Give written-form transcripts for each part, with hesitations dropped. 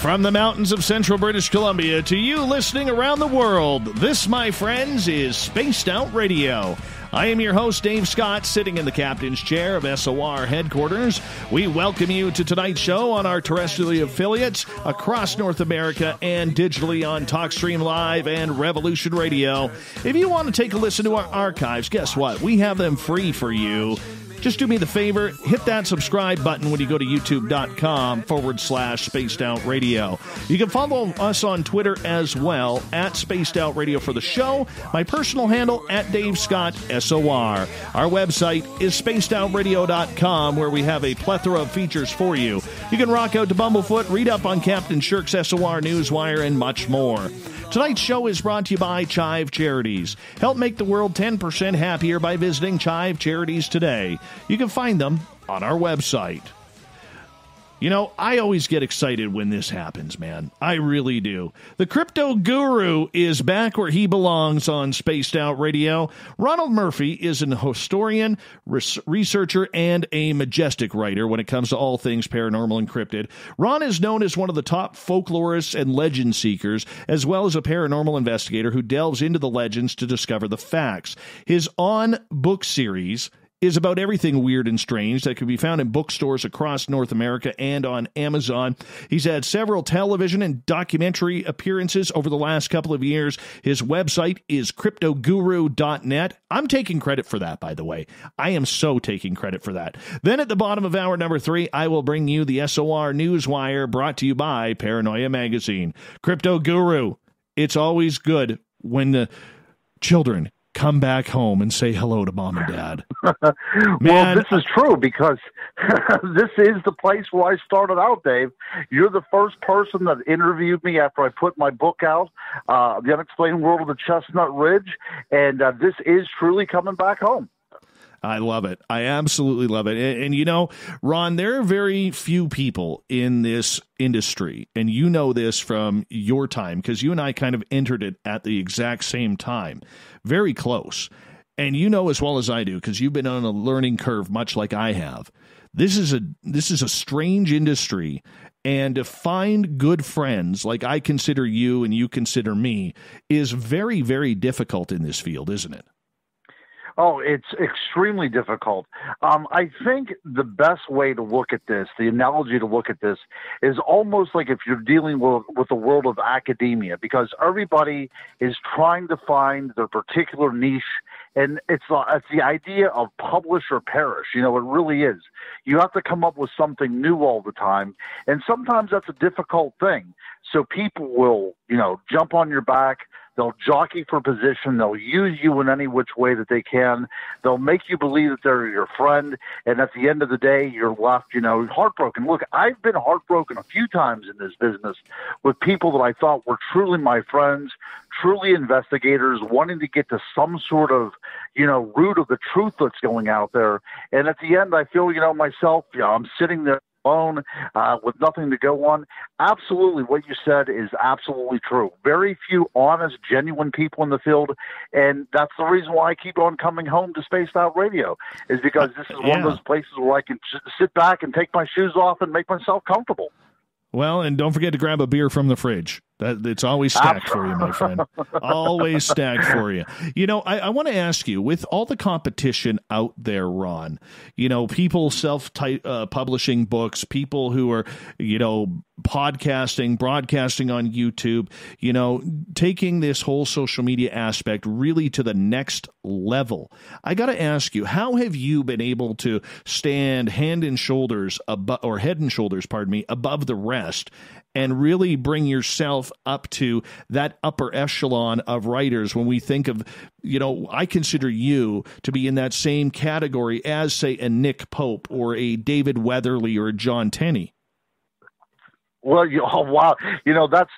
From the mountains of central British Columbia to you listening around the world, this, my friends, is Spaced Out Radio. I am your host, Dave Scott, sitting in the captain's chair of SOR headquarters. We welcome you to tonight's show on our terrestrial affiliates across North America and digitally on TalkStream Live and Revolution Radio. If you want to take a listen to our archives, guess what? We have them free for you. Just do me the favor, hit that subscribe button when you go to youtube.com/Spaced Out Radio. You can follow us on Twitter as well, at Spaced Out Radio for the show. My personal handle, at Dave Scott SOR. Our website is spacedoutradio.com, where we have a plethora of features for you. You can rock out to Bumblefoot, read up on Captain Shirk's SOR Newswire, and much more. Tonight's show is brought to you by Chive Charities. Help make the world 10% happier by visiting Chive Charities today. You can find them on our website. You know, I always get excited when this happens, man. I really do. The crypto guru is back where he belongs on Spaced Out Radio. Ronald Murphy is an historian, researcher, and a majestic writer when it comes to all things paranormal encrypted. Ron is known as one of the top folklorists and legend seekers, as well as a paranormal investigator who delves into the legends to discover the facts. His on-book series is about everything weird and strange that can be found in bookstores across North America and on Amazon. He's had several television and documentary appearances over the last couple of years. His website is cryptoguru.net. I'm taking credit for that, by the way. I am so taking credit for that. Then at the bottom of hour number 3, I will bring you the SOR Newswire, brought to you by Paranoia Magazine. Crypto Guru, it's always good when the children come back home and say hello to mom and dad. Well, this is true because this is the place where I started out, Dave. You're the first person that interviewed me after I put my book out, The Unexplained World of the Chestnut Ridge, and this is truly coming back home. I love it. I absolutely love it. And you know, Ron, there are very few people in this industry, and you know this from your time, because you and I kind of entered it at the exact same time, very close. And you know as well as I do, because you've been on a learning curve much like I have. This is a strange industry, and to find good friends like I consider you and you consider me is very, very difficult in this field, isn't it? Oh, it's extremely difficult. I think the best way to look at this, the analogy to look at this, is almost like if you're dealing with the world of academia, because everybody is trying to find their particular niche, and it's the idea of publish or perish. You know, it really is. You have to come up with something new all the time, and sometimes that's a difficult thing. So people will, jump on your back. They'll jockey for position. They'll use you in any which way that they can. They'll make you believe that they're your friend. And at the end of the day, you're left, heartbroken. Look, I've been heartbroken a few times in this business with people that I thought were truly my friends, truly investigators, wanting to get to some sort of, root of the truth that's going out there. And at the end, I feel, myself, I'm sitting there alone, with nothing to go on. Absolutely, what you said is absolutely true. Very few honest, genuine people in the field, and that's the reason why I keep on coming home to Spaced Out Radio, is because this is one of those places where I can sit back and take my shoes off and make myself comfortable. Well, and don't forget to grab a beer from the fridge. It's always stacked for you, my friend. Always stacked for you. I want to ask you, with all the competition out there, Ron, people self-publishing books, people who are, podcasting, broadcasting on YouTube, taking this whole social media aspect really to the next level. I got to ask you, how have you been able to stand head and shoulders above the rest and really bring yourself up to that upper echelon of writers when we think of, I consider you to be in that same category as, say, a Nick Pope or a David Weatherly or a John Tenney? Well, wow.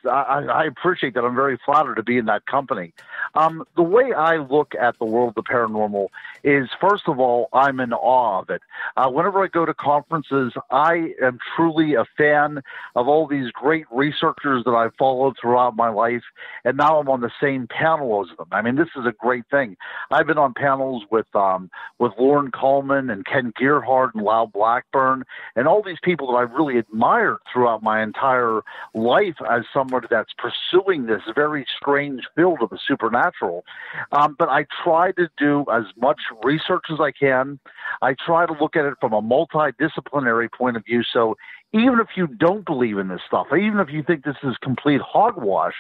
I appreciate that. I'm very flattered to be in that company. The way I look at the world of the paranormal is, first of all, I'm in awe of it. Whenever I go to conferences, I am truly a fan of all these great researchers that I've followed throughout my life, and now I'm on the same panel as them. I mean, this is a great thing. I've been on panels with Lauren Coleman and Ken Gerhardt and Lau Blackburn and all these people that I've really admired throughout my entire life as somebody that's pursuing this very strange field of the supernatural. But I try to do as much research as I can. I try to look at it from a multidisciplinary point of view. So even if you don't believe in this stuff, even if you think this is complete hogwash,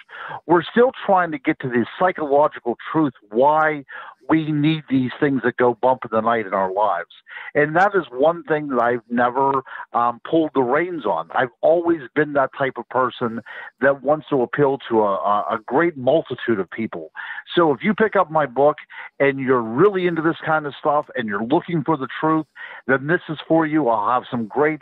we're still trying to get to the psychological truth why we need these things that go bump in the night in our lives. And that is one thing that I've never pulled the reins on. I've always been that type of person that wants to appeal to a great multitude of people. So if you pick up my book and you're really into this kind of stuff and you're looking for the truth, then this is for you. I'll have some great,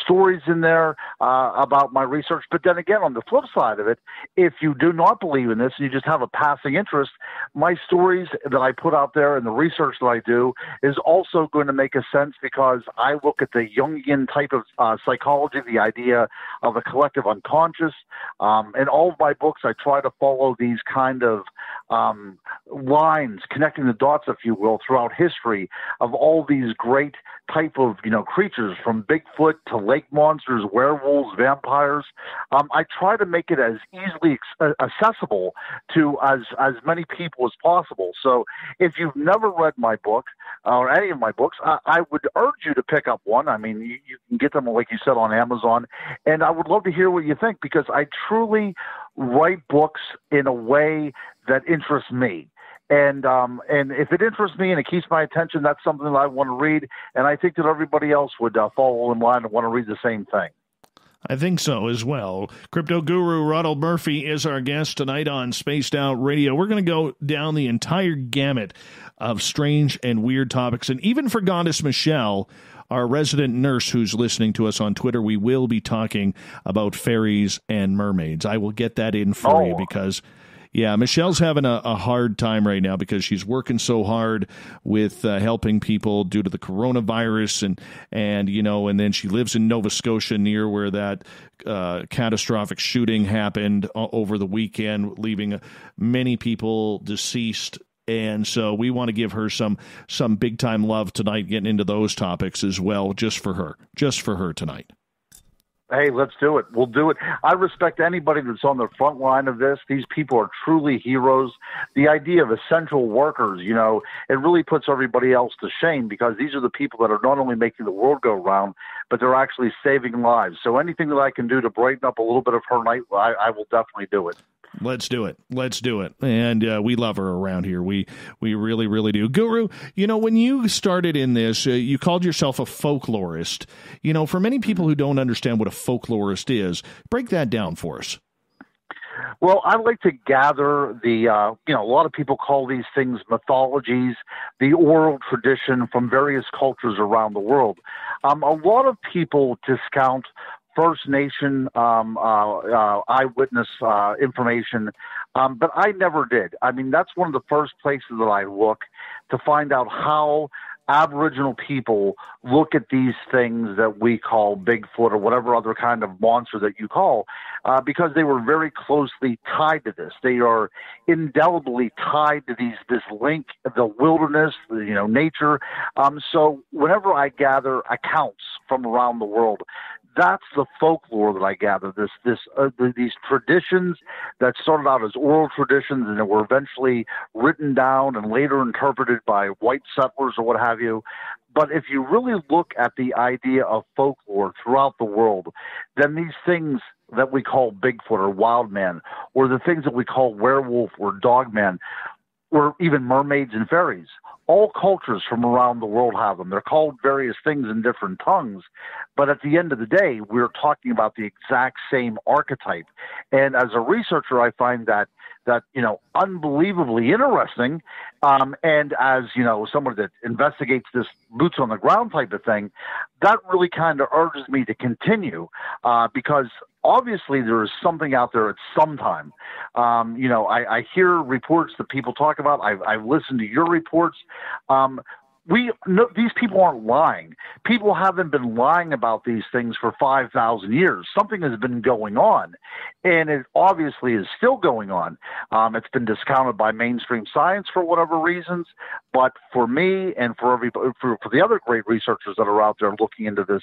stories in there about my research. But then again, on the flip side of it, if you do not believe in this and you just have a passing interest, my stories that I put out there and the research that I do is also going to make a sense because I look at the Jungian type of psychology, the idea of a collective unconscious. In all of my books, I try to follow these kind of lines, connecting the dots, if you will, throughout history of all these great type of, creatures, from Bigfoot to lake monsters, werewolves, vampires. I try to make it as easily accessible to as many people as possible. So if you've never read my book or any of my books, I would urge you to pick up one. I mean, you can get them, like you said, on Amazon. And I would love to hear what you think, because I truly write books in a way that interests me. And if it interests me and it keeps my attention, that's something that I want to read. And I think that everybody else would follow in line and want to read the same thing. I think so as well. Crypto guru Ronald Murphy is our guest tonight on Spaced Out Radio. We're going to go down the entire gamut of strange and weird topics. And even for Goddess Michelle, our resident nurse who's listening to us on Twitter, we will be talking about fairies and mermaids. I will get that in for you because... yeah, Michelle's having a hard time right now because she's working so hard with helping people due to the coronavirus, and then she lives in Nova Scotia near where that catastrophic shooting happened over the weekend, leaving many people deceased. And so we want to give her some big time love tonight, getting into those topics as well, just for her tonight. Hey, let's do it. We'll do it. I respect anybody that's on the front line of this. These people are truly heroes. The idea of essential workers, it really puts everybody else to shame, because these are the people that are not only making the world go round, but they're actually saving lives. So anything that I can do to brighten up a little bit of her night, I will definitely do it. Let's do it. And we love her around here. We really, really do. Guru, when you started in this, you called yourself a folklorist. For many people who don't understand what a folklorist is, break that down for us. Well, I like to gather a lot of people call these things mythologies, the oral tradition from various cultures around the world. A lot of people discount First Nation eyewitness information, but I never did. I mean, that's one of the first places that I look to find out how Aboriginal people look at these things that we call Bigfoot or whatever other kind of monster that you call, because they were very closely tied to this. They are indelibly tied to this link, the wilderness, nature. So whenever I gather accounts from around the world, that's the folklore that I gather. These traditions that started out as oral traditions and that were eventually written down and later interpreted by white settlers or what have you. But if you really look at the idea of folklore throughout the world, then these things that we call Bigfoot or wild man, or the things that we call werewolf or dogman, or even mermaids and fairies, all cultures from around the world have them. They're called various things in different tongues, but at the end of the day, we're talking about the exact same archetype. And as a researcher, I find that unbelievably interesting. And as someone that investigates this boots on the ground type of thing, that really kind of urges me to continue, because obviously there is something out there at some time. I hear reports that people talk about. I've listened to your reports. these people aren't lying. People haven't been lying about these things for 5,000 years. Something has been going on, and it obviously is still going on. It's been discounted by mainstream science for whatever reasons, but for me and for the other great researchers that are out there looking into this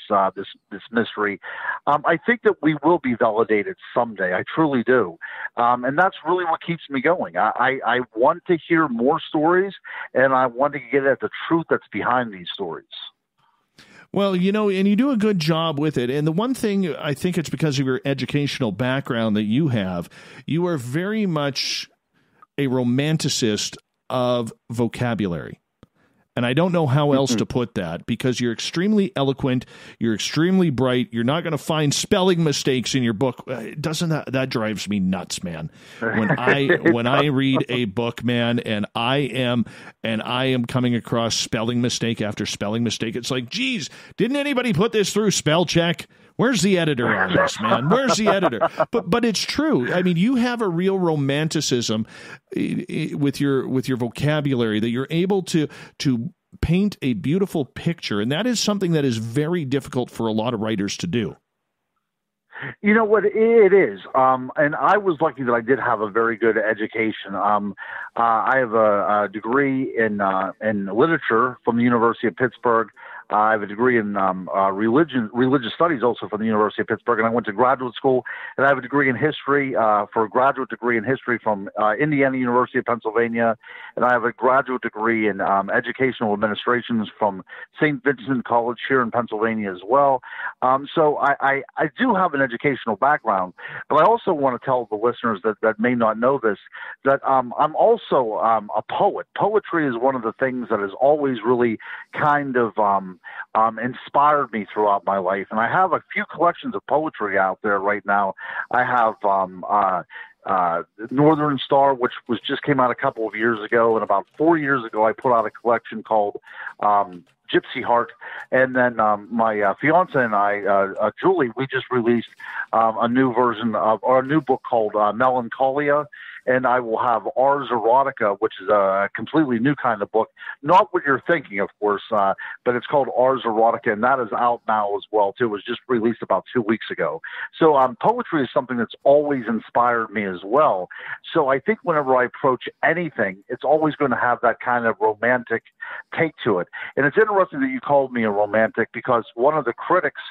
mystery, I think that we will be validated someday. I truly do, and that's really what keeps me going. I want to hear more stories, and I want to get at the truth that's behind these stories. Well, and you do a good job with it. And the one thing, I think it's because of your educational background that you have, you are very much a romanticist of vocabulary. And I don't know how else to put that, because you're extremely eloquent, you're extremely bright, you're not going to find spelling mistakes in your book. Doesn't that drives me nuts, man? When I read a book, man, and I am coming across spelling mistake after spelling mistake, it's like, geez, didn't anybody put this through spell check? Where's the editor on this, man? Where's the editor? But it's true. I mean, you have a real romanticism with your vocabulary, that you're able to paint a beautiful picture, and that is something that is very difficult for a lot of writers to do. You know what, it is. And I was lucky that I did have a very good education. I have a degree in literature from the University of Pittsburgh. I have a degree in religious studies also from the University of Pittsburgh, and I went to graduate school. And I have a degree in history for a graduate degree in history from Indiana University of Pennsylvania, and I have a graduate degree in educational administrations from St. Vincent College here in Pennsylvania as well. So I do have an educational background, but I also want to tell the listeners that may not know this, that I'm also a poet. Poetry is one of the things that has always really kind of inspired me throughout my life. And I have a few collections of poetry out there right now. I have Northern Star, which just came out a couple of years ago. And about 4 years ago, I put out a collection called Gypsy Heart. And then my fiance and I, Julie, we just released a new book called Melancholia. And I will have Ars Erotica, which is a completely new kind of book. Not what you're thinking, of course, but it's called Ars Erotica, and that is out now as well, too. It was just released about 2 weeks ago. So poetry is something that's always inspired me as well. So I think whenever I approach anything, it's always going to have that kind of romantic take to it. And it's interesting that you called me a romantic, because one of the critics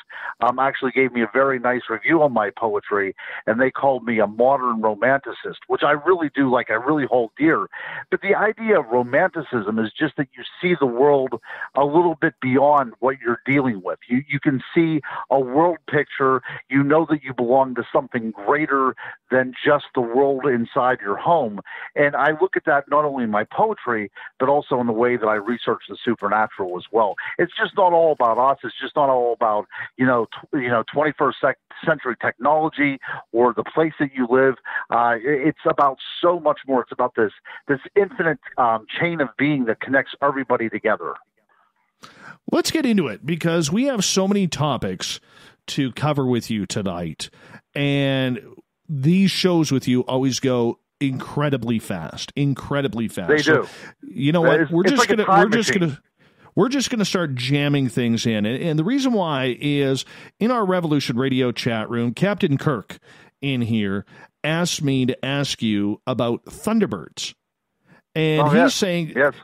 actually gave me a very nice review on my poetry, and they called me a modern romanticist, which I really do like, I really hold dear. But the idea of romanticism is just that you see the world a little bit beyond what you're dealing with. You can see a world picture. You know that you belong to something greater than just the world inside your home. And I look at that not only in my poetry, but also in the way that I research the supernatural as well. It's just not all about us. It's just not all about, 21st century technology or the place that you live. It's about so much more. It's about this infinite chain of being that connects everybody together. Let's get into it, because we have so many topics to cover with you tonight, and these shows with you always go incredibly fast. They do. So, you know what? We're just going to start jamming things in. And the reason why is, in our Revolution Radio chat room, Captain Kirk in here asked me to ask you about Thunderbirds. And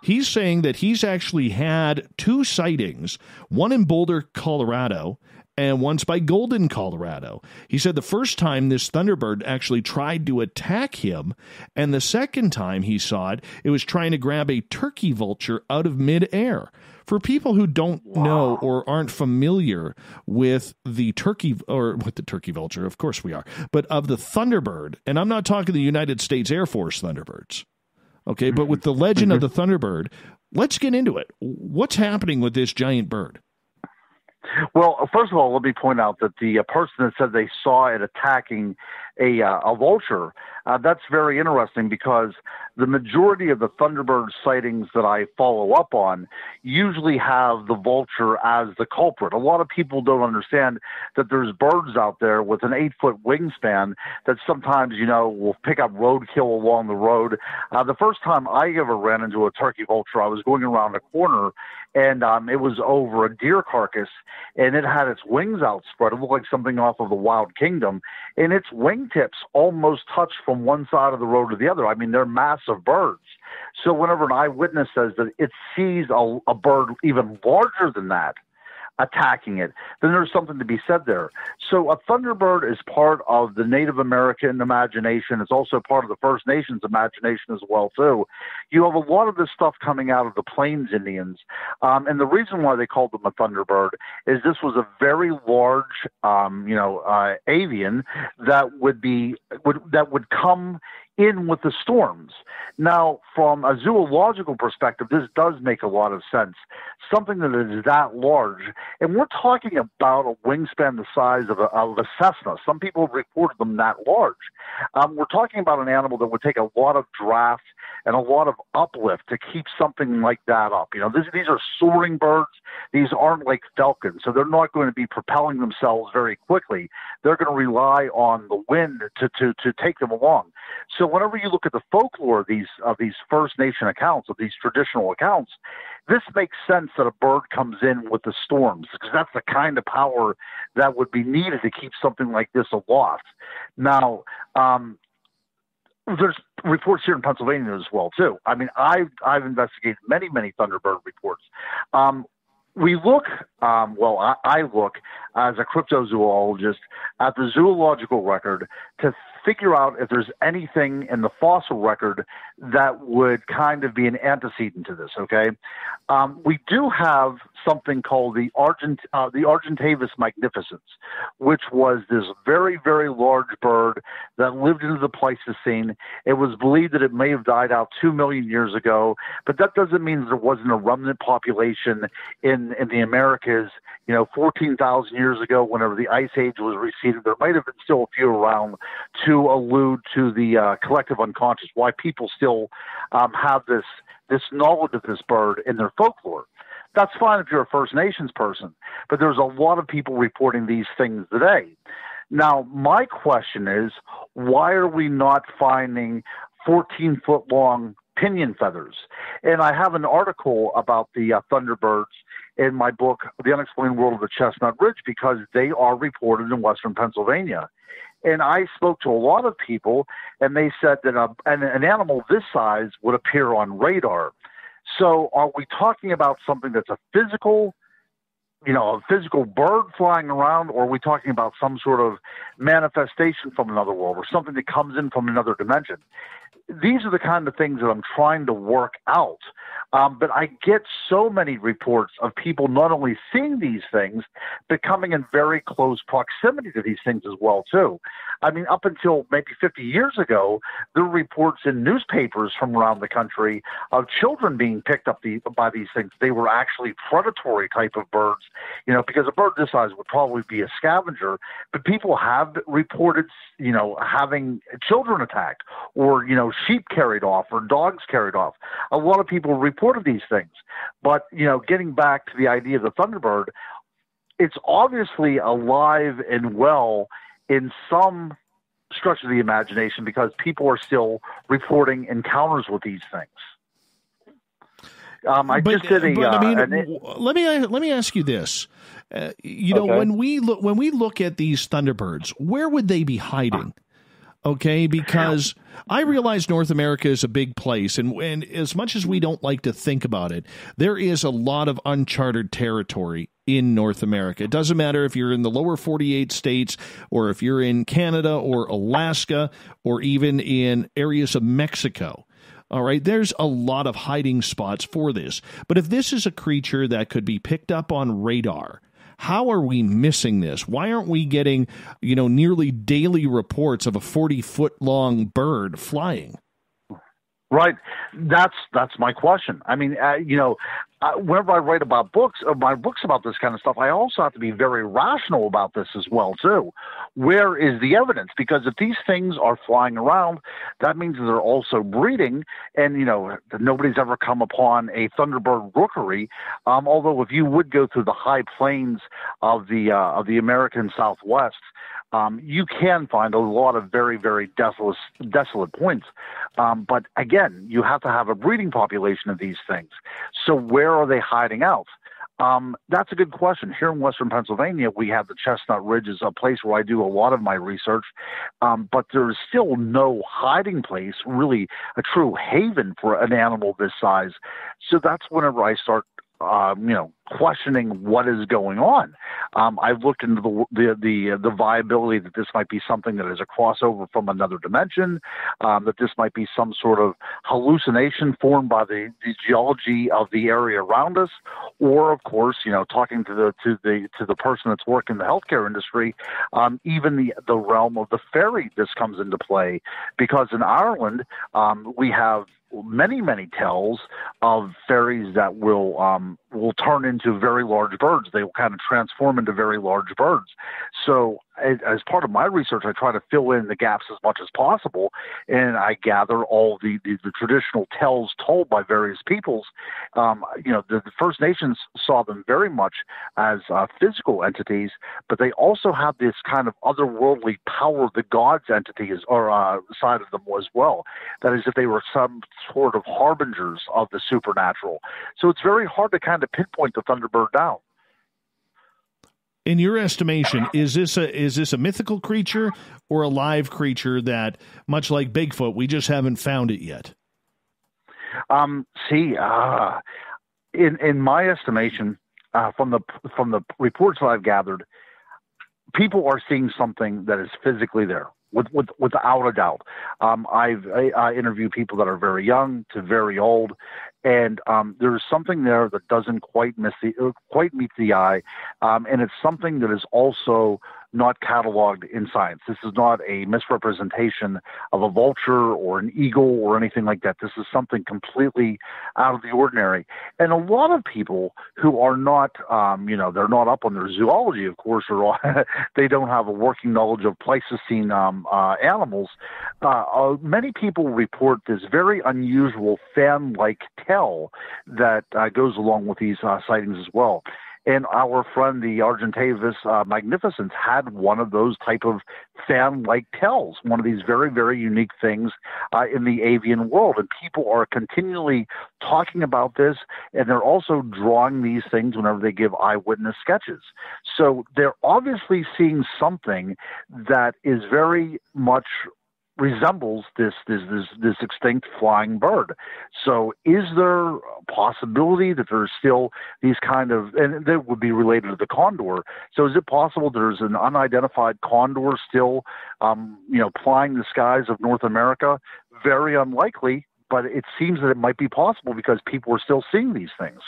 he's saying that he's actually had 2 sightings, one in Boulder, Colorado, and once by Golden, Colorado. He said the first time this Thunderbird actually tried to attack him, and the second time he saw it, it was trying to grab a turkey vulture out of midair. For people who don't know or aren't familiar with the turkey vulture, of course we are, but of the Thunderbird, and I'm not talking the United States Air Force Thunderbirds, okay, but with the legend of the Thunderbird, let's get into it. What's happening with this giant bird? Well, first of all, let me point out that the person that said they saw it attacking a vulture, That's very interesting because the majority of the Thunderbird sightings that I follow up on usually have the vulture as the culprit. A lot of people don't understand that there's birds out there with an 8-foot wingspan that sometimes, will pick up roadkill along the road. The first time I ever ran into a turkey vulture, I was going around a corner, and it was over a deer carcass, and it had its wings outspread. It looked like something off of the Wild Kingdom, and its wingtips almost touched from one side of the road to the other. I mean, they're massive birds. So whenever an eyewitness says that it sees a bird even larger than that attacking it, then there's something to be said there. So a Thunderbird is part of the Native American imagination. It's also part of the First Nations imagination as well, too. You have a lot of this stuff coming out of the Plains Indians. And the reason why they called them a Thunderbird is this was a very large, avian that would come in with the storms. Now, from a zoological perspective, this does make a lot of sense. Something that is that large, and we're talking about a wingspan the size of a Cessna. Some people have reported them that large. We're talking about an animal that would take a lot of draft and a lot of uplift to keep something like that up. These are soaring birds. These aren't like falcons, so they're not going to be propelling themselves very quickly. They're going to rely on the wind to take them along. So whenever you look at the folklore of these First Nation accounts, of these traditional accounts, this makes sense that a bird comes in with the storms, because that's the kind of power that would be needed to keep something like this aloft. Now, there's reports here in Pennsylvania as well, too. I mean, I've investigated many, many Thunderbird reports. We look, I look as a cryptozoologist at the zoological record to figure out if there's anything in the fossil record that would kind of be an antecedent to this, okay? We do have something called the Argentavis magnificens, which was this very, very large bird that lived into the Pleistocene. It was believed that it may have died out 2 million years ago, but that doesn't mean that there wasn't a remnant population in the Americas, 14,000 years ago, whenever the Ice Age was receded. There might have been still a few around to allude to the collective unconscious, why people still have this knowledge of this bird in their folklore. That's fine if you're a First Nations person, but there's a lot of people reporting these things today. Now, my question is, why are we not finding 14-foot-long pinion feathers? And I have an article about the Thunderbirds in my book, The Unexplained World of the Chestnut Ridge, because they are reported in western Pennsylvania. And I spoke to a lot of people, and they said that an animal this size would appear on radar. So are we talking about something that's a physical bird flying around, or are we talking about some sort of manifestation from another world, or something that comes in from another dimension? These are the kind of things that I'm trying to work out. But I get so many reports of people not only seeing these things, but coming in very close proximity to these things as well, too. I mean, up until maybe 50 years ago, there were reports in newspapers from around the country of children being picked up by these things. They were actually predatory type of birds, because a bird this size would probably be a scavenger. But people have reported, having children attacked, or, sheep carried off, or dogs carried off. A lot of people reported these things. But, getting back to the idea of the Thunderbird, it's obviously alive and well in some structure of the imagination, because people are still reporting encounters with these things. Let me ask you this. Okay. When we look at these Thunderbirds, where would they be hiding? Okay, because I realize North America is a big place, and as much as we don't like to think about it, there is a lot of uncharted territory in North America. It doesn't matter if you're in the lower 48 states, or if you're in Canada or Alaska, or even in areas of Mexico. All right, there's a lot of hiding spots for this. But if this is a creature that could be picked up on radar, how are we missing this? Why aren't we getting, nearly daily reports of a 40-foot-long bird flying? Right. That's my question. I mean, whenever I write about books, my books about this kind of stuff, I also have to be very rational about this as well, too. Where is the evidence? Because if these things are flying around, that means they're also breeding, and, nobody's ever come upon a thunderbird rookery, although if you would go through the high plains of the American Southwest, you can find a lot of very, very desolate points. But again, you have to have a breeding population of these things. So where are they hiding out? That's a good question. Here in Western Pennsylvania, we have the Chestnut Ridge is a place where I do a lot of my research, but there's still no hiding place, really a true haven for an animal this size. So that's whenever I start questioning what is going on. I've looked into the viability that this might be something that is a crossover from another dimension, that this might be some sort of hallucination formed by the geology of the area around us, or of course, talking to the person that's working in the healthcare industry, even the realm of the fairy. This comes into play because in Ireland we have many tales of fairies that will turn into very large birds. They will kind of transform into very large birds. So as part of my research, I try to fill in the gaps as much as possible, and I gather all the traditional tales told by various peoples. The First Nations saw them very much as physical entities, but they also have this kind of otherworldly power of the gods entities or side of them as well. That is, if they were some sort of harbingers of the supernatural. So it's very hard to kind of pinpoint the Thunderbird down. In your estimation, is this a mythical creature or a live creature that, much like Bigfoot, we just haven't found it yet? In my estimation, from the reports that I've gathered, people are seeing something that is physically there. Without a doubt. I interview people that are very young to very old, and there's something there that doesn't quite meet the eye, and it's something that is also not cataloged in science. This is not a misrepresentation of a vulture or an eagle or anything like that. This is something completely out of the ordinary. And a lot of people who are not, they're not up on their zoology, of course, or they don't have a working knowledge of Pleistocene animals. Many people report this very unusual fan-like tell that goes along with these sightings as well. And our friend, the Argentavis magnificens, had one of those type of fan-like tells, one of these very, very unique things in the avian world. And people are continually talking about this, and they're also drawing these things whenever they give eyewitness sketches. So they're obviously seeing something that is very much resembles this extinct flying bird. So is there a possibility that there's still these kind of, and that would be related to the condor. So is it possible there's an unidentified condor still, plying the skies of North America? Very unlikely, but it seems that it might be possible because people are still seeing these things.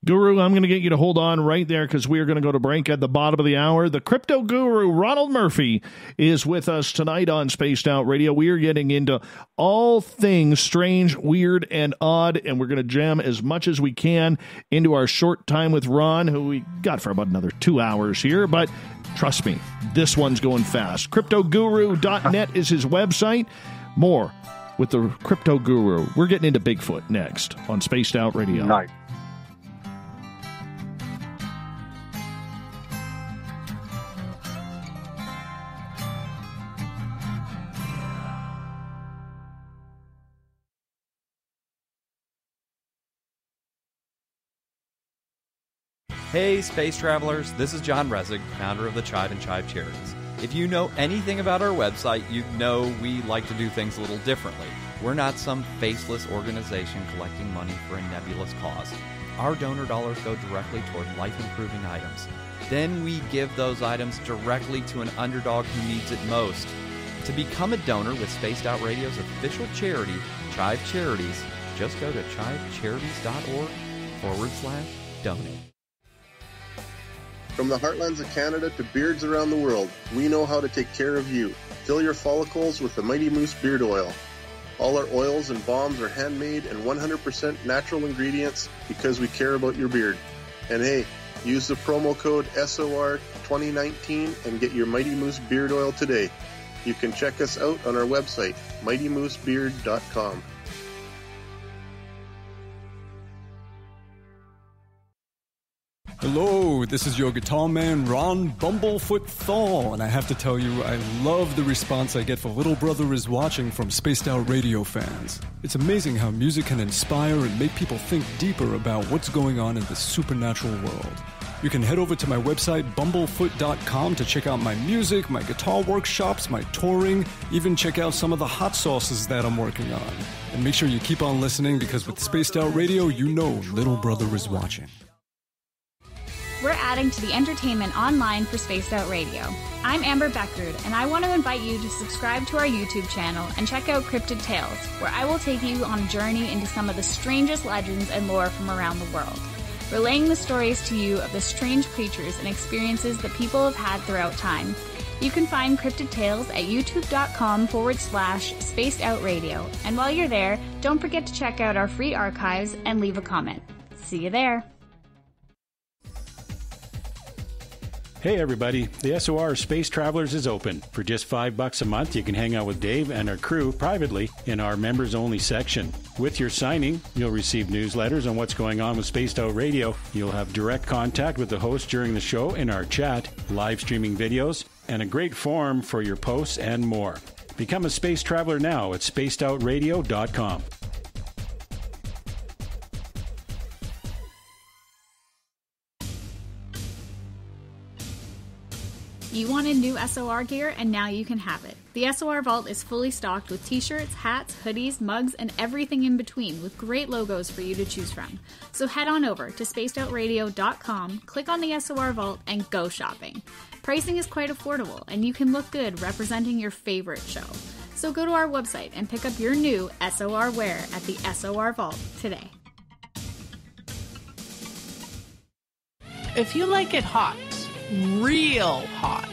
Guru, I'm going to get you to hold on right there because we are going to go to break at the bottom of the hour. The crypto guru, Ronald Murphy, is with us tonight on Spaced Out Radio. We are getting into all things strange, weird, and odd, and we're going to jam as much as we can into our short time with Ron, who we got for about another 2 hours here. But trust me, this one's going fast. CryptoGuru.net is his website. More with the Crypto Guru. We're getting into Bigfoot next on Spaced Out Radio. Nice. Hey, space travelers, this is John Resig, founder of the Chive and Chive Charities. If you know anything about our website, you know we like to do things a little differently. We're not some faceless organization collecting money for a nebulous cause. Our donor dollars go directly toward life-improving items. Then we give those items directly to an underdog who needs it most. To become a donor with Spaced Out Radio's official charity, Chive Charities, just go to chivecharities.org/donate. From the heartlands of Canada to beards around the world, we know how to take care of you. Fill your follicles with the Mighty Moose Beard Oil. All our oils and balms are handmade and 100% natural ingredients because we care about your beard. And hey, use the promo code SOR2019 and get your Mighty Moose Beard Oil today. You can check us out on our website, mightymoosebeard.com. Hello, this is your guitar man, Ron Bumblefoot Thal, and I have to tell you, I love the response I get for Little Brother is Watching from Spaced Out Radio fans. It's amazing how music can inspire and make people think deeper about what's going on in the supernatural world. You can head over to my website, bumblefoot.com, to check out my music, my guitar workshops, my touring, even check out some of the hot sauces that I'm working on. And make sure you keep on listening, because with Spaced Out Radio, you know Little Brother is watching. We're adding to the entertainment online for Spaced Out Radio. I'm Amber Beckrud, and I want to invite you to subscribe to our YouTube channel and check out Cryptid Tales, where I will take you on a journey into some of the strangest legends and lore from around the world, relaying the stories to you of the strange creatures and experiences that people have had throughout time. You can find Cryptid Tales at youtube.com/Spaced Out Radio. And while you're there, don't forget to check out our free archives and leave a comment. See you there. Hey everybody, the SOR Space Travelers is open. For just $5 a month, you can hang out with Dave and our crew privately in our members-only section. With your signing, you'll receive newsletters on what's going on with Spaced Out Radio. You'll have direct contact with the host during the show in our chat, live streaming videos, and a great forum for your posts and more. Become a space traveler now at spacedoutradio.com. You wanted new SOR gear, and now you can have it. The SOR Vault is fully stocked with t-shirts, hats, hoodies, mugs, and everything in between, with great logos for you to choose from. So head on over to spacedoutradio.com, click on the SOR Vault, and go shopping. Pricing is quite affordable, and you can look good representing your favorite show. So go to our website and pick up your new SOR wear at the SOR Vault today. If you like it hot, real hot,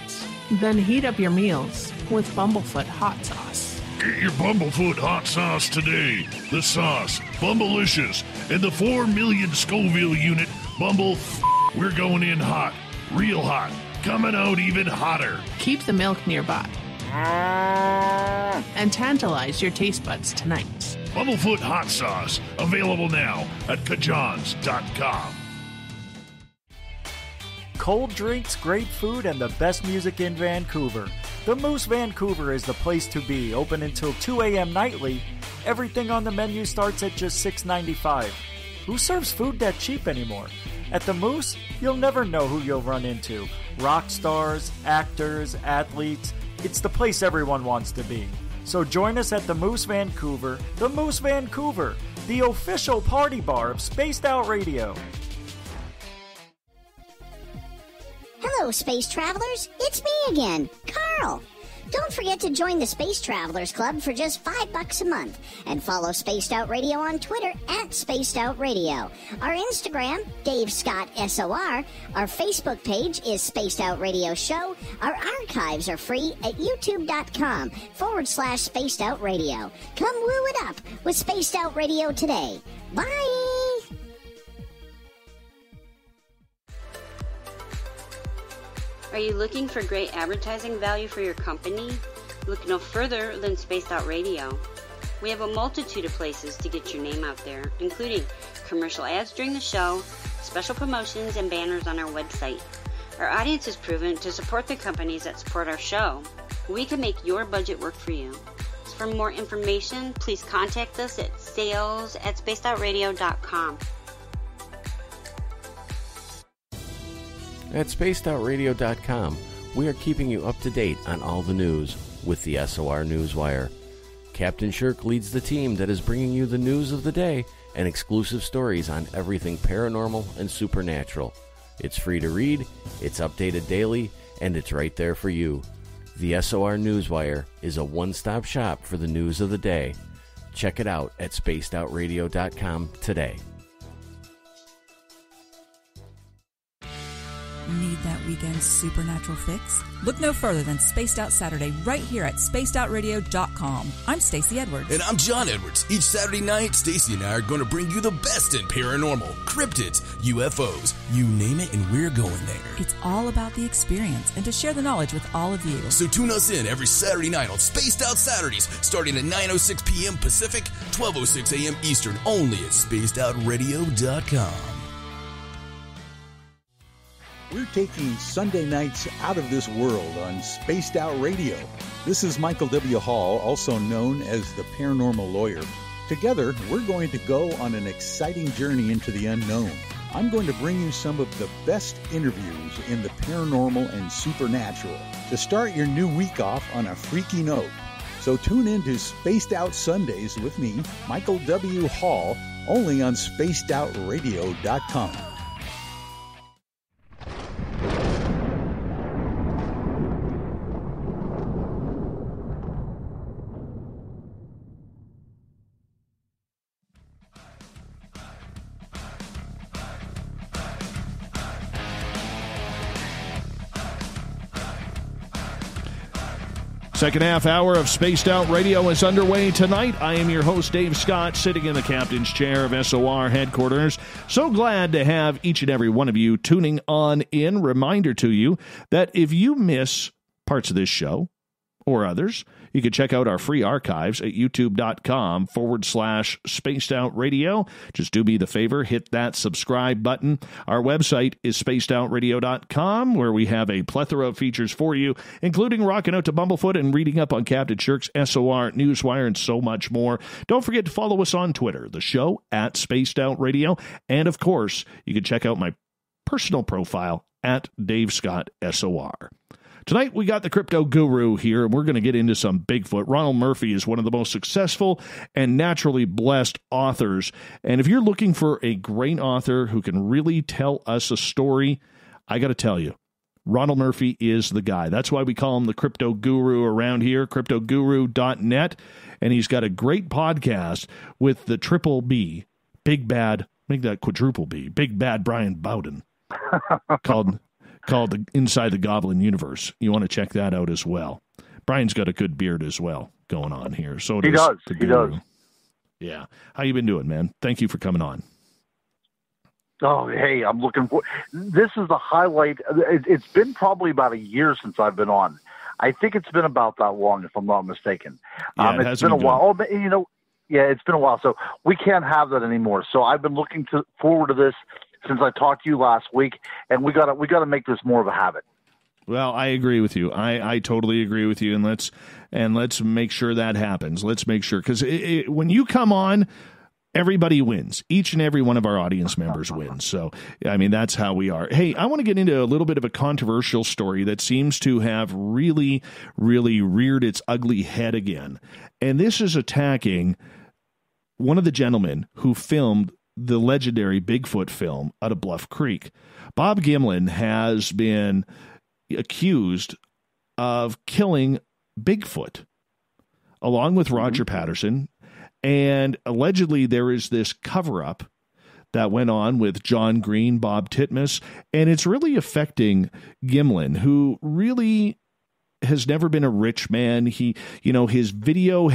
then heat up your meals with Bumblefoot hot sauce. Get your Bumblefoot hot sauce today. The sauce, Bumblicious, and the 4 million Scoville unit Bumble. We're going in hot, real hot, coming out even hotter. Keep the milk nearby and tantalize your taste buds tonight. Bumblefoot hot sauce, available now at kajans.com. Cold drinks, great food, and the best music in Vancouver. The Moose Vancouver is the place to be, open until 2 a.m. nightly. Everything on the menu starts at just $6.95. Who serves food that cheap anymore? At the Moose, you'll never know who you'll run into. Rock stars, actors, athletes. It's the place everyone wants to be. So join us at the Moose Vancouver, the official party bar of Spaced Out Radio. Hello, Space Travelers. It's me again, Carl. Don't forget to join the Space Travelers Club for just $5 a month and follow Spaced Out Radio on Twitter at Spaced Out Radio. Our Instagram, Dave Scott SOR. Our Facebook page is Spaced Out Radio Show. Our archives are free at youtube.com/Spaced Out Radio. Come woo it up with Spaced Out Radio today. Bye! Are you looking for great advertising value for your company? Look no further than Spaced Out Radio. We have a multitude of places to get your name out there, including commercial ads during the show, special promotions, and banners on our website. Our audience is proven to support the companies that support our show. We can make your budget work for you. So for more information, please contact us at sales@spacedoutradio.com. At spacedoutradio.com, we are keeping you up to date on all the news with the SOR Newswire. Captain Shirk leads the team that is bringing you the news of the day and exclusive stories on everything paranormal and supernatural. It's free to read, it's updated daily, and it's right there for you. The SOR Newswire is a one-stop shop for the news of the day. Check it out at spacedoutradio.com today. Need that weekend supernatural fix? Look no further than Spaced Out Saturday right here at spacedoutradio.com. I'm Stacey Edwards. And I'm John Edwards. Each Saturday night, Stacey and I are going to bring you the best in paranormal, cryptids, UFOs, you name it, and we're going there. It's all about the experience and to share the knowledge with all of you. So tune us in every Saturday night on Spaced Out Saturdays, starting at 9:06 p.m. Pacific, 12:06 a.m. Eastern, only at spacedoutradio.com. We're taking Sunday nights out of this world on Spaced Out Radio. This is Michael W. Hall, also known as the Paranormal Lawyer. Together, we're going to go on an exciting journey into the unknown. I'm going to bring you some of the best interviews in the paranormal and supernatural to start your new week off on a freaky note. So tune in to Spaced Out Sundays with me, Michael W. Hall, only on spacedoutradio.com. Second half hour of Spaced Out Radio is underway tonight. I am your host, Dave Scott, sitting in the captain's chair of SOR headquarters. So glad to have each and every one of you tuning on in. Reminder to you that if you miss parts of this show or others, you can check out our free archives at youtube.com/Spaced Out Radio. Just do me the favor, hit that subscribe button. Our website is spacedoutradio.com, where we have a plethora of features for you, including rocking out to Bumblefoot and reading up on Captain Shirk's SOR, Newswire, and so much more. Don't forget to follow us on Twitter, the show at Spaced Out Radio. And of course, you can check out my personal profile at Dave Scott SOR. Tonight, we got the crypto guru here, and we're going to get into some Bigfoot. Ronald Murphy is one of the most successful and naturally blessed authors. And if you're looking for a great author who can really tell us a story, I got to tell you, Ronald Murphy is the guy. That's why we call him the crypto guru around here, cryptoguru.net. And he's got a great podcast with the triple B, Big Bad, make that quadruple B, Big Bad Brian Bowden, called Inside the Goblin Universe. You want to check that out as well. Brian's got a good beard as well going on here. So he does. He does. Yeah. How you been doing, man? Thank you for coming on. Oh, hey, I'm looking for. This is the highlight. It's been probably about a year since I've been on. I think it's been about that long, if I'm not mistaken. Yeah, it's been a while. Oh, but, yeah, it's been a while. So we can't have that anymore. So I've been looking forward to this since I talked to you last week, and we got to make this more of a habit. Well, I agree with you. I totally agree with you, and let's make sure that happens. Let's make sure, because when you come on, everybody wins. Each and every one of our audience members wins. So, I mean, that's how we are. Hey, I want to get into a little bit of a controversial story that seems to have really, really reared its ugly head again, and this is attacking one of the gentlemen who filmed the legendary Bigfoot film out of Bluff Creek. Bob Gimlin has been accused of killing Bigfoot, along with Roger Patterson, and allegedly there is this cover-up that went on with John Green, Bob Titmus, and it's really affecting Gimlin, who really has never been a rich man. His video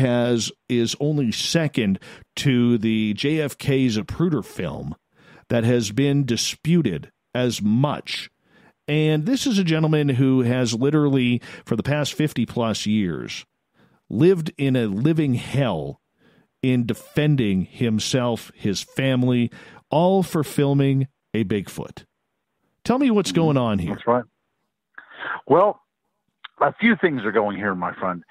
is only second to the JFK Zapruder film that has been disputed as much. And this is a gentleman who has literally, for the past 50 plus years, lived in a living hell in defending himself, his family, all for filming a Bigfoot. Tell me what's going on here. That's right. Well, a few things are going here, my friend.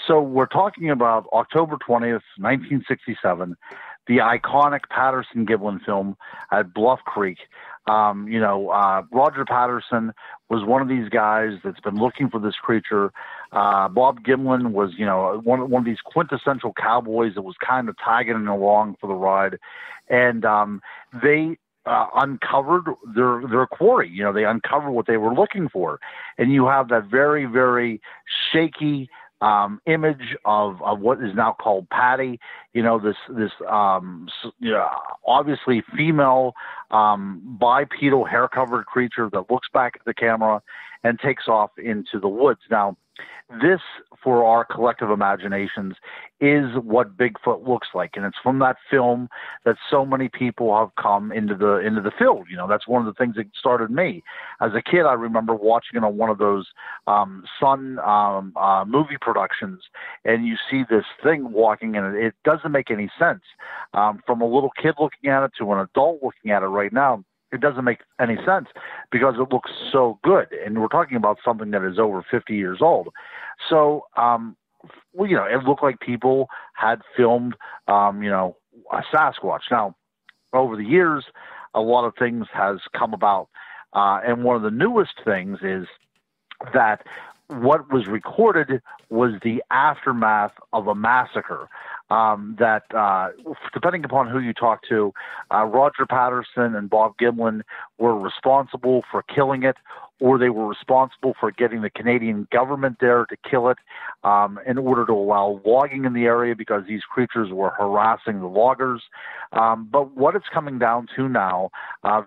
So we're talking about October 20th, 1967, the iconic Patterson-Gimlin film at Bluff Creek. Roger Patterson was one of these guys that's been looking for this creature. Bob Gimlin was, one of these quintessential cowboys that was kind of tagging along for the ride. And they uncovered their quarry. They uncovered what they were looking for. And you have that very, very shaky image of what is now called Patty. This obviously female bipedal hair-covered creature that looks back at the camera and takes off into the woods. Now, this, for our collective imaginations, is what Bigfoot looks like, and it's from that film that so many people have come into the field. That's one of the things that started me. As a kid, I remember watching it on one of those Sun movie productions, and you see this thing walking, and it doesn't make any sense. From a little kid looking at it to an adult looking at it right now, it doesn't make any sense because it looks so good. And we're talking about something that is over 50 years old. So, it looked like people had filmed, a Sasquatch. Now, over the years, a lot of things has come about. And one of the newest things is that what was recorded was the aftermath of a massacre. That depending upon who you talk to, Roger Patterson and Bob Gimlin were responsible for killing it, or they were responsible for getting the Canadian government there to kill it in order to allow logging in the area because these creatures were harassing the loggers. But what it's coming down to now,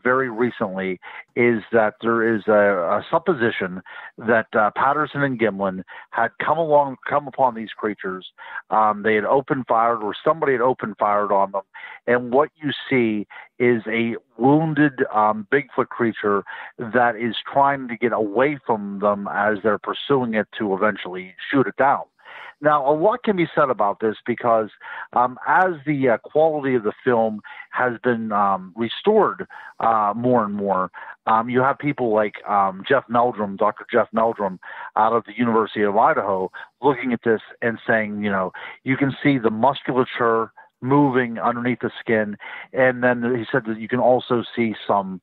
very recently, is that there is a supposition that Patterson and Gimlin had come upon these creatures. They had opened fired, or somebody had opened fired on them, and what you see is a wounded Bigfoot creature that is trying to get away from them as they're pursuing it to eventually shoot it down. Now, a lot can be said about this because as the quality of the film has been restored more and more, you have people like Jeff Meldrum, Dr. Jeff Meldrum, out of the University of Idaho, looking at this and saying, you can see the musculature moving underneath the skin, and then he said that you can also see some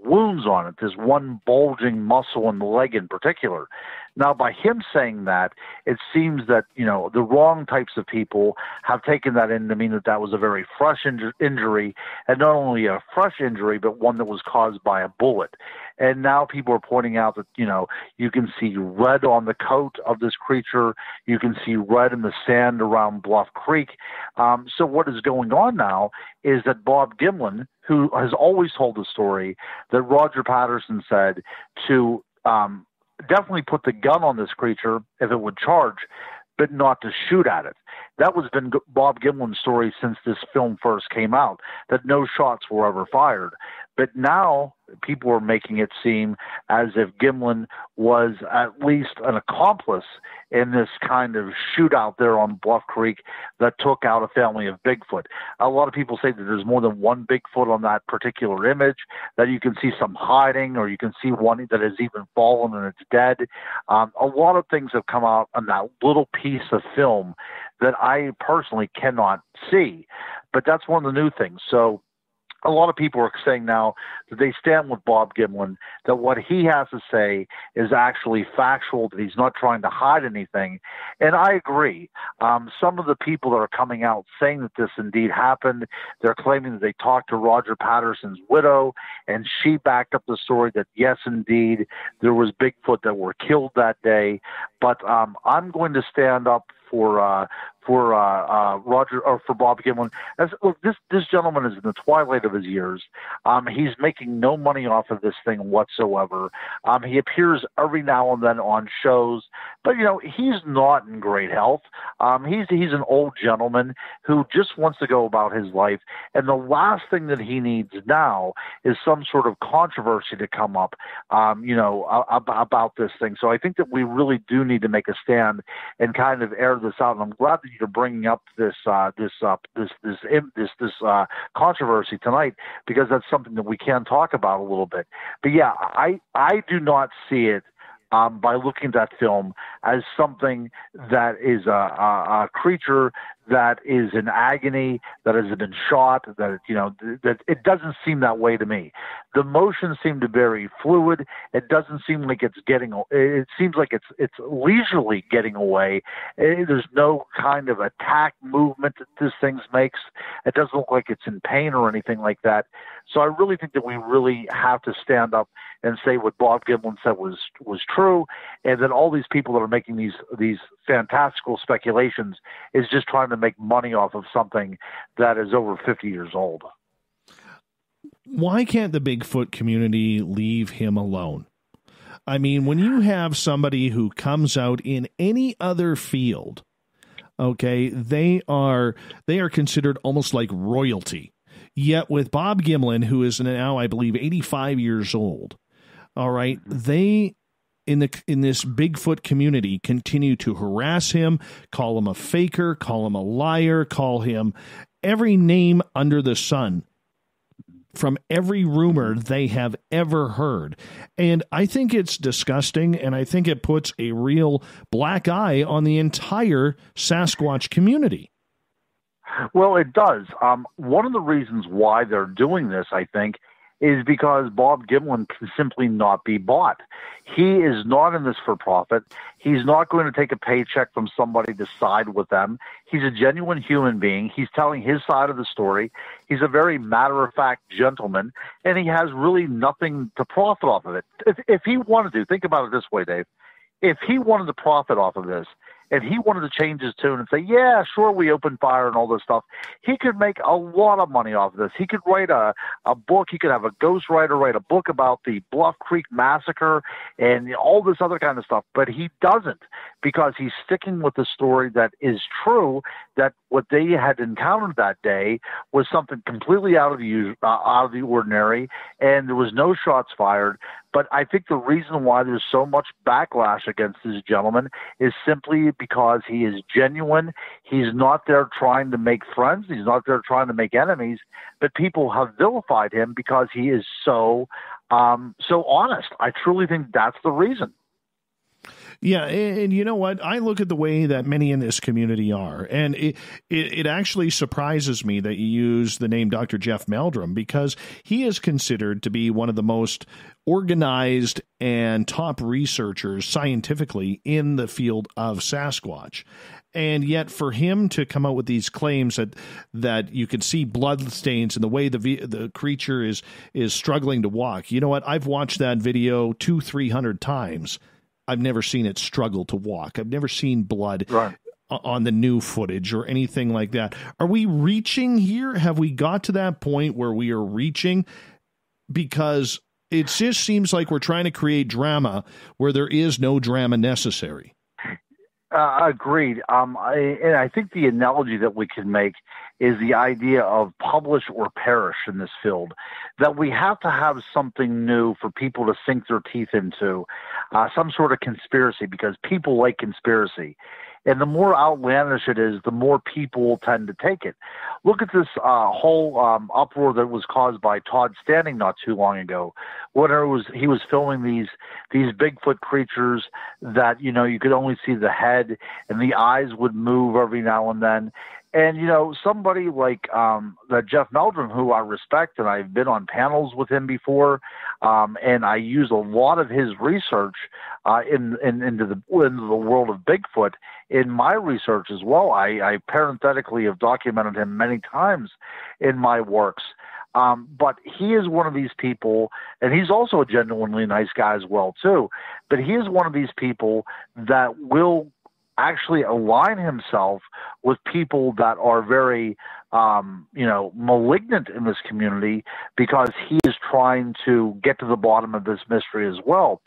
wounds on it. There's one bulging muscle in the leg in particular. Now, by him saying that, it seems that the wrong types of people have taken that in to mean that was a very fresh injury, and not only a fresh injury, but one that was caused by a bullet. And now people are pointing out that you can see red on the coat of this creature, you can see red in the sand around Bluff Creek. So what is going on now is that Bob Gimlin, who has always told the story that Roger Patterson said to definitely put the gun on this creature if it would charge, but not to shoot at it. That was been Bob Gimlin's story since this film first came out, that no shots were ever fired. But now people are making it seem as if Gimlin was at least an accomplice in this kind of shootout there on Bluff Creek that took out a family of Bigfoot. A lot of people say that there's more than one Bigfoot on that particular image, that you can see some hiding, or you can see one that has even fallen and it's dead. A lot of things have come out on that little piece of film that I personally cannot see. But that's one of the new things. So a lot of people are saying now that they stand with Bob Gimlin, that what he has to say is actually factual, that he's not trying to hide anything. And I agree. Some of the people that are coming out saying that this indeed happened, they're claiming that they talked to Roger Patterson's widow, and she backed up the story that, yes, indeed, there was Bigfoot that were killed that day. But I'm going to stand up for Roger, or for Bob Gimlin. Look, this gentleman is in the twilight of his years. He's making no money off of this thing whatsoever. He appears every now and then on shows, but he's not in great health. He's an old gentleman who just wants to go about his life, and the last thing that he needs now is some sort of controversy to come up, about this thing. So I think that we really do need to make a stand and kind of air this out. And I'm glad that you're bringing up this controversy tonight, because that's something that we can talk about a little bit. But yeah, I do not see it by looking at that film as something that is a creature that is in agony, that has been shot, that it doesn't seem that way to me. The motions seem to be very fluid. It doesn't seem like it's getting. It seems like it's leisurely getting away. There's no kind of attack movement that this thing makes. It doesn't look like it's in pain or anything like that. So I really think that we really have to stand up and say what Bob Gimlin said was true, and that all these people that are making these fantastical speculations is just trying to make money off of something that is over 50 years old. Why can't the Bigfoot community leave him alone? I mean, when you have somebody who comes out in any other field, okay, they are considered almost like royalty. Yet with Bob Gimlin, who is now, I believe, 85 years old, all right, they in this Bigfoot community continue to harass him, call him a faker, call him a liar, call him every name under the sun from every rumor they have ever heard. And I think it's disgusting, and I think it puts a real black eye on the entire Sasquatch community. Well, it does. One of the reasons why they're doing this, I think, is because Bob Gimlin can simply not be bought. He is not in this for profit. He's not going to take a paycheck from somebody to side with them. He's a genuine human being. He's telling his side of the story. He's a very matter-of-fact gentleman, and he has really nothing to profit off of it. If he wanted to, think about it this way, Dave. If he wanted to profit off of this, and he wanted to change his tune and say, yeah, sure, we opened fire and all this stuff, he could make a lot of money off of this. He could write a book. He could have a ghostwriter write a book about the Bluff Creek Massacre and all this other kind of stuff. But he doesn't, because he's sticking with the story that is true, that what they had encountered that day was something completely out of the ordinary, and there was no shots fired. But I think the reason why there's so much backlash against this gentleman is simply because he is genuine. He's not there trying to make friends. He's not there trying to make enemies. But people have vilified him because he is so honest. I truly think that's the reason. Yeah, and you know what? I look at the way that many in this community are, and it actually surprises me that you use the name Dr. Jeff Meldrum, because he is considered to be one of the most organized and top researchers scientifically in the field of Sasquatch. And yet for him to come out with these claims that you can see blood stains in the way the creature is struggling to walk. You know what? I've watched that video 200-300 times. I've never seen it struggle to walk. I've never seen blood on the new footage or anything like that. Are we reaching here? Have we got to that point where we are reaching? Because it just seems like we're trying to create drama where there is no drama necessary. Agreed. I think the analogy that we can make is the idea of publish or perish in this field, that we have to have something new for people to sink their teeth into, some sort of conspiracy, because people like conspiracy. And the more outlandish it is, the more people will tend to take it. Look at this whole uproar that was caused by Todd Standing not too long ago, when he was filming these Bigfoot creatures that, you could only see the head and the eyes would move every now and then. And, somebody like that Jeff Meldrum, who I respect, and I've been on panels with him before, and I use a lot of his research into the world of Bigfoot in my research as well. I parenthetically have documented him many times in my works. But he is one of these people, and he's also a genuinely nice guy as well, too. But he is one of these people that will actually align himself with people that are very, malignant in this community, because he is trying to get to the bottom of this mystery as well.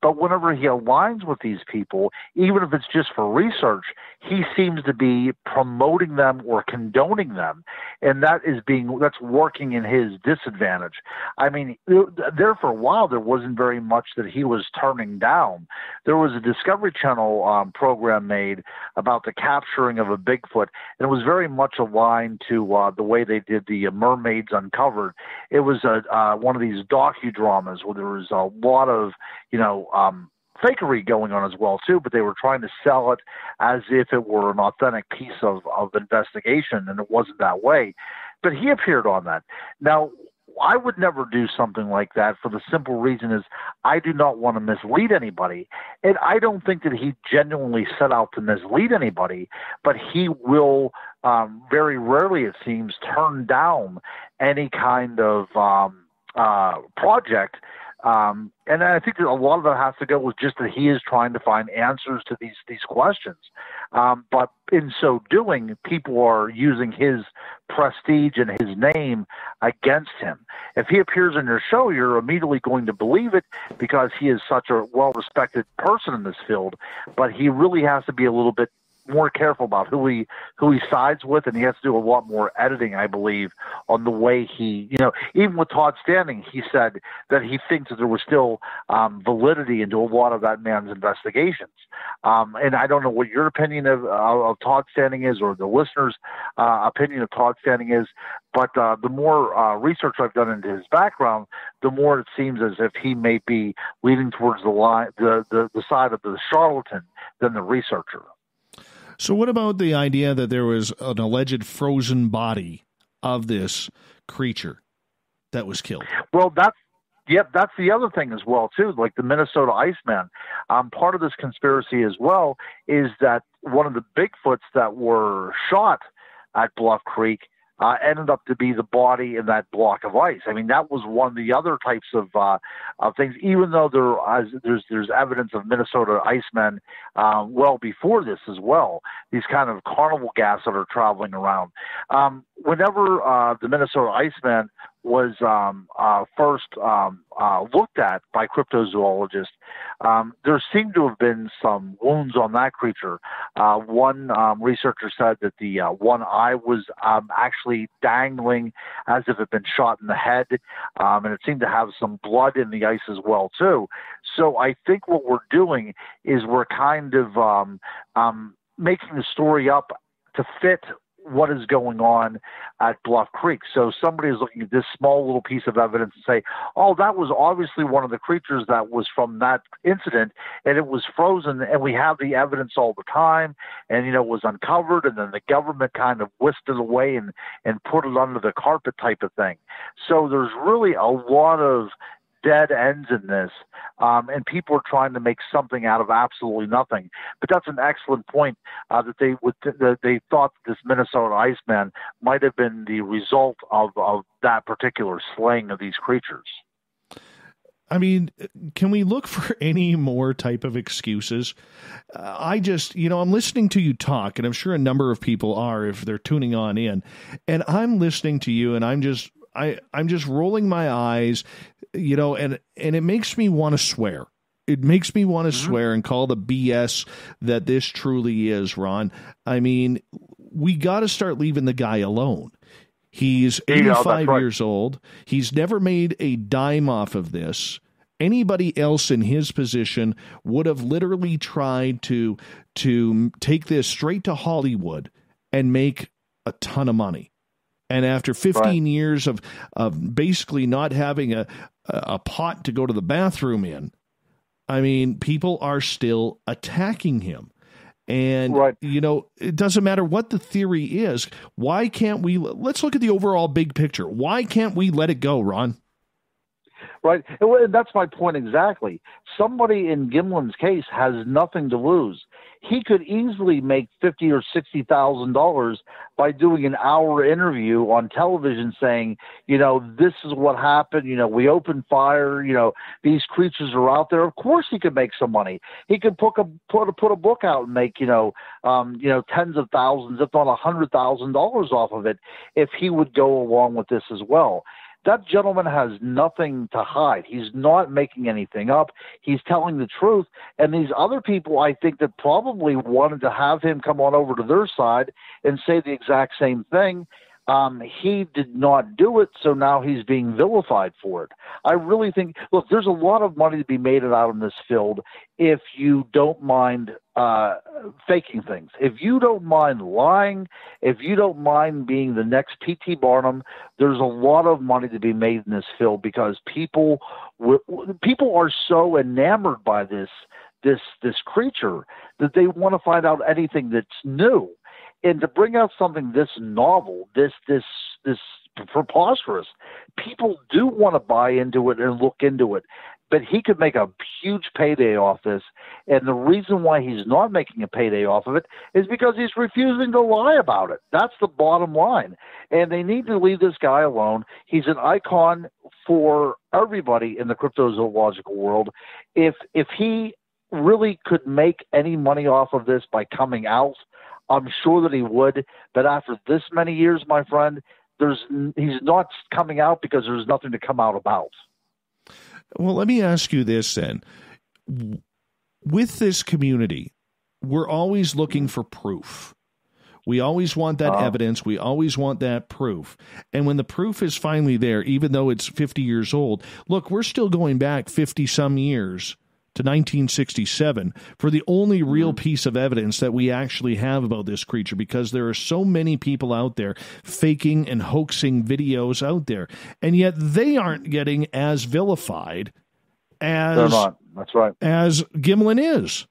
But whenever he aligns with these people, even if it's just for research, he seems to be promoting them or condoning them. And that's working in his disadvantage. I mean, there for a while, there wasn't very much that he was turning down. There was a Discovery Channel program made about the capturing of a Bigfoot, and it was very much aligned to the way they did the Mermaids Uncovered. It was one of these docudramas where there was a lot of, fakery going on as well too, but they were trying to sell it as if it were an authentic piece of investigation, and it wasn't that way. But he appeared on that. Now, I would never do something like that for the simple reason is I do not want to mislead anybody. And I don't think that he genuinely set out to mislead anybody, but he will very rarely, it seems, turn down any kind of project. And I think that a lot of that has to go with just that he is trying to find answers to these questions. But in so doing, people are using his prestige and his name against him. If he appears in your show, you're immediately going to believe it because he is such a well-respected person in this field. But he really has to be a little bit more careful about who he sides with, and he has to do a lot more editing, I believe, on the way he, even with Todd Standing, he said that he thinks that there was still validity into a lot of that man's investigations. And I don't know what your opinion of Todd Standing is, or the listeners' opinion of Todd Standing is, but the more research I've done into his background, the more it seems as if he may be leaning towards the side of the charlatan than the researcher. So what about the idea that there was an alleged frozen body of this creature that was killed? Well, that's the other thing as well, too, like the Minnesota Iceman. Part of this conspiracy as well is that one of the Bigfoots that were shot at Bluff Creek ended up to be the body in that block of ice. I mean, that was one of the other types of things, even though there's evidence of Minnesota Icemen well before this as well, these kind of carnival gas that are traveling around. Whenever the Minnesota Iceman was first looked at by cryptozoologists, there seemed to have been some wounds on that creature. One researcher said that the one eye was actually dangling as if it had been shot in the head, and it seemed to have some blood in the ice as well, too. So I think what we're doing is we're kind of making the story up to fit what is going on at Bluff Creek. So somebody is looking at this small little piece of evidence and say, oh, that was obviously one of the creatures that was from that incident, and it was frozen, and we have the evidence all the time, and, it was uncovered, and then the government kind of whisked it away and put it under the carpet type of thing. So there's really a lot of dead ends in this, and people are trying to make something out of absolutely nothing. But that's an excellent point, that they thought this Minnesota Iceman might have been the result of that particular slaying of these creatures. I mean, can we look for any more type of excuses? I just, I'm listening to you talk, and I'm sure a number of people are if they're tuning on in, and I'm listening to you, and I'm just rolling my eyes, and it makes me want to swear. It makes me want to swear and call the BS that this truly is, Ron. I mean, we got to start leaving the guy alone. He's 85 years old. He's never made a dime off of this. Anybody else in his position would have literally tried to take this straight to Hollywood and make a ton of money. And after 15 years of basically not having a pot to go to the bathroom in, I mean, people are still attacking him. And, it doesn't matter what the theory is. Why can't we? Let's look at the overall big picture. Why can't we let it go, Ron? Right. And that's my point exactly. Somebody in Gimlin's case has nothing to lose. He could easily make $50,000 or $60,000 by doing an hour interview on television saying, this is what happened. We opened fire. These creatures are out there. Of course, he could make some money. He could put a book out and make tens of thousands, if not $100,000 off of it, if he would go along with this as well. That gentleman has nothing to hide. He's not making anything up. He's telling the truth. And these other people, I think, that probably wanted to have him come on over to their side and say the exact same thing, he did not do it, so now he's being vilified for it. I really think, look, there's a lot of money to be made out in this field if you don't mind faking things. If you don't mind lying, if you don't mind being the next P.T. Barnum, there's a lot of money to be made in this field because people are so enamored by this this creature that they want to find out anything that's new. And to bring out something this novel, this preposterous, people do want to buy into it and look into it. But he could make a huge payday off this. And the reason why he's not making a payday off of it is because he's refusing to lie about it. That's the bottom line. And they need to leave this guy alone. He's an icon for everybody in the cryptozoological world. If he really could make any money off of this by coming out, I'm sure that he would. But after this many years, my friend, he's not coming out because there's nothing to come out about. Well, let me ask you this then. With this community, we're always looking for proof. We always want that evidence. We always want that proof. And when the proof is finally there, even though it's 50 years old, look, we're still going back 50-some years to 1967 for the only real piece of evidence that we actually have about this creature, because there are so many people out there faking and hoaxing videos out there, and yet they aren't getting as vilified as they're not. That's right. As Gimlin is.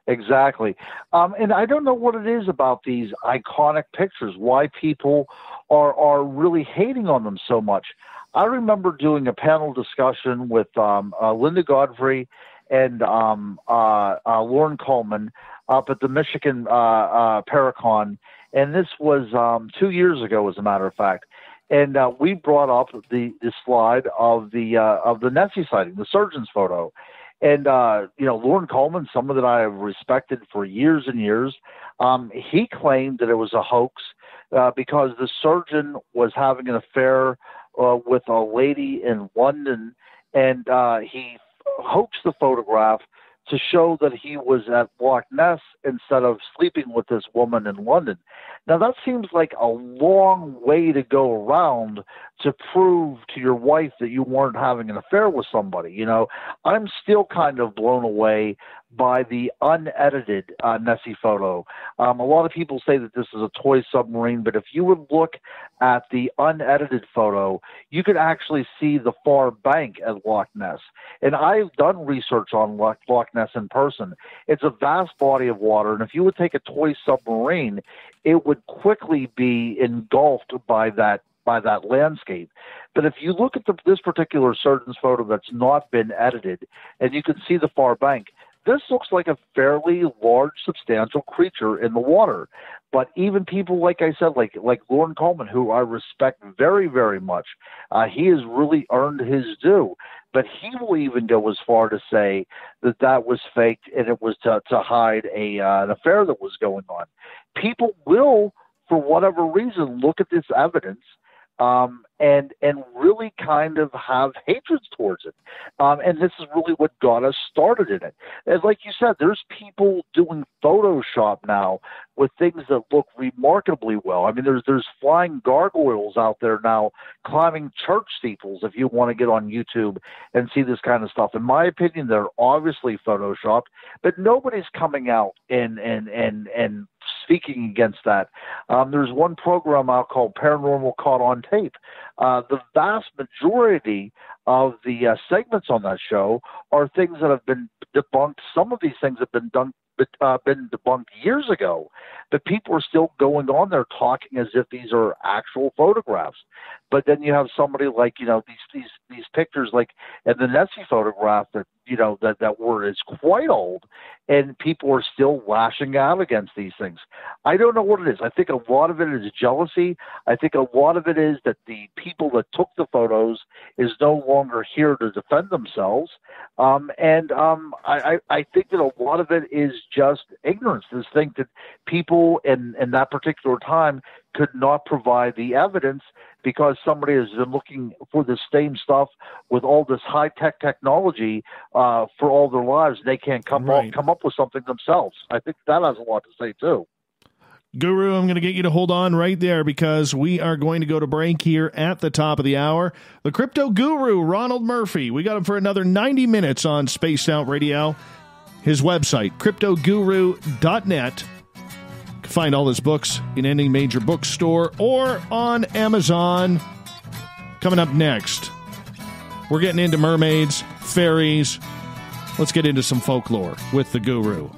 Exactly. And I don't know what it is about these iconic pictures, why people are really hating on them so much. I remember doing a panel discussion with Linda Godfrey and Lauren Coleman up at the Michigan Paracon, and this was 2 years ago, as a matter of fact. And we brought up the slide of the Nessie sighting, the surgeon's photo. And, Lauren Coleman, someone that I have respected for years and years, he claimed that it was a hoax because the surgeon was having an affair with a lady in London, and he hoaxed the photograph to show that he was at Loch Ness instead of sleeping with this woman in London. Now, that seems like a long way to go around to prove to your wife that you weren't having an affair with somebody. You know, I'm still kind of blown away by the unedited Nessie photo. A lot of people say that this is a toy submarine, but if you would look at the unedited photo, you could actually see the far bank at Loch Ness. And I've done research on Loch Ness in person. It's a vast body of water, and if you would take a toy submarine, it would quickly be engulfed by that landscape. But if you look at this particular surgeon's photo that's not been edited, and you can see the far bank, this looks like a fairly large, substantial creature in the water. But even people, like I said, like Lauren Coleman, who I respect very, very much, he has really earned his due. But he will even go as far to say that was faked and it was to hide an affair that was going on. People will, for whatever reason, look at this evidence and really kind of have hatreds towards it. And this is really what got us started in it. And like you said, there's people doing Photoshop now with things that look remarkably well. I mean, there's flying gargoyles out there now climbing church steeples if you want to get on YouTube and see this kind of stuff. In my opinion, they're obviously Photoshopped, but nobody's coming out and speaking against that. There's one program out called Paranormal Caught on Tape. The vast majority of the segments on that show are things that have been debunked. Some of these things have been debunked years ago, but people are still going on there talking as if these are actual photographs. But then you have somebody like, these pictures, like in the Nessie photograph that word is quite old, and people are still lashing out against these things. I don't know what it is. I think a lot of it is jealousy. I think a lot of it is that the people that took the photos is no longer here to defend themselves. I think that a lot of it is just ignorance. This thing that people in that particular time could not provide the evidence because somebody has been looking for the same stuff with all this high-tech technology for all their lives. They can't come up with something themselves. I think that has a lot to say, too. Guru, I'm going to get you to hold on right there because we are going to go to break here at the top of the hour. The crypto guru, Ronald Murphy. We got him for another 90 minutes on Spaced Out Radio. His website, cryptoguru.net. Find all his books in any major bookstore or on Amazon. Coming up next, we're getting into mermaids, fairies, let's get into some folklore with the Guru.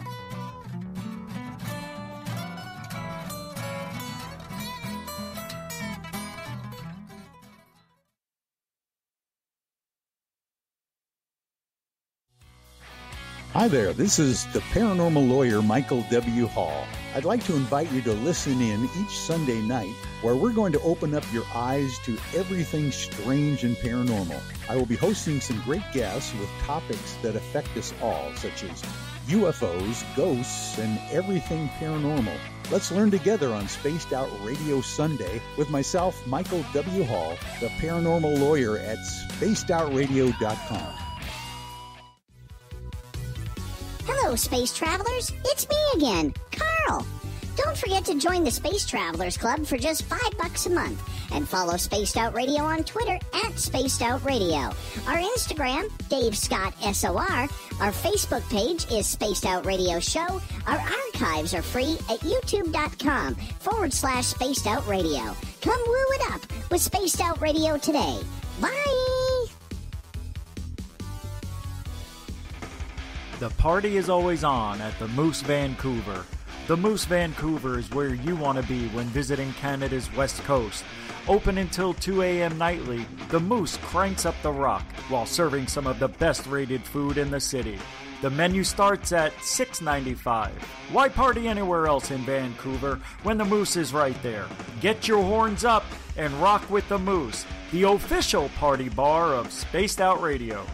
Hi there, this is the paranormal lawyer Michael W. Hall. I'd like to invite you to listen in each Sunday night where we're going to open up your eyes to everything strange and paranormal. I will be hosting some great guests with topics that affect us all, such as UFOs, ghosts, and everything paranormal. Let's learn together on Spaced Out Radio Sunday with myself, Michael W. Hall, the paranormal lawyer at spacedoutradio.com. Hello, space travelers. It's me again, Carl. Don't forget to join the Space Travelers Club for just $5 a month and follow Spaced Out Radio on Twitter at Spaced Out Radio. Our Instagram, Dave Scott SOR. Our Facebook page is Spaced Out Radio Show. Our archives are free at youtube.com/Spaced Out Radio. Come woo it up with Spaced Out Radio today. Bye! The party is always on at the Moose Vancouver. The Moose Vancouver is where you want to be when visiting Canada's West Coast. Open until 2 a.m. nightly, the Moose cranks up the rock while serving some of the best-rated food in the city. The menu starts at $6.95. Why party anywhere else in Vancouver when the Moose is right there? Get your horns up and rock with the Moose, the official party bar of Spaced Out Radio.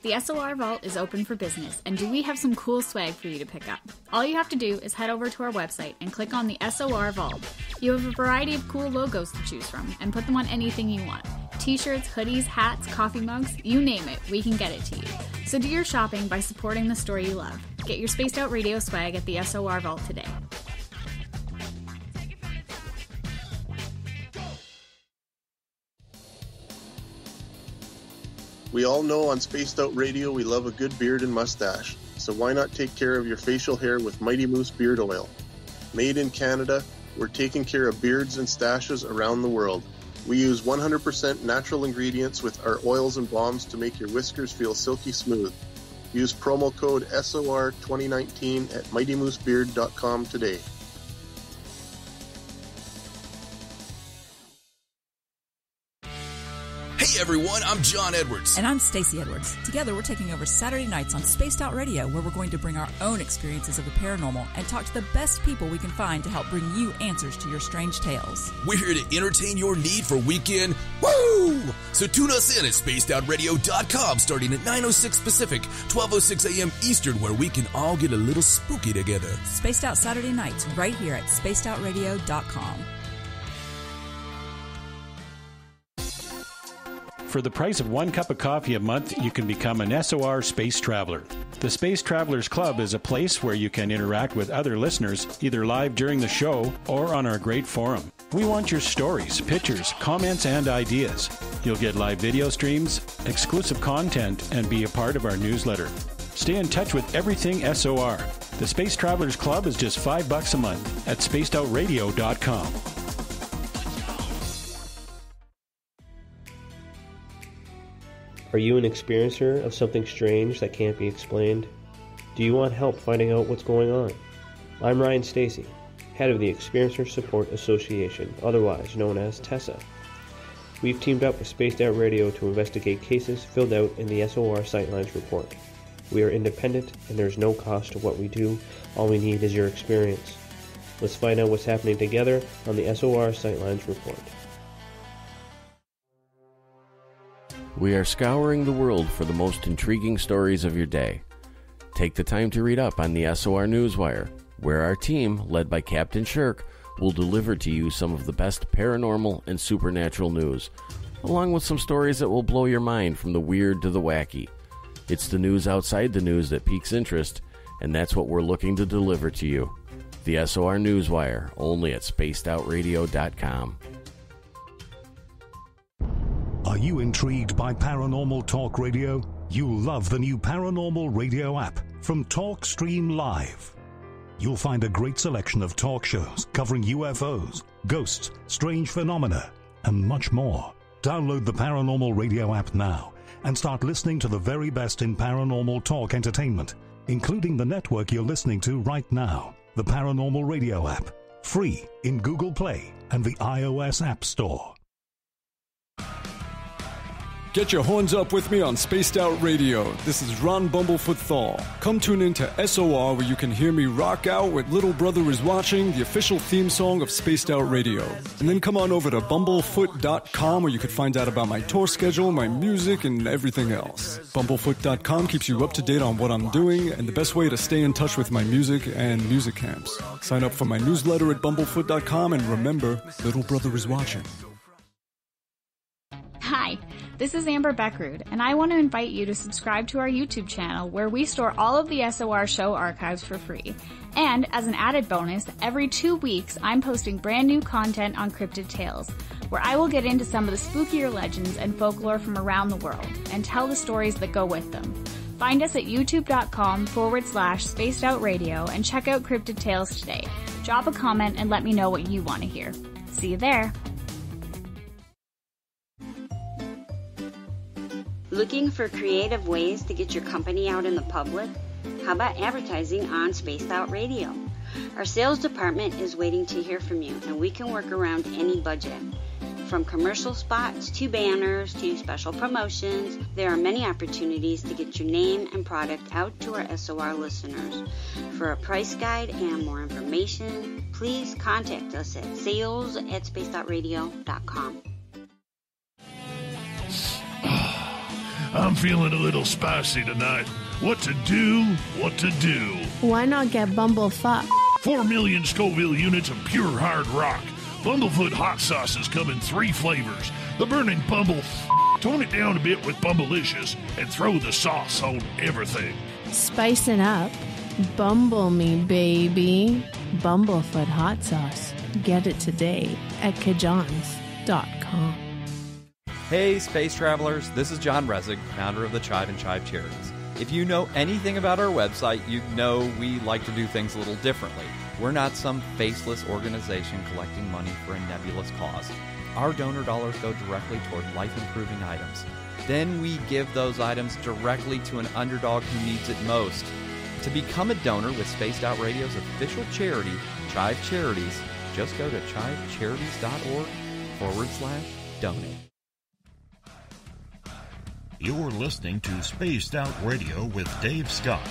The SOR Vault is open for business, and do we have some cool swag for you to pick up? All you have to do is head over to our website and click on the SOR Vault. You have a variety of cool logos to choose from, and put them on anything you want. T-shirts, hoodies, hats, coffee mugs, you name it, we can get it to you. So do your shopping by supporting the store you love. Get your Spaced Out Radio swag at the SOR Vault today. We all know on Spaced Out Radio we love a good beard and mustache, so why not take care of your facial hair with Mighty Moose Beard Oil? Made in Canada, we're taking care of beards and stashes around the world. We use 100% natural ingredients with our oils and balms to make your whiskers feel silky smooth. Use promo code SOR2019 at mightymoosebeard.com today. Hey everyone, I'm John Edwards. And I'm Stacey Edwards. Together we're taking over Saturday nights on Spaced Out Radio, where we're going to bring our own experiences of the paranormal and talk to the best people we can find to help bring you answers to your strange tales. We're here to entertain your need for weekend woo! So tune us in at spacedoutradio.com starting at 9:06 Pacific, 12:06 a.m. Eastern, where we can all get a little spooky together. Spaced Out Saturday nights right here at spacedoutradio.com. For the price of 1 cup of coffee a month, you can become an SOR Space Traveler. The Space Travelers Club is a place where you can interact with other listeners, either live during the show or on our great forum. We want your stories, pictures, comments, and ideas. You'll get live video streams, exclusive content, and be a part of our newsletter. Stay in touch with everything SOR. The Space Travelers Club is just $5 a month at spacedoutradio.com. Are you an experiencer of something strange that can't be explained? Do you want help finding out what's going on? I'm Ryan Stacy, head of the Experiencer Support Association, otherwise known as TESSA. We've teamed up with Spaced Out Radio to investigate cases filled out in the SOR Sightlines report. We are independent and there's no cost to what we do. All we need is your experience. Let's find out what's happening together on the SOR Sightlines report. We are scouring the world for the most intriguing stories of your day. Take the time to read up on the SOR Newswire, where our team, led by Captain Shirk, will deliver to you some of the best paranormal and supernatural news, along with some stories that will blow your mind from the weird to the wacky. It's the news outside the news that piques interest, and that's what we're looking to deliver to you. The SOR Newswire, only at spacedoutradio.com. Are you intrigued by Paranormal Talk Radio? You'll love the new Paranormal Radio app from TalkStream Live. You'll find a great selection of talk shows covering UFOs, ghosts, strange phenomena, and much more. Download the Paranormal Radio app now and start listening to the very best in paranormal talk entertainment, including the network you're listening to right now. The Paranormal Radio app, free in Google Play and the iOS App Store. Get your horns up with me on Spaced Out Radio. This is Ron Bumblefoot Thal. Come tune in to SOR where you can hear me rock out with Little Brother Is Watching, the official theme song of Spaced Out Radio. And then come on over to bumblefoot.com where you can find out about my tour schedule, my music, and everything else. Bumblefoot.com keeps you up to date on what I'm doing and the best way to stay in touch with my music and music camps. Sign up for my newsletter at bumblefoot.com and remember, Little Brother Is Watching. Hi, this is Amber Beckrud, and I want to invite you to subscribe to our YouTube channel where we store all of the SOR show archives for free. And as an added bonus, every 2 weeks I'm posting brand new content on Cryptid Tales, where I will get into some of the spookier legends and folklore from around the world and tell the stories that go with them. Find us at youtube.com/Spaced Out Radio and check out Cryptid Tales today. Drop a comment and let me know what you want to hear. See you there. Looking for creative ways to get your company out in the public? How about advertising on Spaced Out Radio? Our sales department is waiting to hear from you, and we can work around any budget. From commercial spots to banners to special promotions, there are many opportunities to get your name and product out to our SOR listeners. For a price guide and more information, please contact us at sales@spacedoutradio.com. I'm feeling a little spicy tonight. What to do? What to do? Why not get Bumblefuck? 4 million Scoville units of pure hard rock. Bumblefoot hot sauces come in 3 flavors. The burning Bumble. Tone it down a bit with Bumblicious and throw the sauce on everything. Spice it up. Bumble me, baby. Bumblefoot hot sauce. Get it today at kajans.com. Hey, space travelers, this is John Resig, founder of the Chive and Chive Charities. If you know anything about our website, you know we like to do things a little differently. We're not some faceless organization collecting money for a nebulous cause. Our donor dollars go directly toward life-improving items. Then we give those items directly to an underdog who needs it most. To become a donor with Spaced Out Radio's official charity, Chive Charities, just go to chivecharities.org/donate. You're listening to Spaced Out Radio with Dave Scott.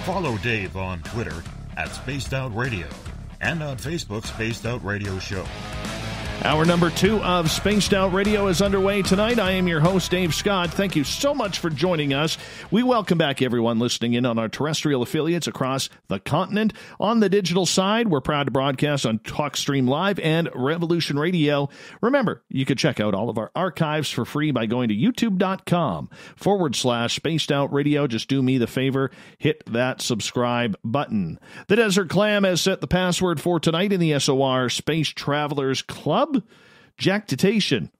Follow Dave on Twitter at Spaced Out Radio and on Facebook, Spaced Out Radio Show. Hour number 2 of Spaced Out Radio is underway tonight. I am your host, Dave Scott. Thank you so much for joining us. We welcome back everyone listening in on our terrestrial affiliates across the continent. On the digital side, we're proud to broadcast on TalkStream Live and Revolution Radio. Remember, you can check out all of our archives for free by going to youtube.com/Spaced Out Radio. Just do me the favor, hit that subscribe button. The Desert Clam has set the password for tonight in the SOR Space Travelers Club. Jactitation.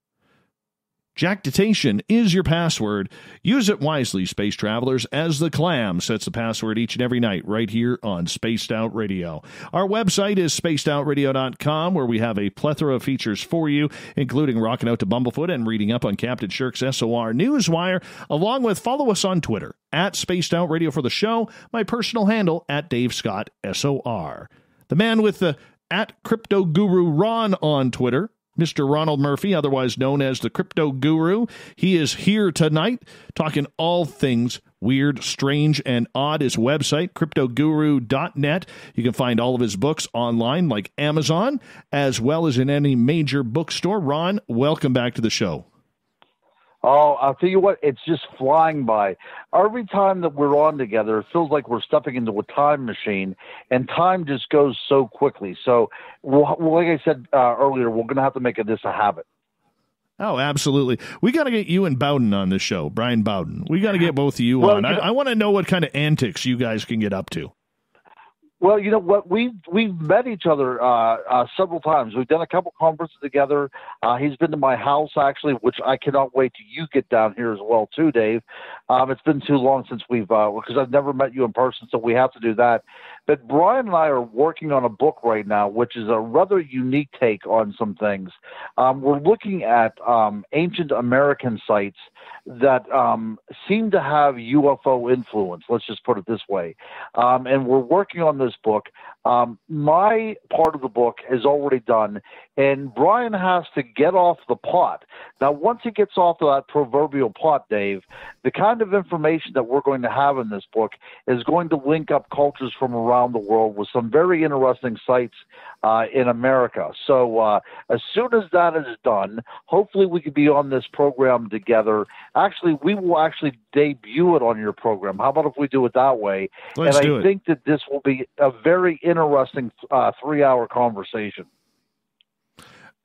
Jactitation is your password. Use it wisely, space travelers, as the Clam sets the password each and every night right here on Spaced Out Radio. Our website is spacedoutradio.com, where we have a plethora of features for you, including rocking out to Bumblefoot and reading up on Captain Shirk's SOR Newswire, along with follow us on Twitter at Spaced Out Radio for the show, my personal handle at Dave Scott SOR. The man with the at Crypto Guru Ron on Twitter, Mr. Ronald Murphy, otherwise known as the Crypto Guru. He is here tonight talking all things weird, strange, and odd. His website, cryptoguru.net. You can find all of his books online like Amazon, as well as in any major bookstore. Ron, welcome back to the show. Oh, I'll tell you what, it's just flying by. Every time that we're on together, it feels like we're stepping into a time machine, and time just goes so quickly. So, like I said earlier, we're going to have to make this a habit. Oh, absolutely. We got to get you and Bowden on this show, Brian Bowden. We got to get both of you on. I want to know what kind of antics you guys can get up to. Well, you know what? We've met each other several times. We've done a couple conferences together. He's been to my house, actually, which I cannot wait till you get down here as well, too, Dave. It's been too long since because I've never met you in person, so we have to do that. But Brian and I are working on a book right now, which is a rather unique take on some things. We're looking at ancient American sites that seem to have UFO influence. Let's just put it this way. And we're working on this book. My part of the book is already done, and Brian has to get off the pot. Now, once he gets off of that proverbial pot, Dave, the kind of information that we're going to have in this book is going to link up cultures from around the world with some very interesting sites in America. So as soon as that is done, hopefully we could be on this program together. Actually, we will actually debut it on your program. How about if we do it that way? Let's do it. I think that this will be a very interesting 3-hour conversation.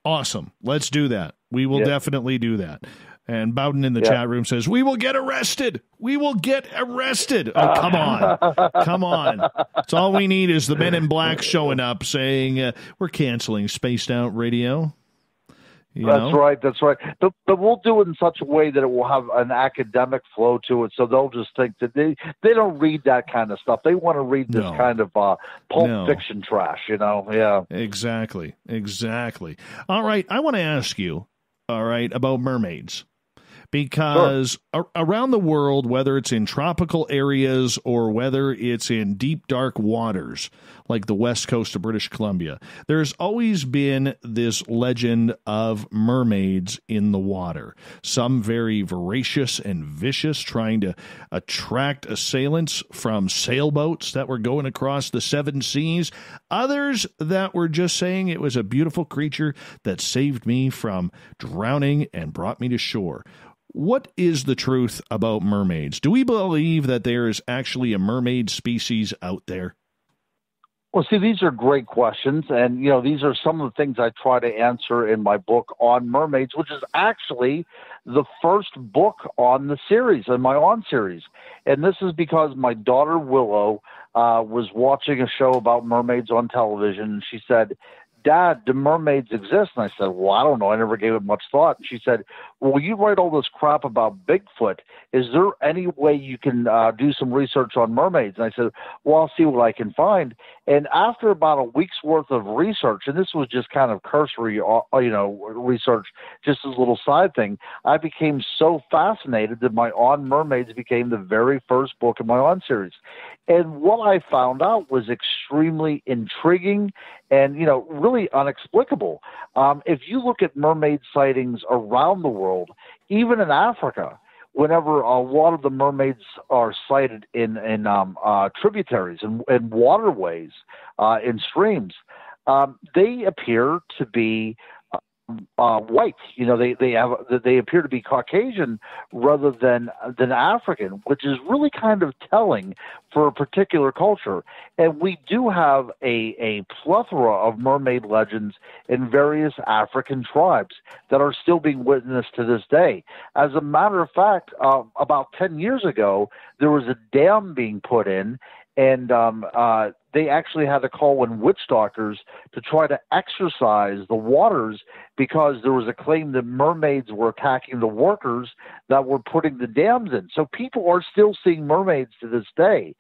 Awesome. Let's do that. We will definitely do that. And Bowden in the chat room says, we will get arrested. We will get arrested. Oh, come on. Come on. That's all we need is the Men in Black showing up saying, we're canceling Spaced Out Radio. That's right. But we'll do it in such a way that it will have an academic flow to it, so they'll just think that they don't read that kind of stuff. They want to read this kind of pulp fiction trash, Yeah. Exactly. All right. I want to ask you, about mermaids. Because around the world, whether it's in tropical areas or whether it's in deep, dark waters, like the west coast of British Columbia, there's always been this legend of mermaids in the water. Some very voracious and vicious, trying to attract assailants from sailboats that were going across the 7 seas. Others that were just saying it was a beautiful creature that saved me from drowning and brought me to shore. What is the truth about mermaids? Do we believe that there is actually a mermaid species out there? Well, see, these are great questions, and, these are some of the things I try to answer in my book on mermaids, which is actually the first book on the series, in my On series. And this is because my daughter Willow was watching a show about mermaids on television, and she said, Dad, do mermaids exist? And I said, well, I don't know. I never gave it much thought. And she said, well, you write all this crap about Bigfoot. Is there any way you can do some research on mermaids? And I said, well, I'll see what I can find. And after about a week's worth of research, and this was just kind of cursory, research, just as a little side thing, I became so fascinated that my On Mermaids became the very first book in my On series. And what I found out was extremely intriguing and, really inexplicable. If you look at mermaid sightings around the world, even in Africa, whenever a lot of the mermaids are sighted in tributaries and waterways, in streams, they appear to be white. They appear to be Caucasian rather than African, which is really kind of telling for a particular culture. And we do have a plethora of mermaid legends in various African tribes that are still being witnessed to this day. As a matter of fact, about 10 years ago, there was a dam being put in, and they actually had to call in witch doctors to try to exorcise the waters because there was a claim that mermaids were attacking the workers that were putting the dams in. So people are still seeing mermaids to this day.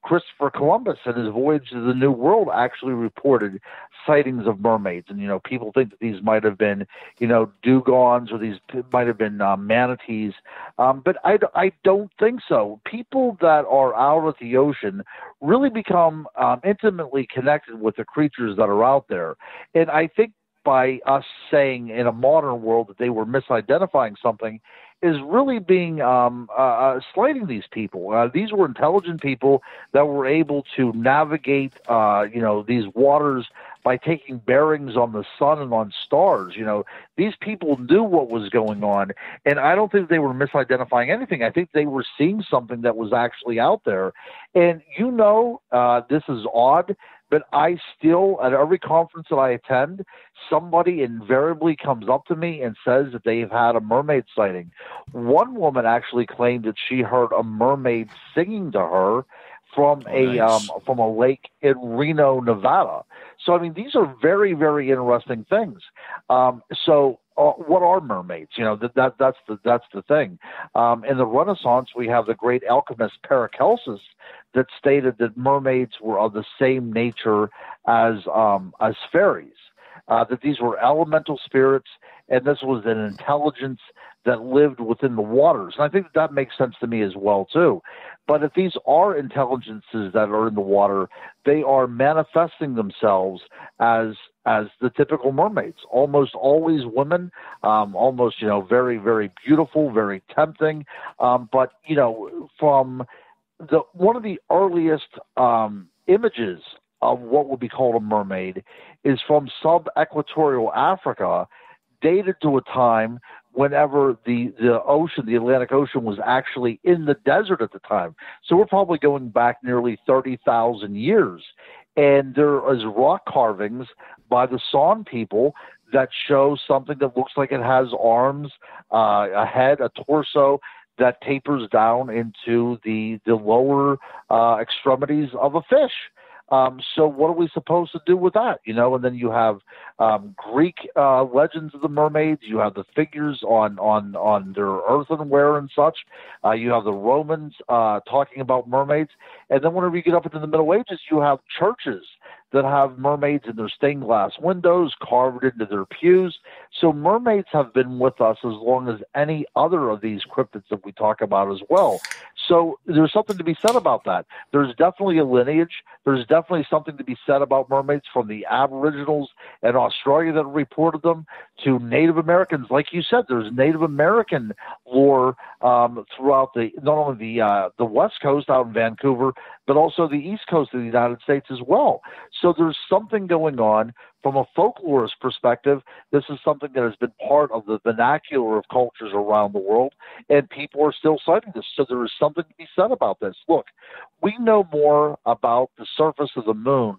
Christopher Columbus in his voyage to the New World actually reported sightings of mermaids. And, people think that these might have been, dugongs, or these might have been manatees. But I don't think so. People that are out at the ocean really become intimately connected with the creatures that are out there. And I think by us saying in a modern world that they were misidentifying something is really being slighting these people. These were intelligent people that were able to navigate, these waters by taking bearings on the sun and on stars. These people knew what was going on, and I don't think they were misidentifying anything. I think they were seeing something that was actually out there. And this is odd, but I still, at every conference that I attend, somebody invariably comes up to me and says that they've had a mermaid sighting. One woman actually claimed that she heard a mermaid singing to her from a lake in Reno, Nevada. So, these are very, very interesting things. So what are mermaids? That's the thing. In the Renaissance, we have the great alchemist Paracelsus that stated that mermaids were of the same nature as fairies. That these were elemental spirits, and this was an intelligence that lived within the waters. And I think that makes sense to me as well, too. But if these are intelligences that are in the water, they are manifesting themselves as the typical mermaids, almost always women, almost, very, very beautiful, very tempting. But, from one of the earliest images of what would be called a mermaid is from sub-equatorial Africa, dated to a time whenever the ocean, the Atlantic Ocean, was actually in the desert at the time. So we're probably going back nearly 30,000 years. And there is rock carvings by the San people that show something that looks like it has arms, a head, a torso that tapers down into the lower extremities of a fish. So what are we supposed to do with that? And then you have Greek legends of the mermaids. You have the figures on their earthenware and such. You have the Romans talking about mermaids. And then whenever you get up into the Middle Ages, you have churches that have mermaids in their stained glass windows carved into their pews. So mermaids have been with us as long as any other of these cryptids that we talk about as well. So there's something to be said about that. There's definitely a lineage. There's definitely something to be said about mermaids, from the Aboriginals in Australia that reported them to Native Americans. Like you said, there's Native American lore throughout not only the West Coast out in Vancouver, but also the East Coast of the United States as well. So there's something going on. From a folklorist perspective, this is something that has been part of the vernacular of cultures around the world, and people are still citing this. So there is something to be said about this. Look, we know more about the surface of the moon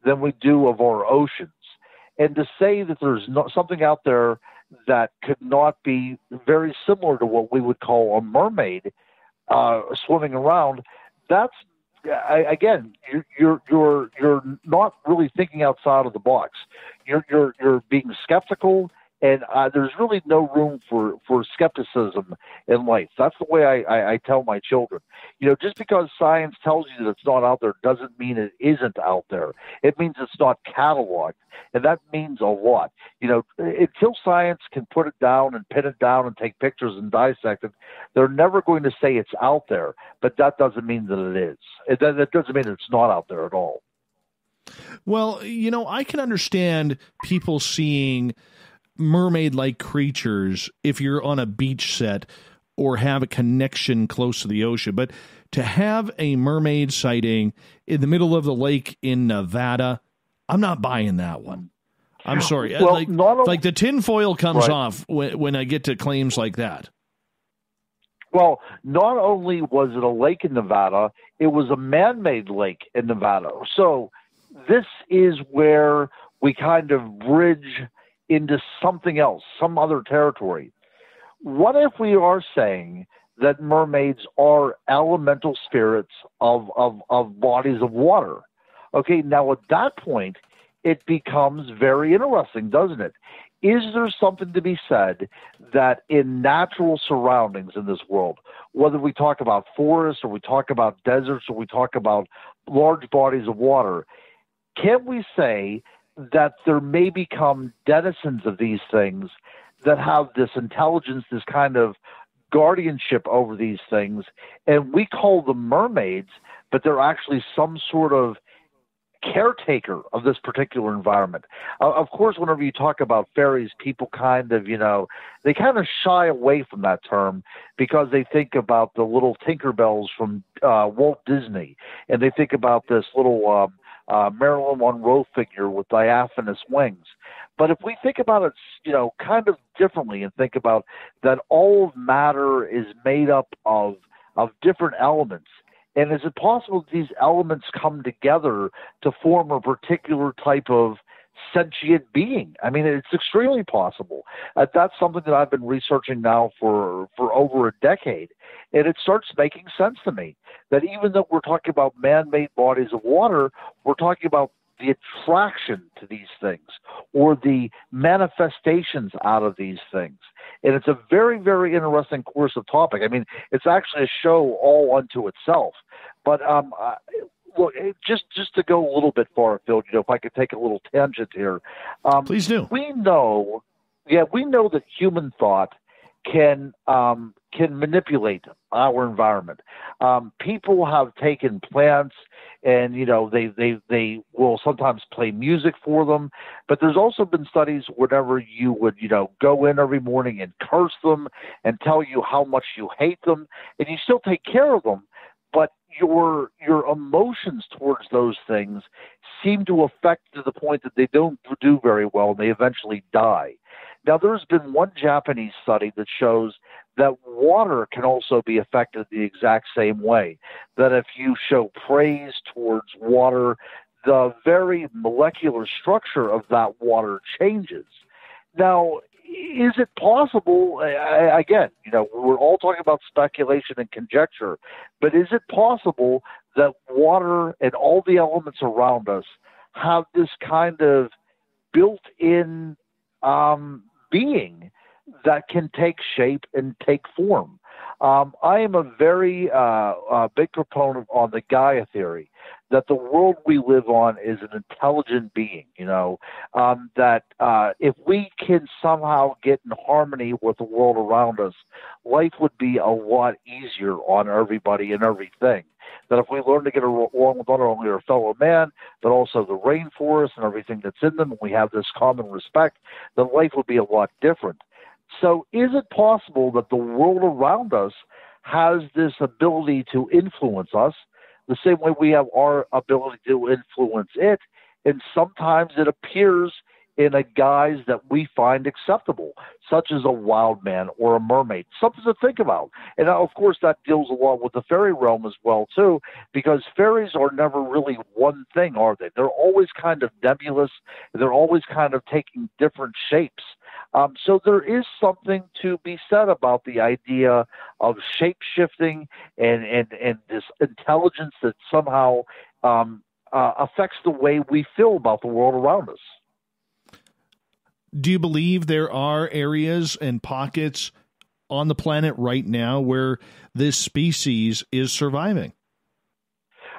than we do of our oceans. And to say that there's something out there that could not be very similar to what we would call a mermaid swimming around, that's again, you're not really thinking outside of the box. You're being skeptical, and there's really no room for skepticism in life. That's the way I tell my children. Just because science tells you that it's not out there doesn't mean it isn't out there. It means it's not cataloged, and that means a lot. Until science can put it down and pin it down and take pictures and dissect it, they're never going to say it's out there, but that doesn't mean that it is. That doesn't mean it's not out there at all. Well, I can understand people seeing mermaid-like creatures if you're on a beach set or have a connection close to the ocean. But to have a mermaid sighting in the middle of the lake in Nevada, I'm not buying that one. I'm sorry. Well, like the tinfoil comes right off when I get to claims like that. Well, not only was it a lake in Nevada, it was a man-made lake in Nevada. So this is where we kind of bridge into something else, some other territory. What if we are saying that mermaids are elemental spirits of bodies of water? Okay, now at that point, it becomes very interesting, doesn't it? Is there something to be said that in natural surroundings in this world, whether we talk about forests or we talk about deserts or we talk about large bodies of water, can we say that there may become denizens of these things that have this intelligence, this kind of guardianship over these things, and we call them mermaids, but they're actually some sort of caretaker of this particular environment? Of course, whenever you talk about fairies, people kind of, they kind of shy away from that term because they think about the little Tinkerbells from Walt Disney, and they think about this little Marilyn Monroe figure with diaphanous wings. But if we think about it, kind of differently and think about that all of matter is made up of different elements, and is it possible that these elements come together to form a particular type of sentient being? I mean, it's extremely possible. That's something that I've been researching now for over a decade, and it starts making sense to me that even though we're talking about man-made bodies of water, we're talking about the attraction to these things or the manifestations out of these things. And it's a very, very interesting course of topic. I mean, it's actually a show all unto itself. But look, just to go a little bit far afield, if I could take a little tangent here. Please do. We know that human thought can manipulate our environment. People have taken plants and, they will sometimes play music for them. But there's also been studies whenever you would, go in every morning and curse them and tell you how much you hate them, and you still take care of them, but your emotions towards those things seem to affect to the point that they don't do very well and they eventually die. Now, there's been one Japanese study that shows that water can also be affected the exact same way, that if you show praise towards water, the very molecular structure of that water changes. Now, is it possible, again, we're all talking about speculation and conjecture, but is it possible that water and all the elements around us have this kind of built-in being that can take shape and take form? I am a very big proponent on the Gaia theory, that the world we live on is an intelligent being, that if we can somehow get in harmony with the world around us, life would be a lot easier on everybody and everything. That if we learn to get along with not only our fellow man, but also the rainforest and everything that's in them, and we have this common respect, then life would be a lot different. So is it possible that the world around us has this ability to influence us the same way we have our ability to influence it, and sometimes it appears in a guise that we find acceptable, such as a wild man or a mermaid? Something to think about. And of course, that deals a lot with the fairy realm as well, too, because fairies are never really one thing, are they? They're always kind of nebulous. They're always kind of taking different shapes. So there is something to be said about the idea of shape-shifting and this intelligence that somehow affects the way we feel about the world around us. Do you believe there are areas and pockets on the planet right now where this species is surviving?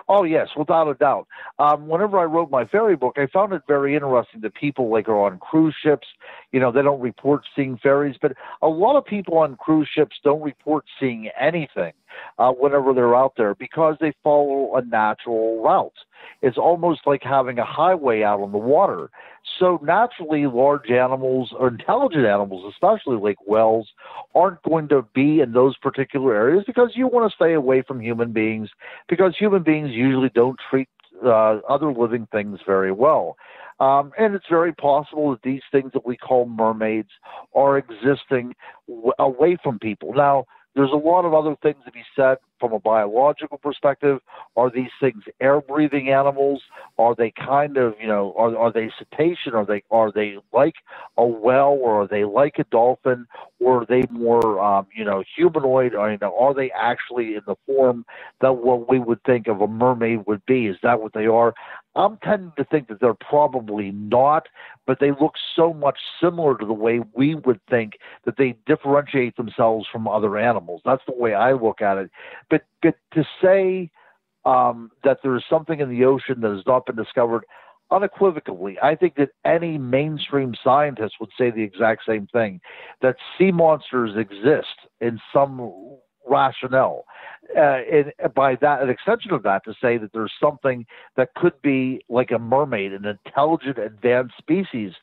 Oh, yes, without a doubt. Whenever I wrote my fairy book, I found it very interesting that people are on cruise ships. They don't report seeing fairies, but a lot of people on cruise ships don't report seeing anything whenever they're out there because they follow a natural route. It's almost like having a highway out on the water. So naturally, large animals or intelligent animals, especially like whales, aren't going to be in those particular areas because you want to stay away from human beings, because human beings usually don't treat other living things very well. And it's very possible that these things that we call mermaids are existing away from people. Now, there's a lot of other things to be said from a biological perspective. Are these things air-breathing animals? Are they kind of, are they cetacean? Are they like a whale, or are they like a dolphin, or are they more, humanoid? Or, are they actually in the form that what we would think of a mermaid would be? Is that what they are? I'm tending to think that they're probably not, but they look so much similar to the way we would think that they differentiate themselves from other animals. That's the way I look at it. But to say that there is something in the ocean that has not been discovered, unequivocally, I think that any mainstream scientist would say the exact same thing, that sea monsters exist in some rationale. And by that, an extension of that, to say that there's something that could be like a mermaid, an intelligent, advanced species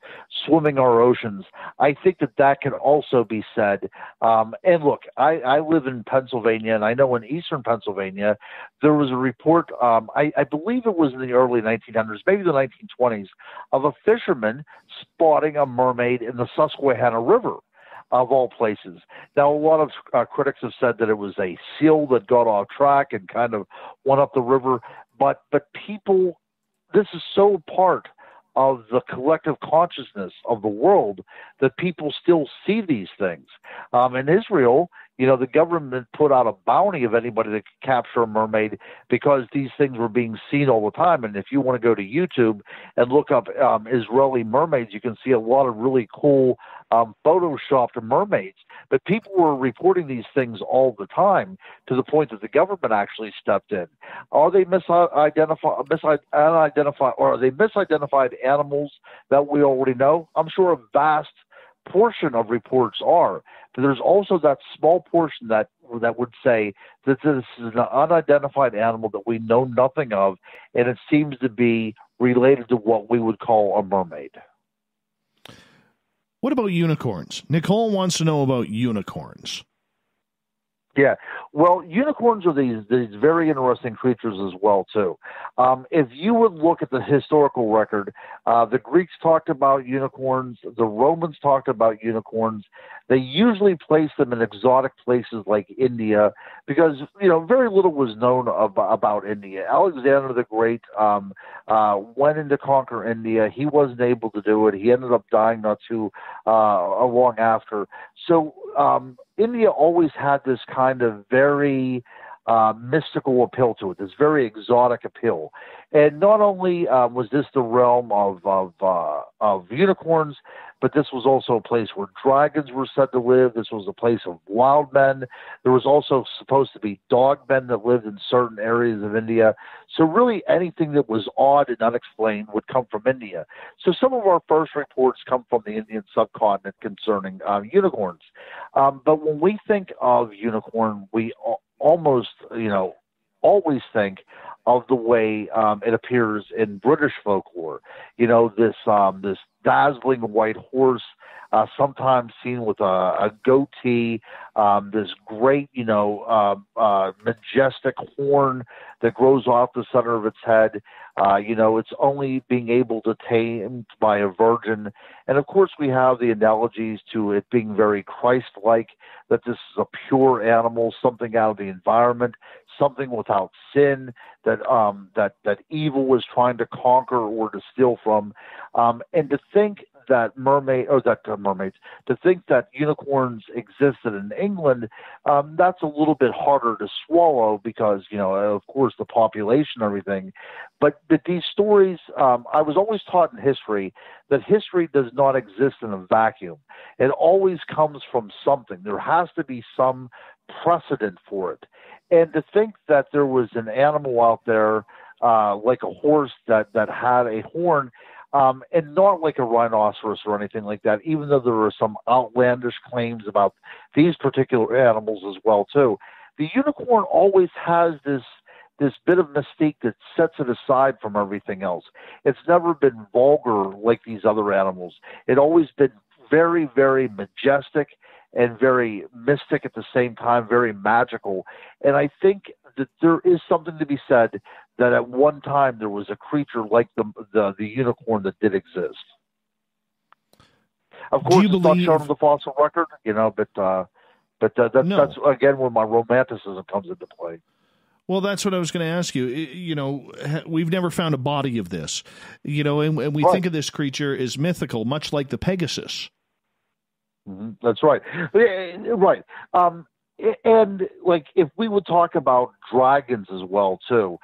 swimming our oceans, I think that can also be said. And look, I live in Pennsylvania, and I know in eastern Pennsylvania, there was a report, I believe it was in the early 1900s, maybe the 1920s, of a fisherman spotting a mermaid in the Susquehanna River, of all places. Now, a lot of critics have said that it was a seal that got off track and kind of went up the river. But people, this is so part of the collective consciousness of the world that people still see these things. In Israel, The government put out a bounty of anybody that could capture a mermaid because these things were being seen all the time. And if you want to go to YouTube and look up Israeli mermaids, you can see a lot of really cool photoshopped mermaids. But people were reporting these things all the time to the point that the government actually stepped in. Are they misidentified animals that we already know? I'm sure a vast portion of reports are, but there's also that small portion that would say that this is an unidentified animal that we know nothing of, and it seems to be related to what we would call a mermaid. What about unicorns? Nicole wants to know about unicorns. Yeah, well, unicorns are these very interesting creatures as well, too. If you would look at the historical record, the Greeks talked about unicorns, the Romans talked about unicorns. They usually placed them in exotic places like India because, very little was known about India. Alexander the Great went in to conquer India. He wasn't able to do it. He ended up dying not too long after. So India always had this kind of very mystical appeal to it, this very exotic appeal. And not only was this the realm of unicorns, but this was also a place where dragons were said to live. This was a place of wild men. There was also supposed to be dog men that lived in certain areas of India. So really anything that was odd and unexplained would come from India. So some of our first reports come from the Indian subcontinent concerning unicorns. But when we think of unicorn, we almost, always think of the way it appears in British folklore. This dazzling white horse, sometimes seen with a goatee, this great, majestic horn that grows off the center of its head. It's only being able to tamed by a virgin. And of course, we have the analogies to it being very Christ-like, that this is a pure animal, something out of the environment, something without sin, that evil was trying to conquer or to steal from. And to think that to think that unicorns existed in England, that's a little bit harder to swallow because, of course, the population and everything. But these stories, I was always taught in history that history does not exist in a vacuum. It always comes from something. There has to be some precedent for it. And to think that there was an animal out there, like a horse that had a horn, and not like a rhinoceros or anything like that, even though there are some outlandish claims about these particular animals as well, too. The unicorn always has this bit of mystique that sets it aside from everything else. It's never been vulgar like these other animals. It's always been very, very majestic and very mystic at the same time, very magical. And I think that there is something to be said that at one time there was a creature like the unicorn that did exist. Of course, it's not shown in the fossil record, but that's again where my romanticism comes into play. Well, that's what I was going to ask you. We've never found a body of this, and we think of this creature as mythical, much like the Pegasus. Mm-hmm. That's right. Right. And like, if we would talk about dragons as well, too,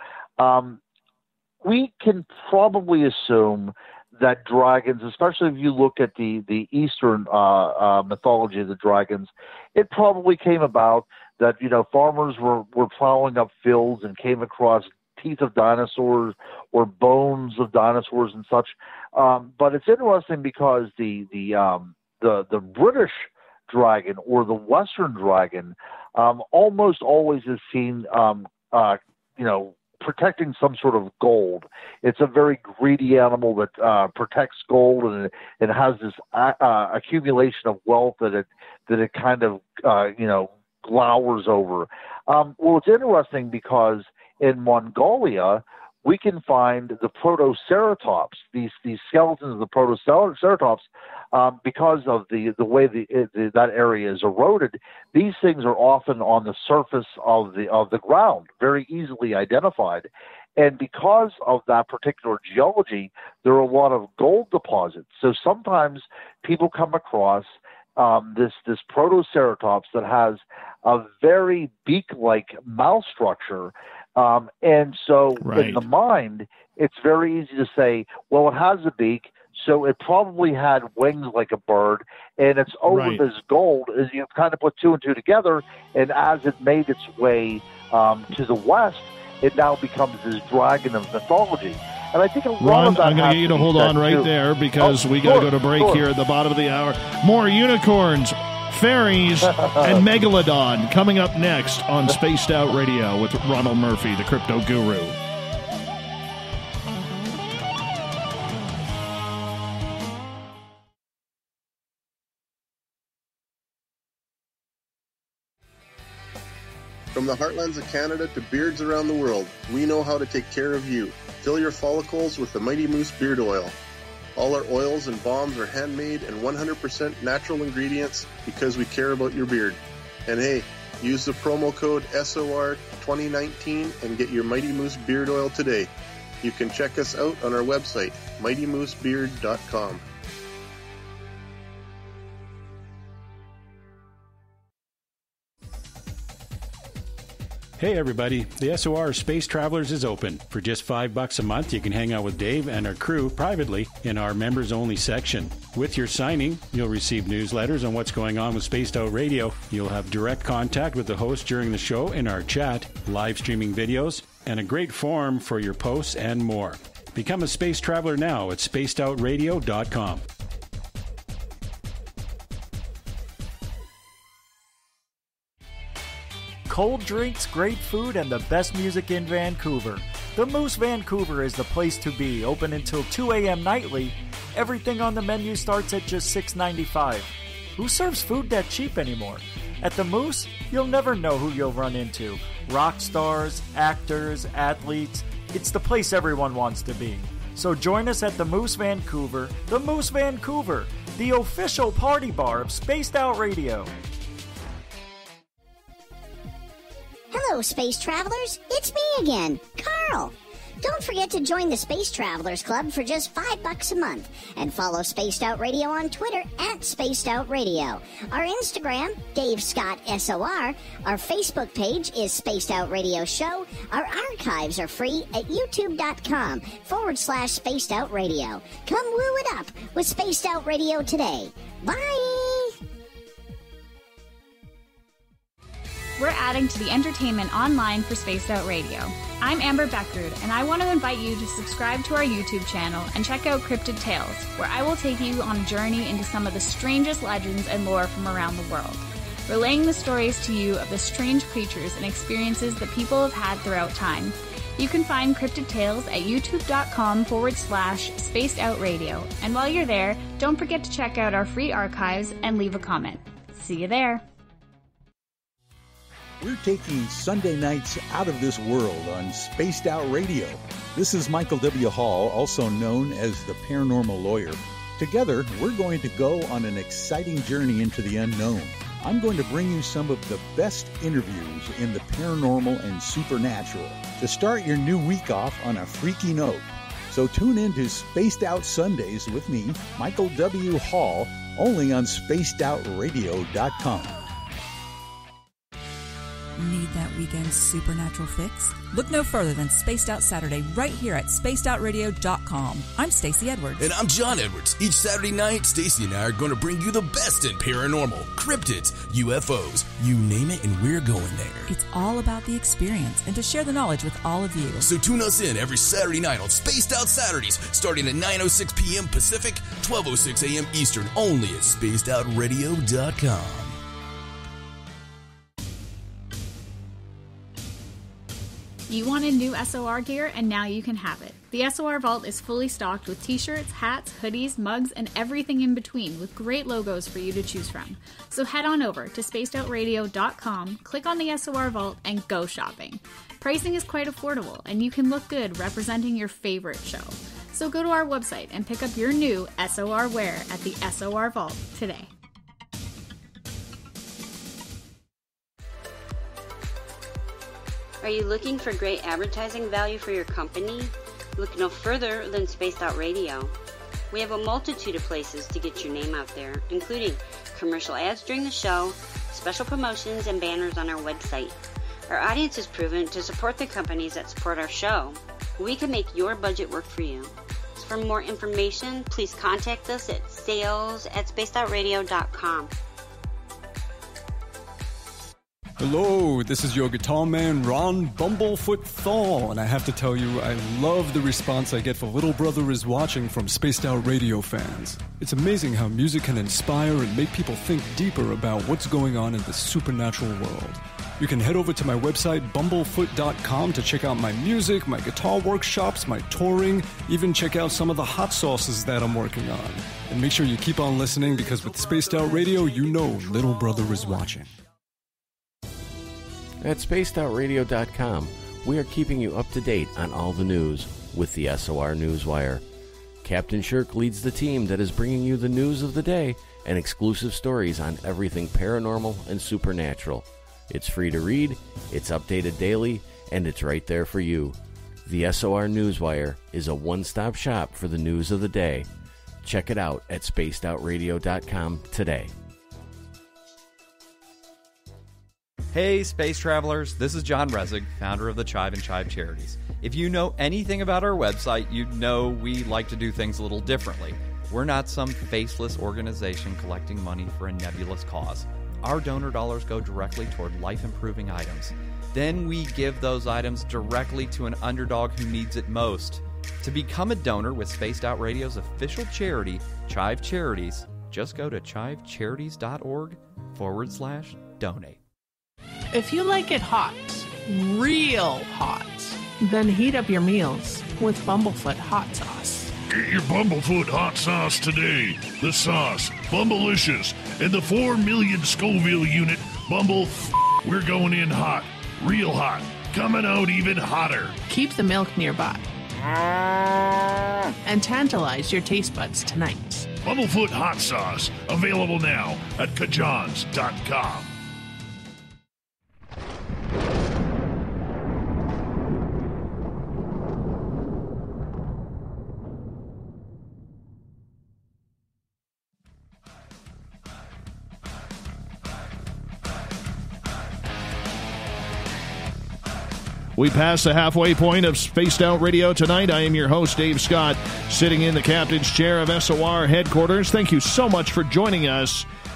we can probably assume that dragons, especially if you look at the Eastern mythology of the dragons, it probably came about that, farmers were plowing up fields and came across teeth of dinosaurs or bones of dinosaurs and such. But it's interesting because the British dragon or the Western dragon almost always is seen, protecting some sort of gold. It's a very greedy animal that protects gold, and it has this accumulation of wealth that it kind of glowers over. Well, it's interesting because in Mongolia we can find the protoceratops, these skeletons of the protoceratops, because of the way that area is eroded. These things are often on the surface of the ground, very easily identified. And because of that particular geology, there are a lot of gold deposits. So sometimes people come across this protoceratops that has a very beak-like mouth structure. And so in the mind, it's very easy to say, well, it has a beak, so it probably had wings like a bird, and it's over this gold. As you kind of put two and two together, and as it made its way to the west, it now becomes this dragon of mythology. And I think a lot of that I'm going to get you to hold on right there because we got to go to break here at the bottom of the hour. More unicorns, fairies, and megalodon coming up next on Spaced Out Radio with Ronald Murphy, the crypto guru. From the heartlands of Canada to beards around the world, we know how to take care of you. Fill your follicles with the Mighty Moose Beard Oil. All our oils and balms are handmade and 100% natural ingredients because we care about your beard. And hey, use the promo code SOR2019 and get your Mighty Moose Beard Oil today. You can check us out on our website, mightymoosebeard.com. Hey everybody, the SOR Space Travelers is open. For just $5 a month, you can hang out with Dave and our crew privately in our members-only section. With your signing, you'll receive newsletters on what's going on with Spaced Out Radio. You'll have direct contact with the host during the show in our chat, live streaming videos, and a great forum for your posts and more. Become a space traveler now at spacedoutradio.com. Cold drinks, great food, and the best music in Vancouver. The Moose Vancouver is the place to be, open until 2 a.m. nightly. Everything on the menu starts at just $6.95. Who serves food that cheap anymore? At the Moose, you'll never know who you'll run into. Rock stars, actors, athletes. It's the place everyone wants to be. So join us at the Moose Vancouver, the official party bar of Spaced Out Radio. Hello, Space Travelers. It's me again, Carl. Don't forget to join the Space Travelers Club for just $5 a month and follow Spaced Out Radio on Twitter at Spaced Out Radio. Our Instagram, Dave Scott SOR. Our Facebook page is Spaced Out Radio Show. Our archives are free at youtube.com/Spaced Out Radio. Come woo it up with Spaced Out Radio today. Bye! We're adding to the entertainment online for Spaced Out Radio. I'm Amber Beckrud, and I want to invite you to subscribe to our YouTube channel and check out Cryptid Tales, where I will take you on a journey into some of the strangest legends and lore from around the world, relaying the stories to you of the strange creatures and experiences that people have had throughout time. You can find Cryptid Tales at youtube.com/Spaced Out Radio, and while you're there, don't forget to check out our free archives and leave a comment. See you there. We're taking Sunday nights out of this world on Spaced Out Radio. This is Michael W. Hall, also known as the Paranormal Lawyer. Together, we're going to go on an exciting journey into the unknown. I'm going to bring you some of the best interviews in the paranormal and supernatural to start your new week off on a freaky note. So tune in to Spaced Out Sundays with me, Michael W. Hall, only on spacedoutradio.com. Need that weekend supernatural fix? Look no further than Spaced Out Saturday right here at spacedoutradio.com. I'm Stacey Edwards. And I'm John Edwards. Each Saturday night, Stacey and I are going to bring you the best in paranormal, cryptids, UFOs, you name it, and we're going there. It's all about the experience and to share the knowledge with all of you. So tune us in every Saturday night on Spaced Out Saturdays, starting at 9:06 p.m. Pacific, 12:06 a.m. Eastern, only at spacedoutradio.com. You wanted new SOR gear, and now you can have it. The SOR Vault is fully stocked with t-shirts, hats, hoodies, mugs, and everything in between, with great logos for you to choose from. So head on over to spacedoutradio.com, click on the SOR Vault, and go shopping. Pricing is quite affordable, and you can look good representing your favorite show. So go to our website and pick up your new SOR wear at the SOR Vault today. Are you looking for great advertising value for your company? Look no further than Spaced Out Radio. We have a multitude of places to get your name out there, including commercial ads during the show, special promotions and banners on our website. Our audience is proven to support the companies that support our show. We can make your budget work for you. So for more information, please contact us at sales@spacedoutradio.com. Hello, this is your guitar man, Ron Bumblefoot Thal, and I have to tell you, I love the response I get for Little Brother is Watching from Spaced Out Radio fans. It's amazing how music can inspire and make people think deeper about what's going on in the supernatural world. You can head over to my website, bumblefoot.com, to check out my music, my guitar workshops, my touring, even check out some of the hot sauces that I'm working on. And make sure you keep on listening, because with Spaced Out Radio, you know Little Brother is watching. At spacedoutradio.com, we are keeping you up to date on all the news with the SOR Newswire. Captain Shirk leads the team that is bringing you the news of the day and exclusive stories on everything paranormal and supernatural. It's free to read, it's updated daily, and it's right there for you. The SOR Newswire is a one-stop shop for the news of the day. Check it out at spacedoutradio.com today. Hey, space travelers, this is John Resig, founder of the Chive and Chive Charities. If you know anything about our website, you know we like to do things a little differently. We're not some faceless organization collecting money for a nebulous cause. Our donor dollars go directly toward life-improving items. Then we give those items directly to an underdog who needs it most. To become a donor with Spaced Out Radio's official charity, Chive Charities, just go to chivecharities.org/donate. If you like it hot, real hot, then heat up your meals with Bumblefoot hot sauce. Get your Bumblefoot hot sauce today. The sauce, Bumblicious, and the 4 million Scoville unit Bumble. We're going in hot, real hot, coming out even hotter. Keep the milk nearby and tantalize your taste buds tonight. Bumblefoot hot sauce, available now at kajans.com. We passed the halfway point of Spaced Out Radio tonight. I am your host, Dave Scott, sitting in the captain's chair of SOR headquarters. Thank you so much for joining us. I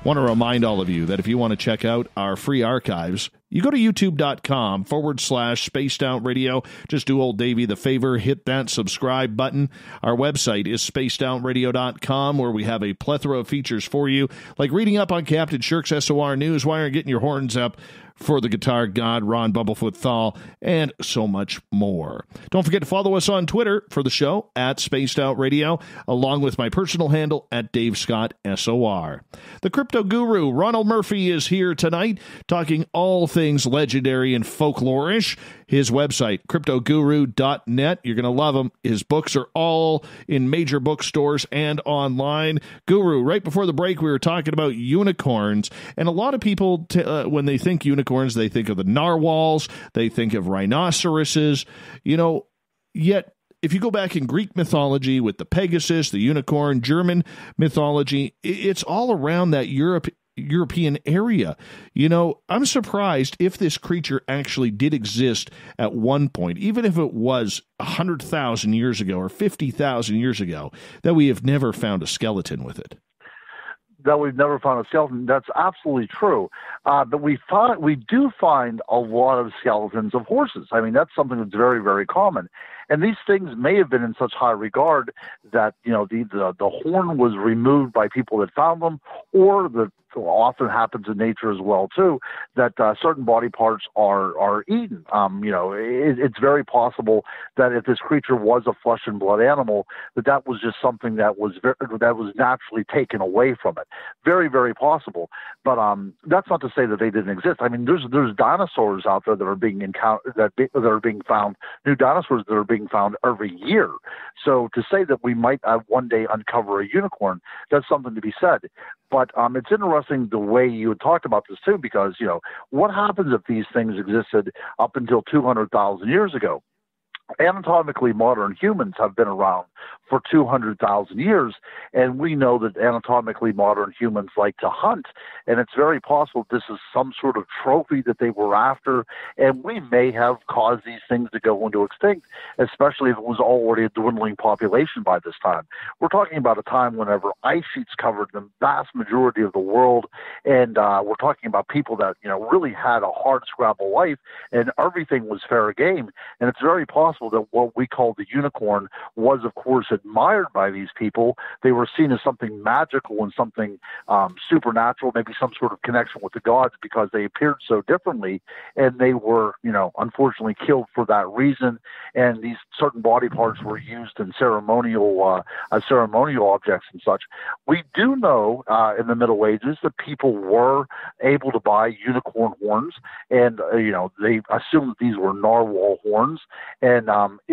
want to remind all of you that if you want to check out our free archives, you go to youtube.com/Spaced Out Radio. Just do old Davey the favor, hit that subscribe button. Our website is spacedoutradio.com, where we have a plethora of features for you, like reading up on Captain Shirk's SOR Newswire and getting your horns up for the guitar god, Ron Bumblefoot Thal, and so much more. Don't forget to follow us on Twitter for the show, at Spaced Out Radio, along with my personal handle, at Dave Scott SOR. The crypto guru, Ronald Murphy, is here tonight, talking all things legendary and folklore-ish. His website, cryptoguru.net. You're going to love him. His books are all in major bookstores and online. Guru, right before the break, we were talking about unicorns. And a lot of people, when they think unicorns, they think of the narwhals. They think of rhinoceroses. Yet if you go back in Greek mythology with the Pegasus, the unicorn, German mythology, it's all around that European area. I'm surprised if this creature actually did exist at one point, even if it was 100,000 years ago or 50,000 years ago, that we have never found a skeleton with it. That we've never found a skeleton. That's absolutely true. But we do find a lot of skeletons of horses. I mean, that's something that's very, very common. And these things may have been in such high regard that, the horn was removed by people that found them, or the often happens in nature as well too, that certain body parts are eaten. It's very possible that if this creature was a flesh and blood animal, that was just something that was naturally taken away from it. Very, very possible. But that's not to say that they didn't exist. I mean, there's dinosaurs out there that are being that are being found. New dinosaurs that are being found every year. So to say that we might one day uncover a unicorn, that's something to be said. But it's interesting the way you had talked about this too, because what happens if these things existed up until 200,000 years ago? anatomically modern humans have been around for 200,000 years, and we know that anatomically modern humans like to hunt, and it's very possible this is some sort of trophy that they were after, and we may have caused these things to go into extinct, especially if it was already a dwindling population by this time. We're talking about a time whenever ice sheets covered the vast majority of the world, and we're talking about people that, really had a hard scrabble life, and everything was fair game, and it's very possible that what we call the unicorn was, of course, admired by these people. They were seen as something magical and something supernatural, maybe some sort of connection with the gods, because they appeared so differently, and they were, unfortunately killed for that reason. And these certain body parts were used in ceremonial objects and such. We do know in the Middle Ages that people were able to buy unicorn horns, and they assumed that these were narwhal horns, and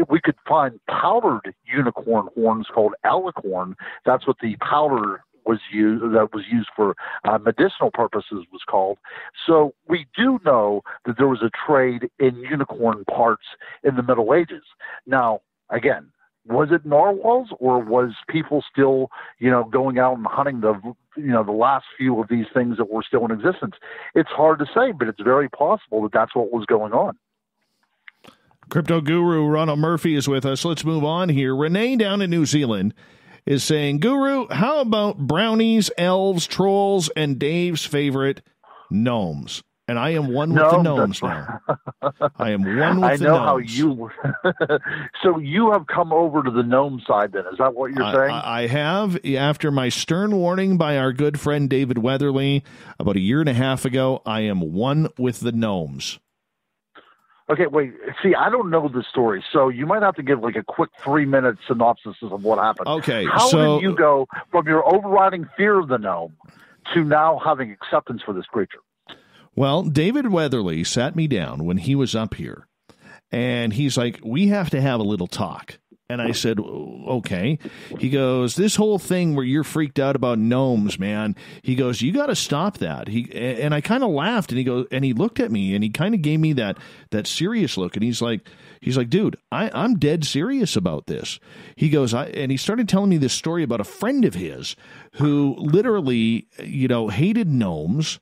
we could find powdered unicorn horns called alicorn. That's what the powder was used for medicinal purposes was called. So we do know that there was a trade in unicorn parts in the Middle Ages. Now, again, was it narwhals, or was people still, going out and hunting the last few of these things that were still in existence? It's hard to say, but it's very possible that that's what was going on. Crypto guru Ronald Murphy is with us. Let's move on here. Renee down in New Zealand is saying, Guru, how about brownies, elves, trolls, and Dave's favorite, gnomes? And I am one with the gnomes now. I am one with the gnomes. I know how you... So you have come over to the gnome side then. Is that what you're saying? I have. After my stern warning by our good friend David Weatherly about a year and a half ago, I am one with the gnomes. Okay, wait. See, I don't know the story, so you might have to give like a quick 3-minute synopsis of what happened. Okay, How did you go from your overriding fear of the gnome to now having acceptance for this creature? Well, David Weatherly sat me down when he was up here, and he's like, we have to have a little talk. And I said, okay. He goes, this whole thing where you're freaked out about gnomes, man. He goes, you got to stop that. And I kind of laughed, and he looked at me, and he kind of gave me that serious look. And he's like, dude, I'm dead serious about this. He goes, and he started telling me this story about a friend of his who literally, hated gnomes.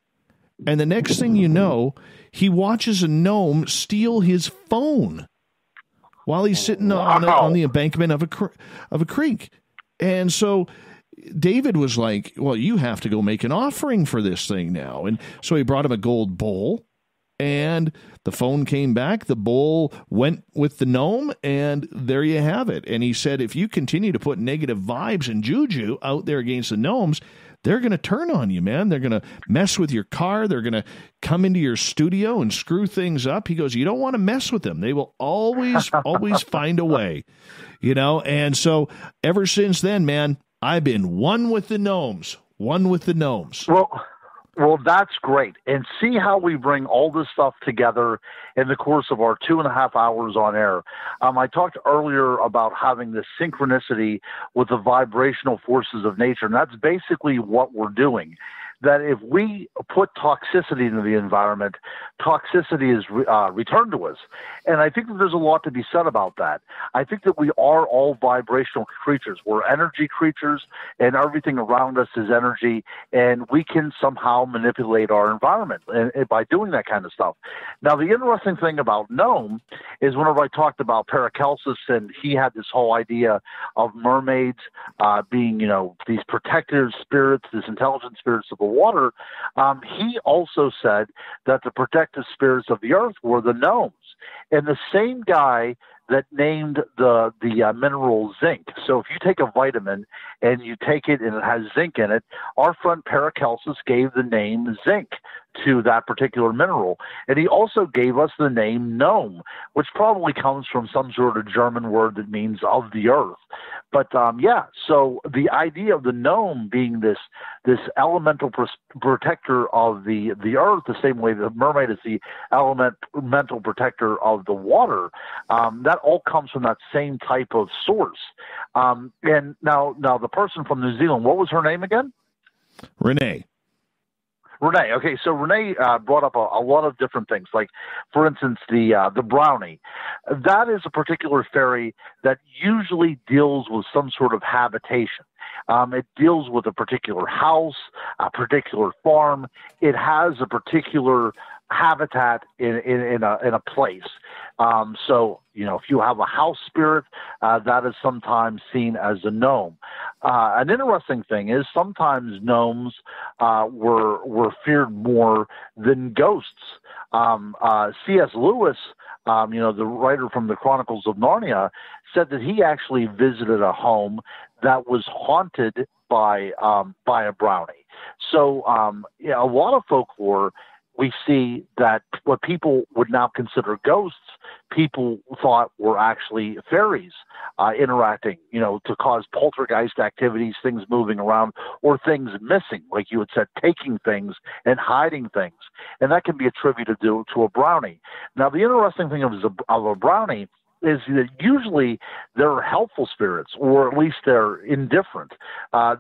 And the next thing you know, he watches a gnome steal his phone while he's sitting on the embankment of a creek. And so David was like, well, you have to go make an offering for this thing now. And so he brought him a gold bowl, and the phone came back. The bowl went with the gnome, and there you have it. And he said, if you continue to put negative vibes and juju out there against the gnomes, they're going to turn on you, man. They're going to mess with your car. They're going to come into your studio and screw things up. He goes, you don't want to mess with them. They will always find a way, And so ever since then, man, I've been one with the gnomes. Well, that's great. And see how we bring all this stuff together in the course of our 2.5 hours on air. I talked earlier about having this synchronicity with the vibrational forces of nature, and that's basically what we're doing. That if we put toxicity into the environment, toxicity is returned to us. And I think that there's a lot to be said about that. I think that we are all vibrational creatures. We're energy creatures, and everything around us is energy, and we can somehow manipulate our environment and by doing that kind of stuff. Now, the interesting thing about gnome is whenever I talked about Paracelsus, and he had this whole idea of mermaids being, these protective spirits, these intelligent spirits of the water, he also said that the protective spirits of the earth were the gnomes. And the same guy that named the mineral zinc. So if you take a vitamin and you take it and it has zinc in it, our friend Paracelsus gave the name zinc to that particular mineral. And he also gave us the name gnome, which probably comes from some sort of German word that means of the earth. But so the idea of the gnome being this elemental protector of the earth, the same way the mermaid is the elemental protector of the water, that all comes from that same type of source. And now the person from New Zealand, what was her name again? Renee. Renee. Okay, so Renee brought up a lot of different things. Like, for instance, the brownie. That is a particular fairy that usually deals with some sort of habitation. It deals with a particular house, a particular farm. It has a particular habitat in a place. So, if you have a house spirit, that is sometimes seen as a gnome. An interesting thing is sometimes gnomes were feared more than ghosts. C.S. Lewis, the writer from the Chronicles of Narnia, said that he actually visited a home that was haunted by a brownie. So a lot of folklore, we see that what people would now consider ghosts, people thought were actually fairies interacting, to cause poltergeist activities, things moving around, or things missing, like you had said, taking things and hiding things. And that can be attributed to a brownie. Now, the interesting thing of a brownie is that usually they're helpful spirits, or at least they're indifferent.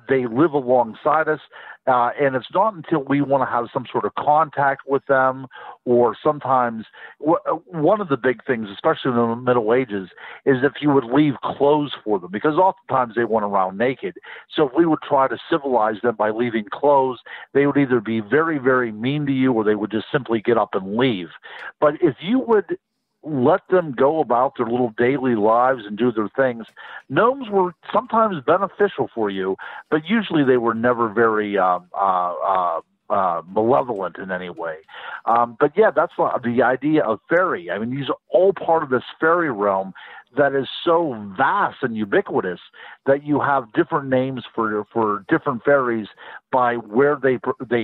They live alongside us, and it's not until we want to have some sort of contact with them, or sometimes one of the big things, especially in the Middle Ages, is if you would leave clothes for them, because oftentimes they went around naked. So if we would try to civilize them by leaving clothes, they would either be very, very mean to you, or they would just simply get up and leave. But if you would let them go about their little daily lives and do their things, gnomes were sometimes beneficial for you, but usually they were never very malevolent in any way. But yeah, that's the idea of fairy. I mean, these are all part of this fairy realm that is so vast and ubiquitous that you have different names for different fairies by where they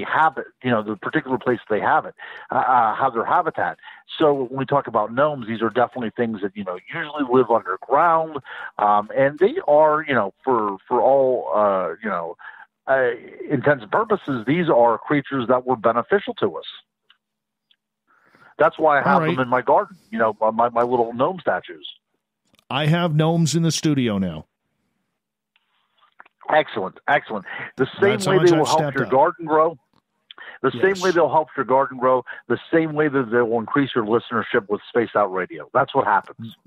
have it, the particular place they have it, have their habitat. So when we talk about gnomes, these are definitely things that, usually live underground, and they are, for all, intents and purposes, these are creatures that were beneficial to us. That's why I have them in my garden, my little gnome statues. I have gnomes in the studio now. Excellent. The same way they will help your garden grow. The same way they'll help your garden grow. The same way that they will increase your listenership with Spaced Out Radio. That's what happens.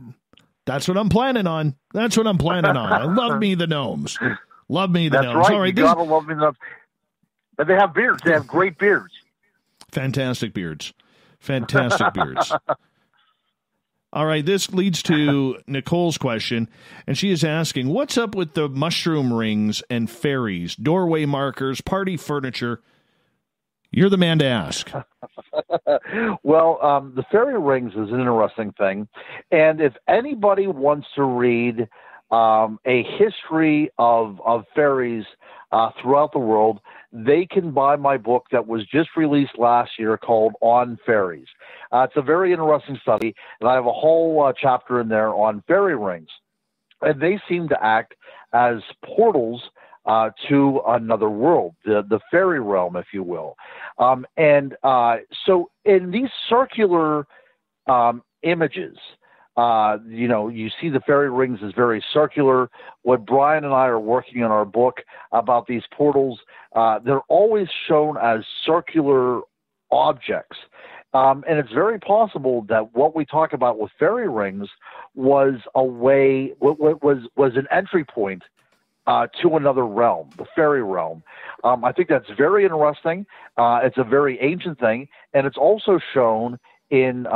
That's what I'm planning on. I love me the gnomes. Love me the That's gnomes. Right. All right, you gotta love me the gnomes. And they have beards. They have great beards. Fantastic beards. All right, this leads to Nicole's question, and she is asking, what's up with the mushroom rings and fairies, doorway markers, party furniture? You're the man to ask. Well, the fairy rings is an interesting thing, and if anybody wants to read a history of fairies throughout the world, they can buy my book that was just released last year called On Fairies. It's a very interesting study, and I have a whole chapter in there on fairy rings. And they seem to act as portals to another world, the fairy realm, if you will. So in these circular images, you see the fairy rings as very circular. What Brian and I are working on our book about these portals, they're always shown as circular objects. And it's very possible that what we talk about with fairy rings was was an entry point to another realm, the fairy realm. I think that's very interesting. It's a very ancient thing, and it's also shown in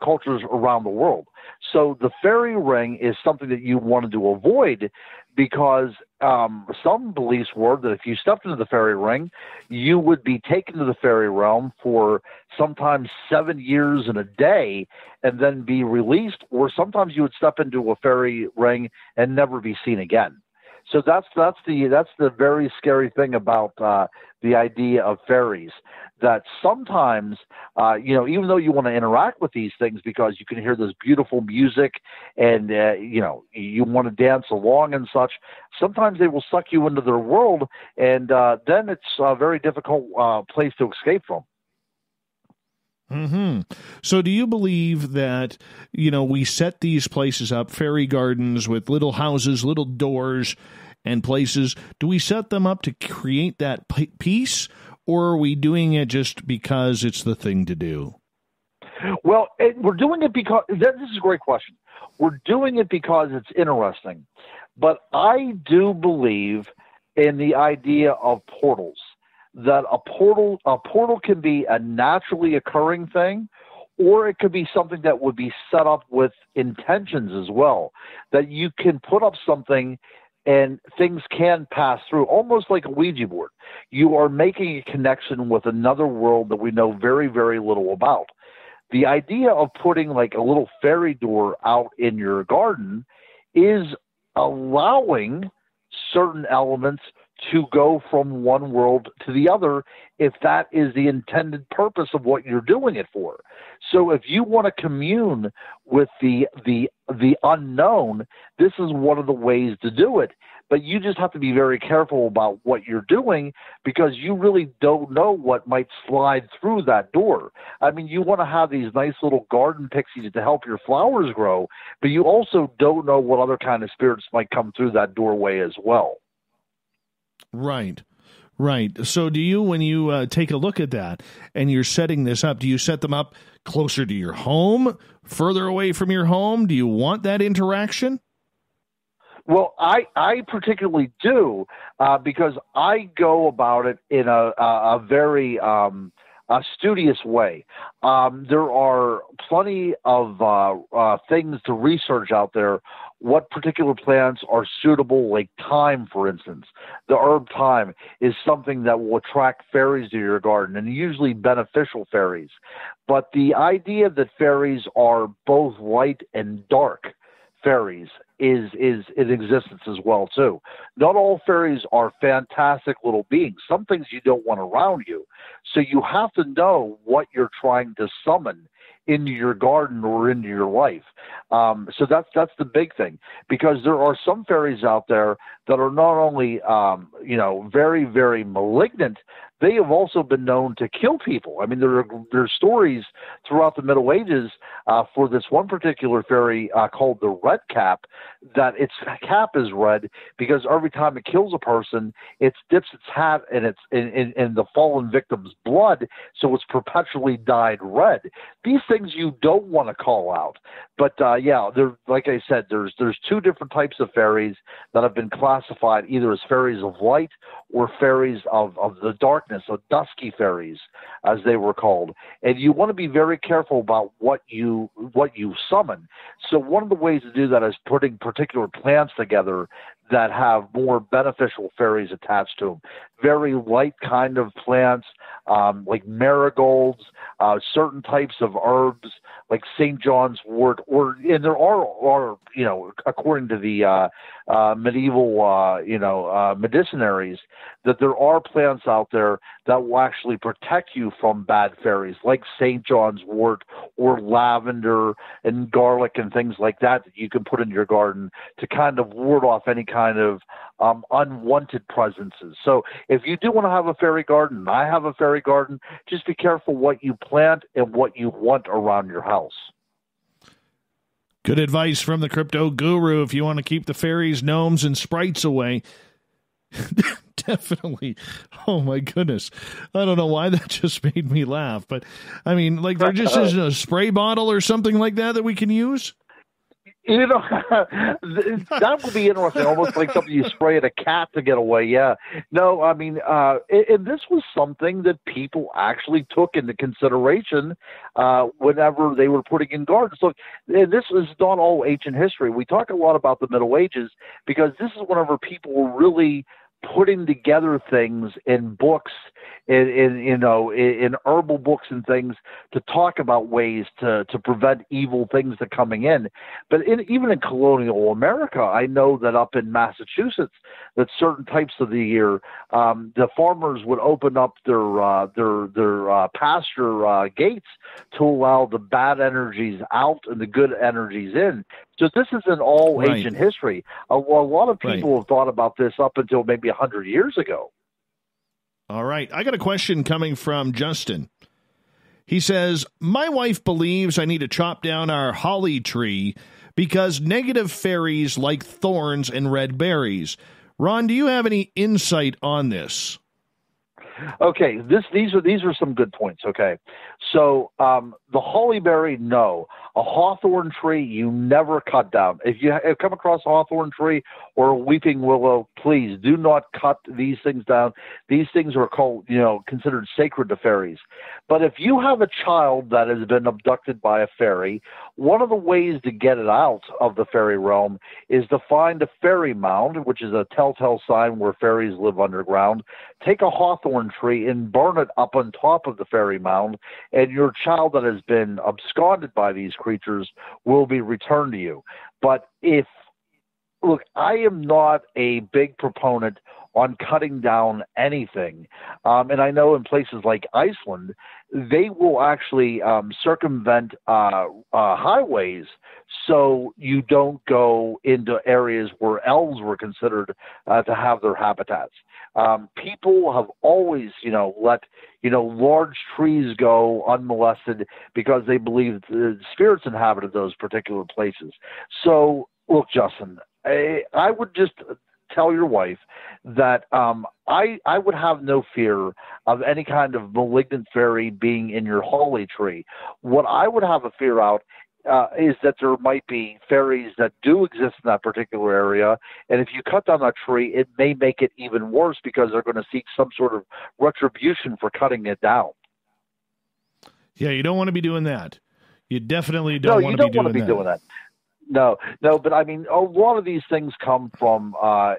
cultures around the world. So the fairy ring is something that you wanted to avoid because some beliefs were that if you stepped into the fairy ring, you would be taken to the fairy realm for sometimes 7 years and a day and then be released, or sometimes you would step into a fairy ring and never be seen again. So that's the very scary thing about the idea of fairies, that sometimes, even though you want to interact with these things because you can hear this beautiful music and, you want to dance along and such, sometimes they will suck you into their world, and then it's a very difficult place to escape from. Mm-hmm. So do you believe that, we set these places up, fairy gardens with little houses, little doors and places? Do we set them up to create that peace, or are we doing it just because it's the thing to do? Well, we're doing it because – this is a great question. We're doing it because it's interesting. But I do believe in the idea of portals, that a portal can be a naturally occurring thing, or it could be something that would be set up with intentions as well, that you can put up something and things can pass through, almost like a Ouija board. You are making a connection with another world that we know very, very little about. The idea of putting like a little fairy door out in your garden is allowing certain elements to go from one world to the other if that is the intended purpose of what you're doing it for. So if you want to commune with the unknown, this is one of the ways to do it. But you just have to be very careful about what you're doing, because you really don't know what might slide through that door. I mean, you want to have these nice little garden pixies to help your flowers grow, but you also don't know what other kind of spirits might come through that doorway as well. Right. So do you, when you take a look at that and you're setting this up, do you set them up closer to your home, further away from your home? Do you want that interaction? Well, I particularly do, because I go about it in a very studious way. There are plenty of things to research out there, what particular plants are suitable, like thyme, for instance. The herb thyme is something that will attract fairies to your garden, and usually beneficial fairies. But the idea that fairies are both light and dark fairies is in existence as well, too. Not all fairies are fantastic little beings. Some things you don't want around you. So you have to know what you're trying to summon into your garden or into your life. So that's the big thing, because there are some fairies out there that are not only very, very malignant, they have also been known to kill people. I mean, there are stories throughout the Middle Ages for this one particular fairy called the Red Cap, that its cap is red because every time it kills a person, it dips its hat in the fallen victim's blood, so it's perpetually dyed red. These things you don't want to call out. But like I said, there's two different types of fairies that have been classified either as fairies of light or fairies of the darkness, or dusky fairies, as they were called. And you want to be very careful about what you summon. So one of the ways to do that is putting particular plants together that have more beneficial fairies attached to them. Very light kind of plants, like marigolds, certain types of herbs like St. John's wort, and there are according to the medieval medicinaries, that there are plants out there that will actually protect you from bad fairies, like St. John's wort or lavender and garlic and things like that you can put in your garden to kind of ward off any kind of unwanted presences. So if you do want to have a fairy garden, and I have a fairy garden, just be careful what you plant and what you want around your house. Good advice from the crypto guru if you want to keep the fairies, gnomes, and sprites away. Definitely. Oh, my goodness. I don't know why that just made me laugh. But, I mean, like there just isn't a spray bottle or something like that we can use? You know, that would be interesting, almost like something you spray at a cat to get away, yeah. No, I mean, and this was something that people actually took into consideration whenever they were putting in gardens. So this is not all ancient history. We talk a lot about the Middle Ages because this is whenever people were really putting together things in books, in herbal books and things, to talk about ways to prevent evil things to coming in. But even in colonial America, I know that up in Massachusetts, that certain types of the year, the farmers would open up their pasture gates to allow the bad energies out and the good energies in. So this isn't all ancient history. A lot of people have thought about this up until maybe 100 years ago. All right. I got a question coming from Justin. He says, my wife believes I need to chop down our holly tree because negative fairies like thorns and red berries. Ron, do you have any insight on this? Okay, these are some good points. Okay, so the hollyberry, no. A hawthorn tree, you never cut down. If you come across a hawthorn tree or a weeping willow, please do not cut these things down. These things are considered sacred to fairies. But if you have a child that has been abducted by a fairy, one of the ways to get it out of the fairy realm is to find a fairy mound, which is a telltale sign where fairies live underground. Take a hawthorn tree and burn it up on top of the fairy mound, and your child that has been absconded by these creatures will be returned to you. But look, I am not a big proponent on cutting down anything. And I know in places like Iceland, they will actually circumvent highways so you don't go into areas where elves were considered to have their habitats. People have always, let, large trees go unmolested because they believe the spirits inhabited those particular places. So, look, Justin, I would just tell your wife that I would have no fear of any kind of malignant fairy being in your holly tree. What I would have a fear out is that there might be fairies that do exist in that particular area, and if you cut down that tree, it may make it even worse because they're going to seek some sort of retribution for cutting it down. Yeah, you don't want to be doing that. You definitely don't want to be doing that. No, but I mean, a lot of these things come from,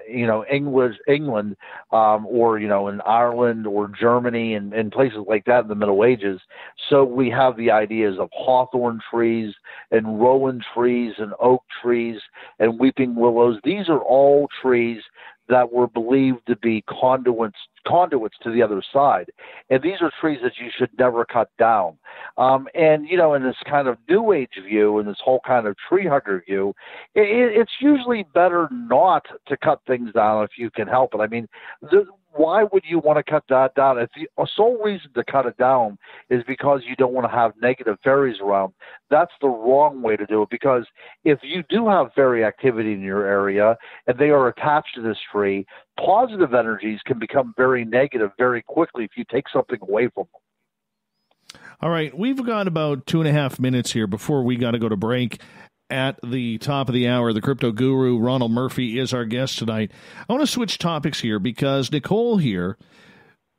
England, or, in Ireland or Germany and places like that in the Middle Ages. So we have the ideas of hawthorn trees and rowan trees and oak trees and weeping willows. These are all trees that were believed to be conduits to the other side. And these are trees that you should never cut down. And, in this kind of New Age view and this whole kind of tree hugger view, it's usually better not to cut things down if you can help it. I mean, why would you want to cut that down? If the sole reason to cut it down is because you don't want to have negative fairies around, that's the wrong way to do it. Because if you do have fairy activity in your area and they are attached to this tree, positive energies can become very negative very quickly if you take something away from them. All right, we've got about 2.5 minutes here before we got to go to break. At the top of the hour, the crypto guru, Ronald Murphy, is our guest tonight. I want to switch topics here because Nicole here,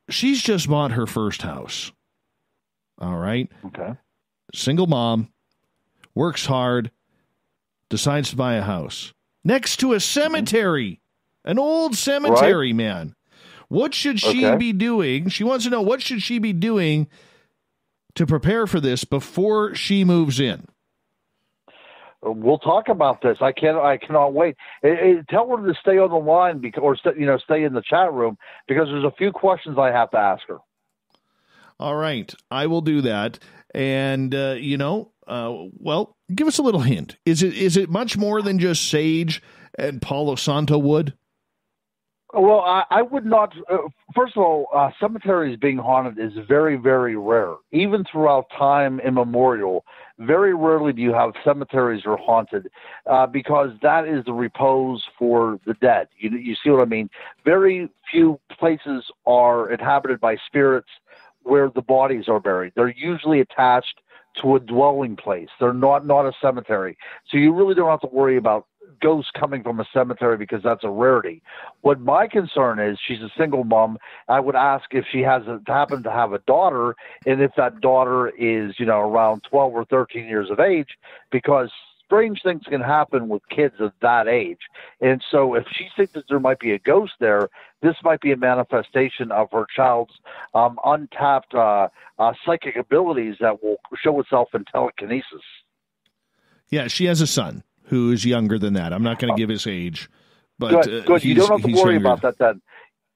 she's just bought her first house. All right? Okay. Single mom, works hard, decides to buy a house. Next to a cemetery, an old cemetery, right? Man. What should she be doing? She wants to know, what should she be doing to prepare for this before she moves in? We'll talk about this. I cannot wait. Tell her to stay on the line or stay in the chat room because there's a few questions I have to ask her. All right, I will do that. And well, give us a little hint. Is it much more than just sage and Palo Santo wood? Well, I would not. First of all, cemeteries being haunted is very, very rare. Even throughout time immemorial, very rarely do you have cemeteries are haunted because that is the repose for the dead. You see what I mean? Very few places are inhabited by spirits where the bodies are buried. They're usually attached to a dwelling place. They're not a cemetery. So you really don't have to worry about ghosts coming from a cemetery because that's a rarity. What my concern is, she's a single mom. I would ask if she happen to have a daughter, and if that daughter is, around 12 or 13 years of age, because strange things can happen with kids of that age. And so if she thinks that there might be a ghost there, this might be a manifestation of her child's untapped psychic abilities that will show itself in telekinesis. Yeah, she has a son who is younger than that. I'm not going to give his age. But good. You don't have to worry about that then.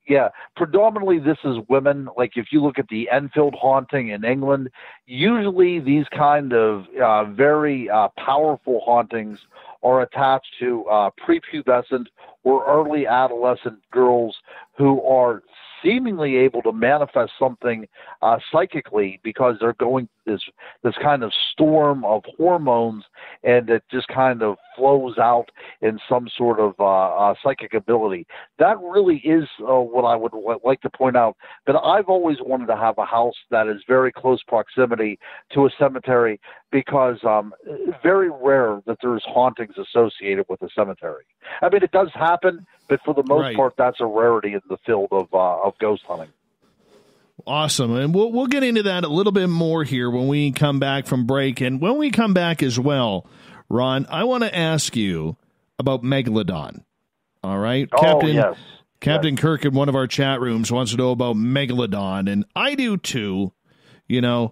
Yeah, predominantly this is women. Like if you look at the Enfield haunting in England, usually these kind of very powerful hauntings are attached to prepubescent or early adolescent girls who are seemingly able to manifest something psychically because they're going this kind of storm of hormones, and it just kind of flows out in some sort of psychic ability. That really is what I would like to point out. But I've always wanted to have a house that is very close proximity to a cemetery, because very rare that there's hauntings associated with a cemetery. I mean, it does happen, but for the most part, that's a rarity in the field of ghost hunting. Awesome. And we'll get into that a little bit more here when we come back from break. And when we come back as well, Ron, I want to ask you about Megalodon. All right? Captain Kirk in one of our chat rooms wants to know about Megalodon, and I do too, and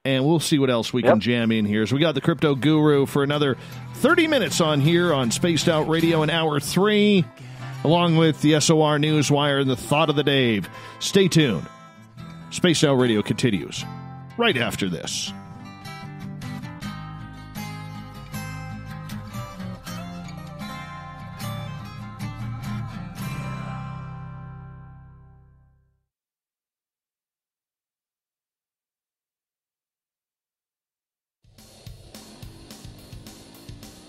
we'll see what else we can jam in here. So we got the Crypto Guru for another 30 minutes on here on Spaced Out Radio in Hour 3, along with the SOR Newswire and the Thought of the Dave. Stay tuned. Spaced Out Radio continues right after this.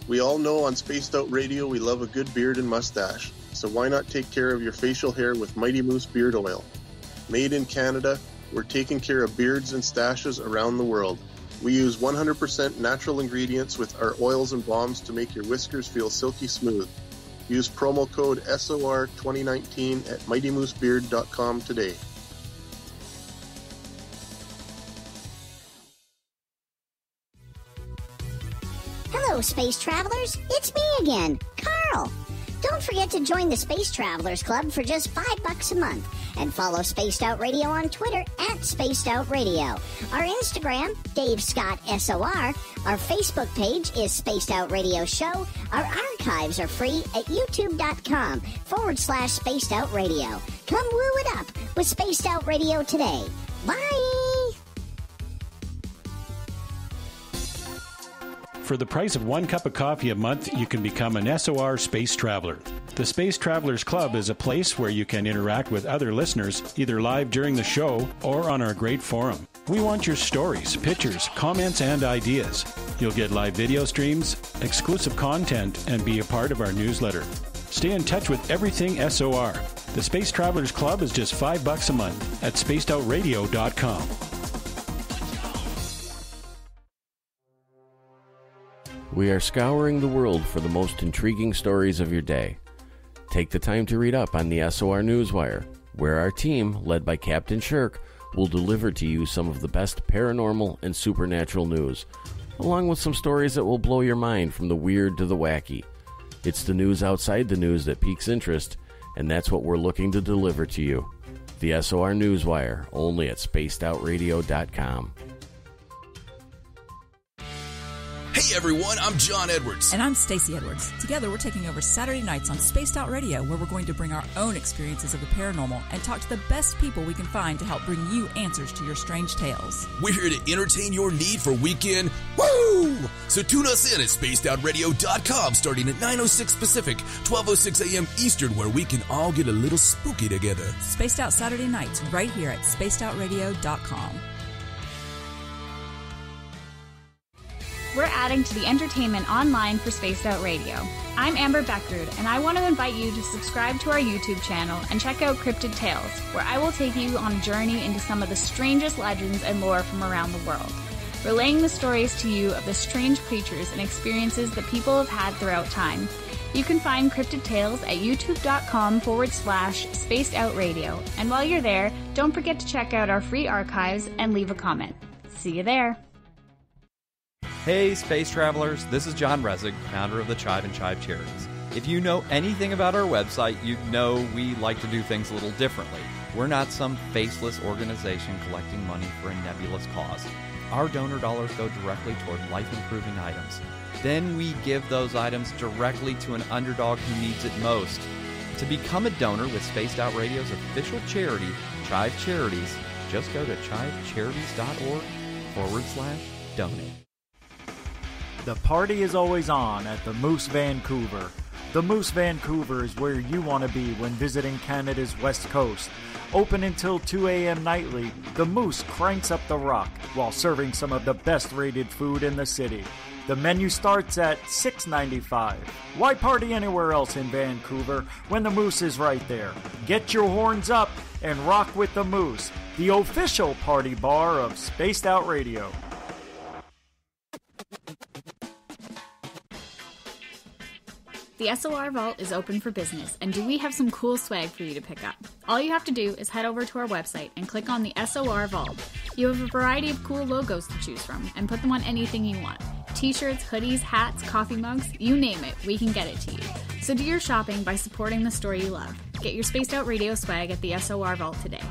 We all know on Spaced Out Radio we love a good beard and mustache, so why not take care of your facial hair with Mighty Moose Beard Oil? Made in Canada, we're taking care of beards and stashes around the world. We use 100% natural ingredients with our oils and balms to make your whiskers feel silky smooth. Use promo code SOR2019 at mightymoosebeard.com today. Hello, Space Travelers. It's me again, Carl. Don't forget to join the Space Travelers Club for just $5 a month, and follow Spaced Out Radio on Twitter at Spaced Out Radio. Our Instagram, Dave Scott SOR. Our Facebook page is Spaced Out Radio Show. Our archives are free at youtube.com/Spaced Out Radio. Come woo it up with Spaced Out Radio today. Bye! For the price of 1 cup of coffee a month, you can become an SOR Space Traveler. The Space Travelers Club is a place where you can interact with other listeners, either live during the show or on our great forum. We want your stories, pictures, comments, and ideas. You'll get live video streams, exclusive content, and be a part of our newsletter. Stay in touch with everything SOR. The Space Travelers Club is just $5 a month at spacedoutradio.com. We are scouring the world for the most intriguing stories of your day. Take the time to read up on the SOR Newswire, where our team, led by Captain Shirk, will deliver to you some of the best paranormal and supernatural news, along with some stories that will blow your mind from the weird to the wacky. It's the news outside the news that piques interest, and that's what we're looking to deliver to you. The SOR Newswire, only at spacedoutradio.com. Hey everyone, I'm John Edwards. And I'm Stacey Edwards. Together we're taking over Saturday nights on Spaced Out Radio, where we're going to bring our own experiences of the paranormal and talk to the best people we can find to help bring you answers to your strange tales. We're here to entertain your need for weekend woo! So tune us in at spacedoutradio.com starting at 9:06 Pacific, 12:06 a.m. Eastern, where we can all get a little spooky together. Spaced Out Saturday nights right here at spacedoutradio.com. We're adding to the entertainment online for Spaced Out Radio. I'm Amber Beckrud, and I want to invite you to subscribe to our YouTube channel and check out Cryptid Tales, where I will take you on a journey into some of the strangest legends and lore from around the world, relaying the stories to you of the strange creatures and experiences that people have had throughout time. You can find Cryptid Tales at youtube.com/Spaced Out Radio, and while you're there, don't forget to check out our free archives and leave a comment. See you there. Hey, space travelers, this is John Resig, founder of the Chive and Chive Charities. If you know anything about our website, you know we like to do things a little differently. We're not some faceless organization collecting money for a nebulous cause. Our donor dollars go directly toward life-improving items. Then we give those items directly to an underdog who needs it most. To become a donor with Spaced Out Radio's official charity, Chive Charities, just go to chivecharities.org/donate. The party is always on at the Moose Vancouver. The Moose Vancouver is where you want to be when visiting Canada's West Coast. Open until 2 a.m. nightly, the Moose cranks up the rock while serving some of the best-rated food in the city. The menu starts at $6.95. Why party anywhere else in Vancouver when the Moose is right there? Get your horns up and rock with the Moose, the official party bar of Spaced Out Radio. The SOR Vault is open for business, and do we have some cool swag for you to pick up? All you have to do is head over to our website and click on the SOR Vault. You have a variety of cool logos to choose from, and put them on anything you want. T-shirts, hoodies, hats, coffee mugs, you name it, we can get it to you. So do your shopping by supporting the store you love. Get your Spaced Out Radio swag at the SOR Vault today.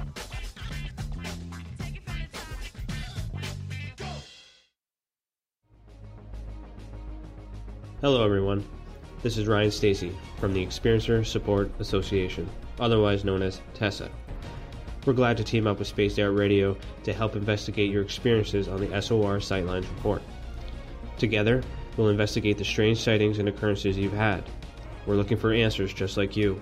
Hello everyone, this is Ryan Stacy from the Experiencer Support Association, otherwise known as TESSA. We're glad to team up with Spaced Out Radio to help investigate your experiences on the SOR Sightlines Report. Together, we'll investigate the strange sightings and occurrences you've had. We're looking for answers just like you.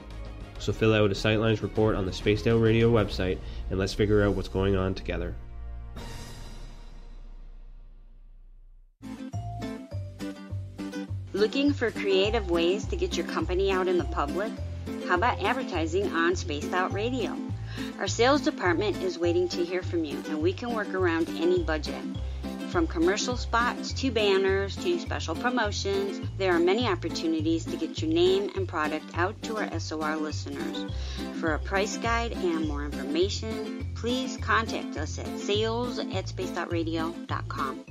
So fill out a Sightlines report on the Spaced Out Radio website and let's figure out what's going on together. Looking for creative ways to get your company out in the public? How about advertising on Spaced Out Radio? Our sales department is waiting to hear from you, and we can work around any budget. From commercial spots to banners to special promotions, there are many opportunities to get your name and product out to our SOR listeners. For a price guide and more information, please contact us at sales@spacedoutradio.com.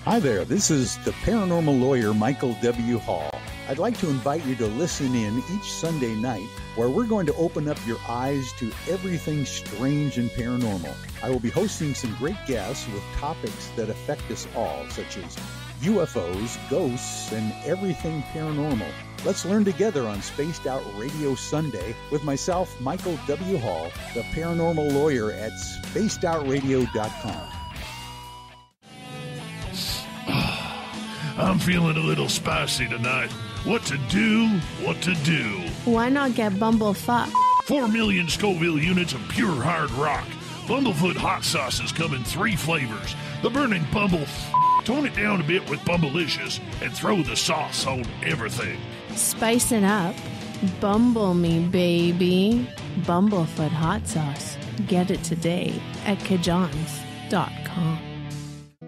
Hi there, this is the paranormal lawyer Michael W. Hall. I'd like to invite you to listen in each Sunday night where we're going to open up your eyes to everything strange and paranormal. I will be hosting some great guests with topics that affect us all, such as UFOs, ghosts, and everything paranormal. Let's learn together on Spaced Out Radio Sunday with myself, Michael W. Hall, the paranormal lawyer at spacedoutradio.com. I'm feeling a little spicy tonight. What to do? What to do? Why not get Bumblefuck? 4 million Scoville units of pure hard rock. Bumblefoot hot sauces come in 3 flavors. The burning Bumble. Tone it down a bit with Bumblicious and throw the sauce on everything. Spice it up. Bumble me, baby. Bumblefoot hot sauce. Get it today at kajans.com.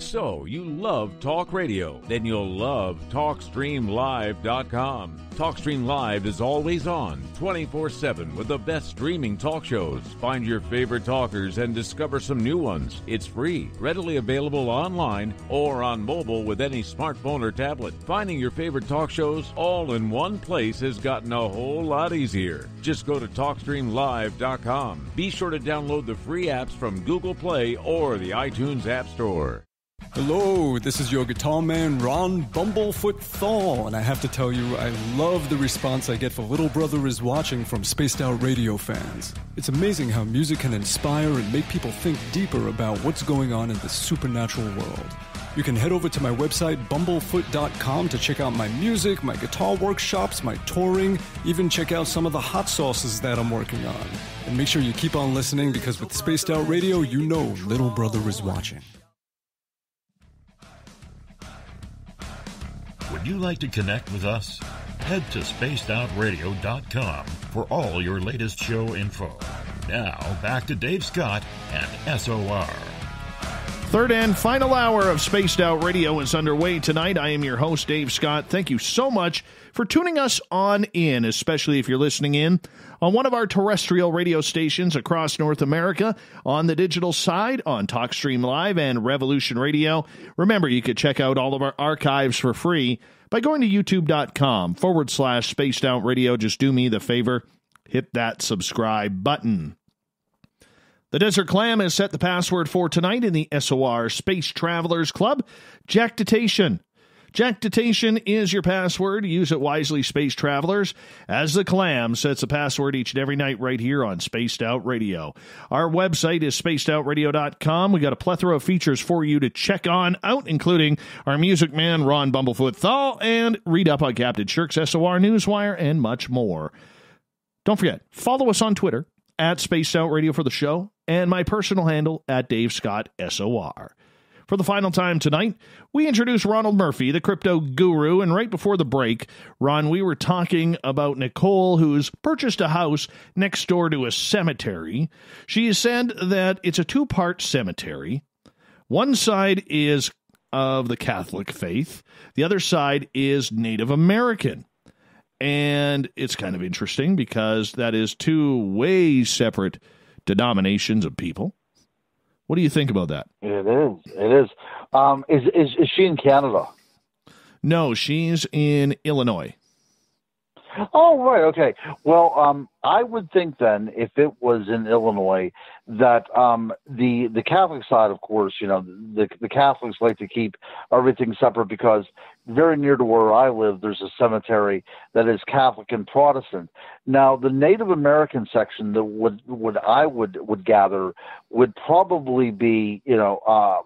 So, you love talk radio? Then you'll love TalkStreamLive.com. TalkStream Live is always on, 24/7, with the best streaming talk shows. Find your favorite talkers and discover some new ones. It's free, readily available online or on mobile with any smartphone or tablet. Finding your favorite talk shows all in one place has gotten a whole lot easier. Just go to TalkStreamLive.com. Be sure to download the free apps from Google Play or the iTunes App Store. Hello, this is your guitar man, Ron Bumblefoot Thal, and I have to tell you, I love the response I get for Little Brother is Watching from Spaced Out Radio fans. It's amazing how music can inspire and make people think deeper about what's going on in the supernatural world. You can head over to my website, bumblefoot.com, to check out my music, my guitar workshops, my touring, even check out some of the hot sauces that I'm working on. And make sure you keep on listening, because with Spaced Out Radio, you know Little Brother is watching. Would you like to connect with us? Head to spacedoutradio.com for all your latest show info. Now, back to Dave Scott and SOR. Third and final hour of Spaced Out Radio is underway tonight. I am your host, Dave Scott. Thank you so much for tuning us on in, especially if you're listening in on one of our terrestrial radio stations across North America, on the digital side, on TalkStream Live and Revolution Radio. Remember, you could check out all of our archives for free by going to youtube.com/Spaced Out Radio. Just do me the favor, hit that subscribe button. The Desert Clam has set the password for tonight in the SOR Space Travelers Club, Jactitation. Jactitation is your password. Use it wisely, space travelers, as the clam sets a password each and every night right here on Spaced Out Radio. Our website is spacedoutradio.com. We got a plethora of features for you to check on out, including our music man, Ron Bumblefoot Thal, and read up on Captain Shirk's SOR Newswire, and much more. Don't forget, follow us on Twitter at Spaced Out Radio for the show, and my personal handle at Dave Scott SOR. For the final time tonight, we introduce Ronald Murphy, the crypto guru, and right before the break, Ron, we were talking about Nicole, who's purchased a house next door to a cemetery. She has said that it's a two-part cemetery. One side is of the Catholic faith. The other side is Native American. And it's kind of interesting because that is two way separate denominations of people. What do you think about that? It is. Is she in Canada? No, she's in Illinois. Oh, right. Okay. Well, I would think then, if it was in Illinois, that the Catholic side, of course, the Catholics like to keep everything separate because very near to where I live, there's a cemetery that is Catholic and Protestant. Now, the Native American section that would gather would probably be,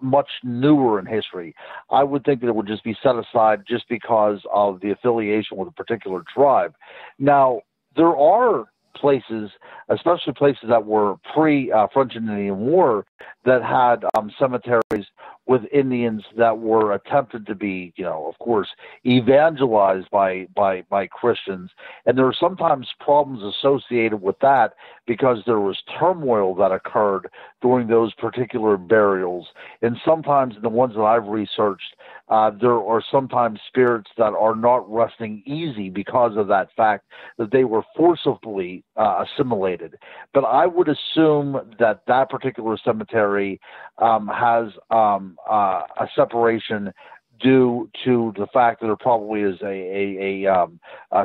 much newer in history. I would think that it would just be set aside just because of the affiliation with a particular tribe. Now, there are places, especially places that were pre-French and Indian War, that had cemeteries with Indians that were attempted to be, of course, evangelized by Christians. And there were sometimes problems associated with that because there was turmoil that occurred during those particular burials. And sometimes in the ones that I've researched, there are sometimes spirits that are not resting easy because of that fact that they were forcibly assimilated. But I would assume that particular cemetery has a separation due to the fact that there probably is a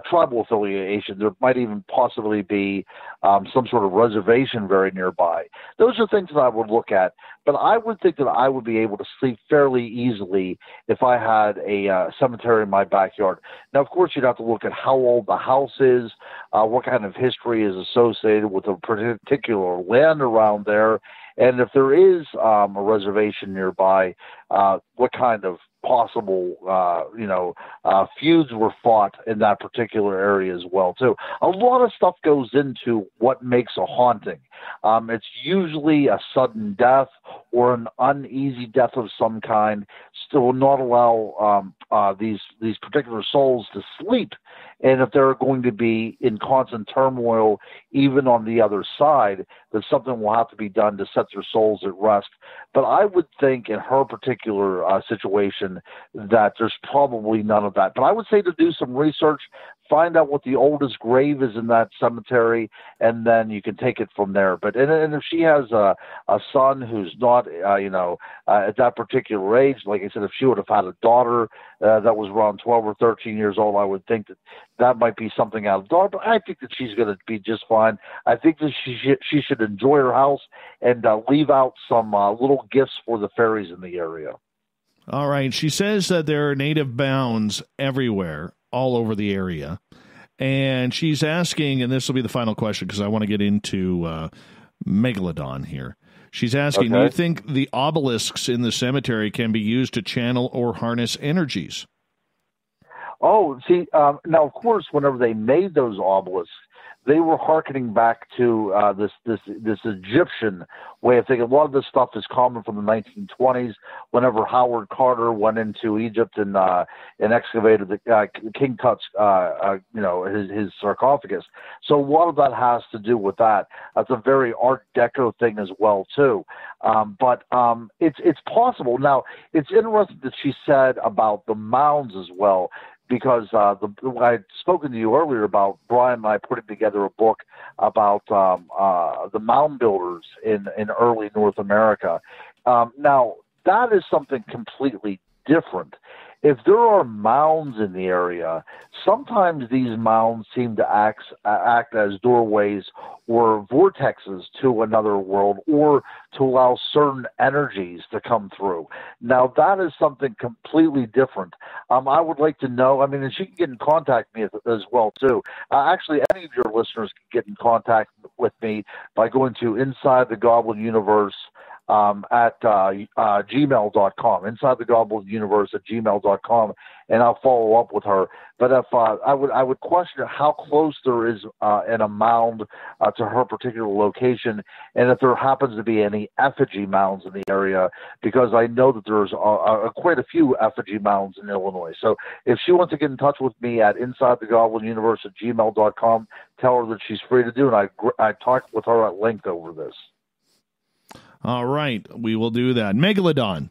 tribal affiliation. There might even possibly be some sort of reservation very nearby. Those are things that I would look at, but I would think that I would be able to sleep fairly easily if I had a cemetery in my backyard. Now, of course, you'd have to look at how old the house is, what kind of history is associated with a particular land around there, and if there is a reservation nearby, what kind of possible, feuds were fought in that particular area as well, too. A lot of stuff goes into what makes a haunting. It's usually a sudden death or an uneasy death of some kind. Still not allow these particular souls to sleep. And if they're going to be in constant turmoil, even on the other side, then something will have to be done to set their souls at rest. But I would think in her particular situation that there's probably none of that. But I would say to do some research, find out what the oldest grave is in that cemetery, and then you can take it from there. But and if she has a son who's not, at that particular age, like I said, if she would have had a daughter that was around 12 or 13 years old, I would think that might be something out of door. But I think that she's going to be just fine. I think that she should enjoy her house and leave out some little gifts for the fairies in the area. All right. She says that there are native bounds everywhere, all over the area. And she's asking, and this will be the final question because I want to get into Megalodon here. She's asking, Do you think the obelisks in the cemetery can be used to channel or harness energies? Oh, see, now, of course, whenever they made those obelisks, they were hearkening back to this Egyptian way of thinking. A lot of this stuff is common from the 1920s, whenever Howard Carter went into Egypt and excavated the King Tut's, his sarcophagus. So a lot of that has to do with that. That's a very Art Deco thing as well, too. But it's possible. Now, it's interesting that she said about the mounds as well, because I'd spoken to you earlier about Brian and I putting together a book about the mound builders in early North America. Now, that is something completely different. if there are mounds in the area, sometimes these mounds seem to act as doorways or vortexes to another world, or to allow certain energies to come through. Now, that is something completely different. I would like to know, and she can get in contact with me as well, too. Actually, any of your listeners can get in contact with me by going to Inside the Goblin Universe at gmail.com, Inside the Goblin Universe at gmail.com, and I'll follow up with her. But if I would question how close there is in a mound to her particular location, and if there happens to be any effigy mounds in the area, because I know that there's quite a few effigy mounds in Illinois. So if she wants to get in touch with me at Inside the Goblin Universe at gmail.com, tell her that she's free to do, and I talked with her at length over this. All right, we will do that. Megalodon.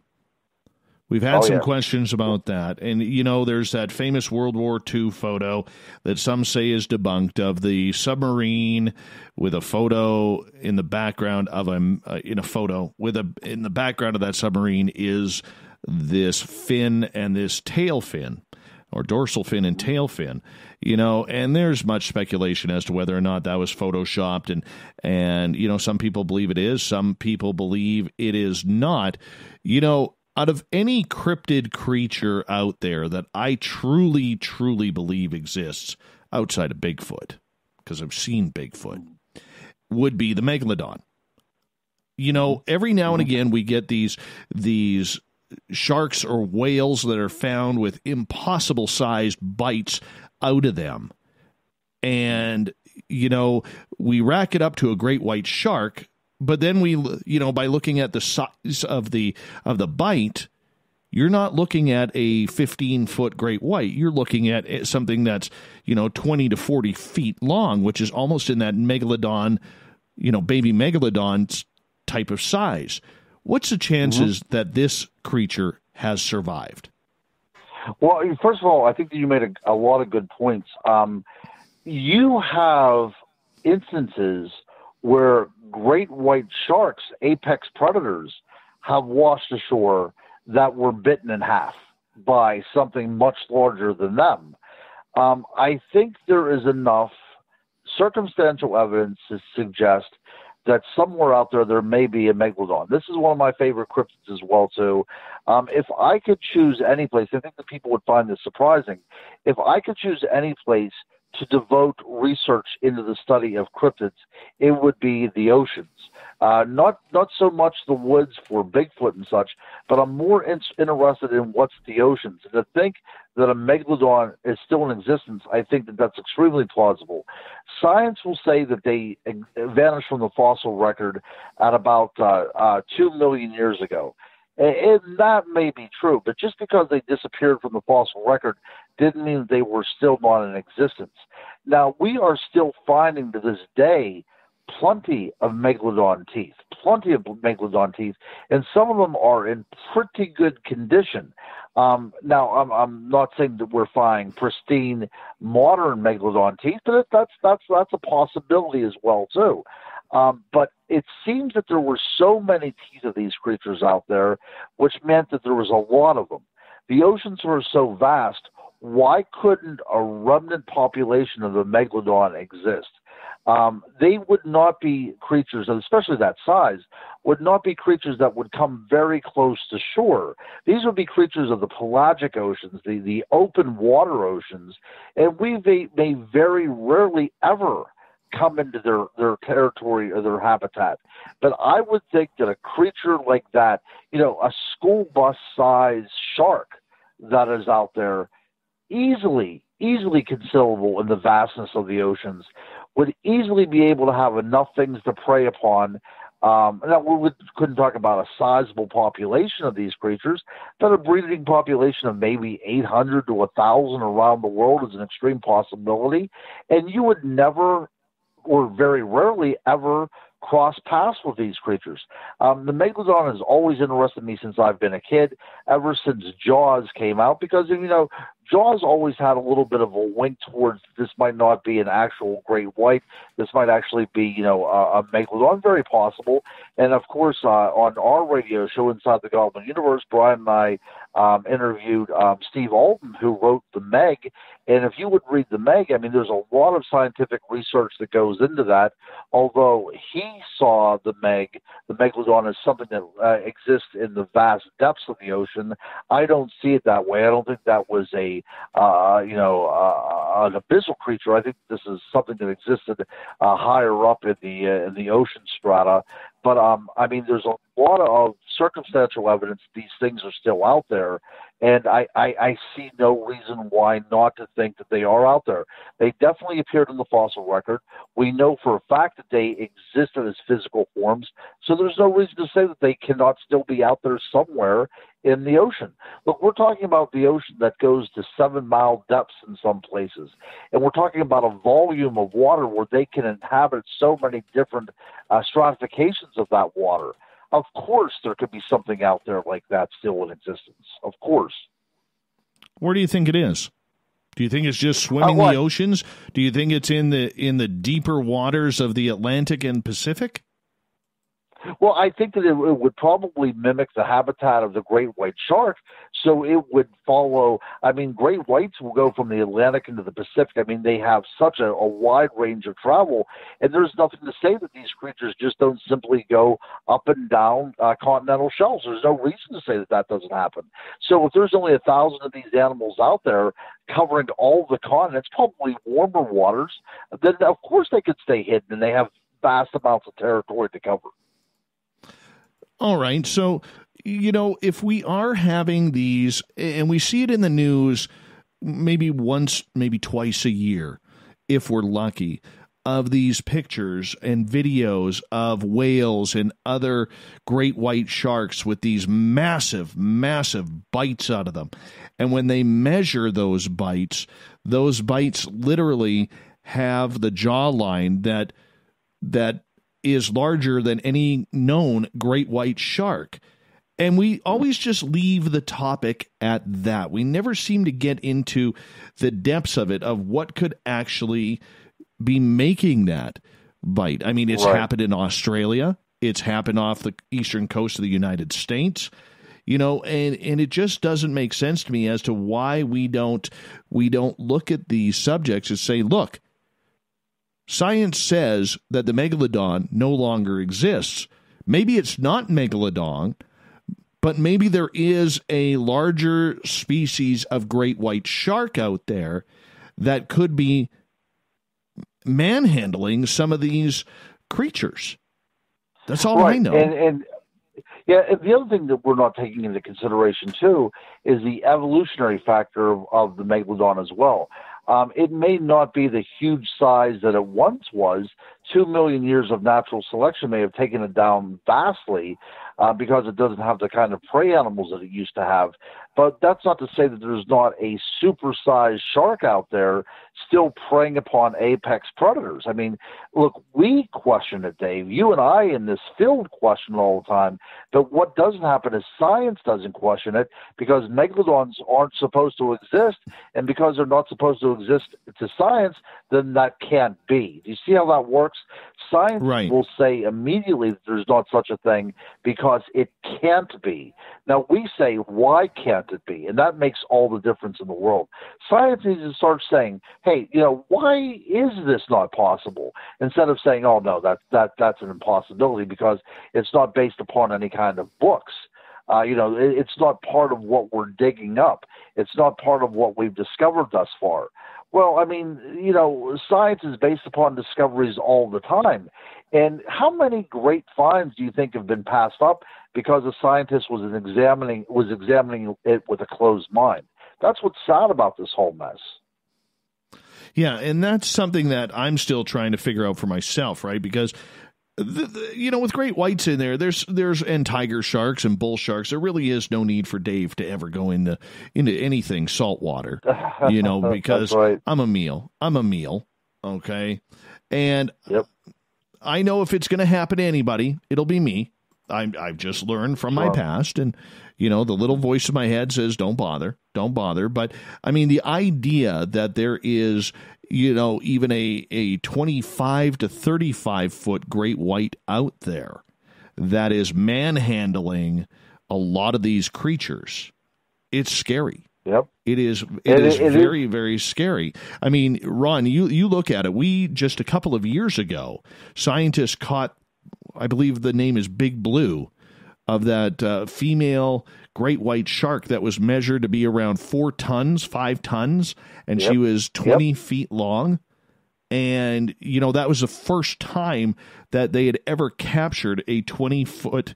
We've had some questions about that. And, there's that famous World War II photo that some say is debunked of the submarine with a photo in the background of in the background of that submarine is this fin and this tail fin, or dorsal fin and tail fin, and there's much speculation as to whether or not that was photoshopped, and some people believe it is, some people believe it is not. Out of any cryptid creature out there that I truly, truly believe exists outside of Bigfoot, because I've seen Bigfoot, would be the megalodon. Every now and again we get these sharks or whales that are found with impossible sized bites out of them. And, we rack it up to a great white shark, but then we, by looking at the size of the bite, you're not looking at a 15-foot great white. You're looking at something that's, 20 to 40 feet long, which is almost in that megalodon, baby megalodon type of size. What's the chances that this creature has survived? Well, first of all, I think that you made a lot of good points. You have instances where great white sharks, apex predators, have washed ashore that were bitten in half by something much larger than them. I think there is enough circumstantial evidence to suggest that somewhere out there may be a megalodon. This is one of my favorite cryptids as well, too. If I could choose any place, I think that people would find this surprising. If I could choose any place to devote research into the study of cryptids, it would be the oceans. Not so much the woods for Bigfoot and such, but I'm more interested in what's the oceans. And to think that a megalodon is still in existence, I think that that's extremely plausible. Science will say that they vanished from the fossil record at about 2 million years ago. And that may be true, but just because they disappeared from the fossil record didn't mean that they were still not in existence. Now, we are still finding to this day plenty of megalodon teeth, and some of them are in pretty good condition. Now, I'm not saying that we're finding pristine modern megalodon teeth, but that's a possibility as well, too. But it seems that there were so many teeth of these creatures out there, which meant that there was a lot of them. The oceans were so vast, why couldn't a remnant population of the megalodon exist? They would not be creatures, especially that size, would not be creatures that would come very close to shore. These would be creatures of the pelagic oceans, the open water oceans, and we may very rarely ever come into their territory or their habitat. But I would think that a creature like that, a school bus size shark that is out there, easily conceivable in the vastness of the oceans, would easily be able to have enough things to prey upon. Now, we couldn't talk about a sizable population of these creatures, but a breeding population of maybe 800 to 1,000 around the world is an extreme possibility. And you would never, or very rarely ever, cross paths with these creatures. The megalodon has always interested me since I've been a kid, ever since Jaws came out, because, Jaws always had a little bit of a wink towards this might not be an actual great white. This might actually be, a megalodon, very possible. And of course, on our radio show, Inside the Goblin Universe, Brian and I interviewed Steve Alden, who wrote the Meg. And if you would read the Meg, I mean, there's a lot of scientific research that goes into that. Although he saw the megalodon, as something that exists in the vast depths of the ocean, I don't see it that way. I don't think that was an abyssal creature. I think this is something that existed higher up in the ocean strata. But I mean, there's a lot of circumstantial evidence these things are still out there, and I see no reason why not to think that they are out there. They definitely appeared in the fossil record. We know for a fact that they existed as physical forms, so there's no reason to say that they cannot still be out there somewhere in the ocean. Look, we're talking about the ocean that goes to 7-mile depths in some places, and we're talking about a volume of water where they can inhabit so many different stratifications of that water. Of course, there could be something out there like that still in existence. Of course. Where do you think it is? Do you think it's just swimming the oceans? Do you think it's in the deeper waters of the Atlantic and Pacific? Well, I think that it would probably mimic the habitat of the great white shark, so it would follow. I mean, great whites will go from the Atlantic into the Pacific. I mean, they have such a wide range of travel, and there's nothing to say that these creatures just don't simply go up and down continental shelves. There's no reason to say that that doesn't happen. So if there's only 1,000 of these animals out there covering all the continents, probably warmer waters, then of course they could stay hidden, and they have vast amounts of territory to cover. All right. So, if we are having these, and we see it in the news maybe once, maybe twice a year, if we're lucky, of these pictures and videos of whales and other great white sharks with these massive, massive bites out of them. And when they measure those bites literally have the jawline that is larger than any known great white shark. And we always just leave the topic at that. We never seem to get into the depths of it, of what could actually be making that bite. I mean, it's happened in Australia. It's happened off the eastern coast of the United States. And it just doesn't make sense to me as to why we don't look at these subjects and say, look, science says that the megalodon no longer exists. Maybe it's not megalodon, but maybe there is a larger species of great white shark out there that could be manhandling some of these creatures. That's all I know. And the other thing that we're not taking into consideration, too, is the evolutionary factor of the megalodon as well. It may not be the huge size that it once was. 2 million years of natural selection may have taken it down vastly because it doesn't have the kind of prey animals that it used to have. But that's not to say that there's not a supersized shark out there still preying upon apex predators. I mean, look, we question it, Dave. You and I in this field question it all the time. But what doesn't happen is science doesn't question it, because megalodons aren't supposed to exist. And because they're not supposed to exist to science, then that can't be. Do you see how that works? Science will say immediately that there's not such a thing because it can't be. Now, we say, why can't it be? And that makes all the difference in the world. Science needs to start saying, hey, why is this not possible? Instead of saying, oh, no, that's an impossibility because it's not based upon any kind of books. It's not part of what we're digging up. It's not part of what we've discovered thus far. Well, I mean, science is based upon discoveries all the time. And how many great finds do you think have been passed up because a scientist was examining it with a closed mind? That's what's sad about this whole mess. Yeah, and that's something that I'm still trying to figure out for myself, right? Because with great whites in there, there's and tiger sharks and bull sharks, there really is no need for Dave to ever go into anything saltwater, because I'm a meal, okay? And I know if it's going to happen to anybody, it'll be me, I've just learned from my past, and the little voice in my head says, don't bother. But I mean, the idea that there is, even a 25 to 35 foot great white out there that is manhandling a lot of these creatures, it's scary. Yep. It is very, very scary. I mean, Ron, you look at it. We, just a couple of years ago, scientists caught, I believe the name is Big Blue, of that female great white shark that was measured to be around 5 tons, and she was 20 feet long. And, that was the first time that they had ever captured a 20-foot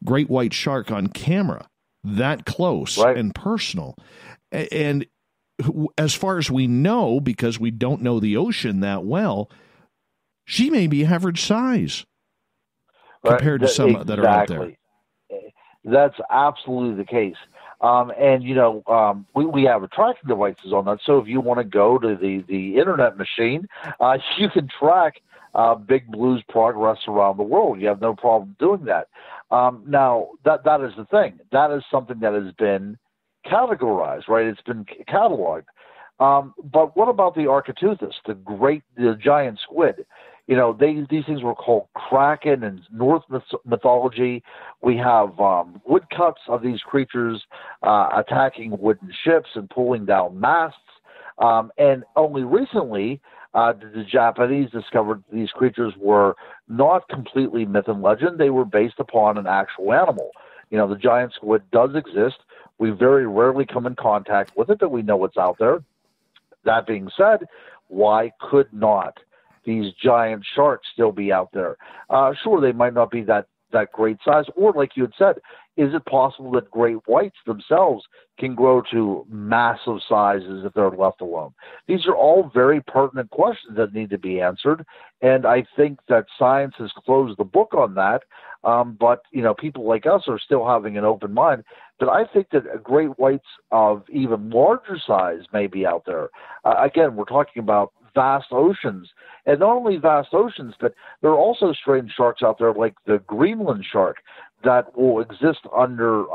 great white shark on camera, that close and personal. And as far as we know, because we don't know the ocean that well, she may be average size compared to some that are out there. That's absolutely the case. We have tracking devices on that. So if you want to go to the internet machine, you can track Big Blue's progress around the world. You have no problem doing that. Now, that is the thing. That is something that has been categorized, right? It's been cataloged. But what about the Architeuthis, the giant squid? These things were called kraken in Norse mythology. We have woodcuts of these creatures attacking wooden ships and pulling down masts. And only recently the Japanese discovered these creatures were not completely myth and legend. They were based upon an actual animal. The giant squid does exist. We very rarely come in contact with it, but we know it's out there. That being said, why could not these giant sharks still be out there? Sure, they might not be that great size, or like you had said, is it possible that great whites themselves can grow to massive sizes if they're left alone? These are all very pertinent questions that need to be answered, and I think that science has closed the book on that. But people like us are still having an open mind. But I think that great whites of even larger size may be out there. Again, we're talking about vast oceans, and not only vast oceans, but there are also strange sharks out there like the Greenland shark that will exist under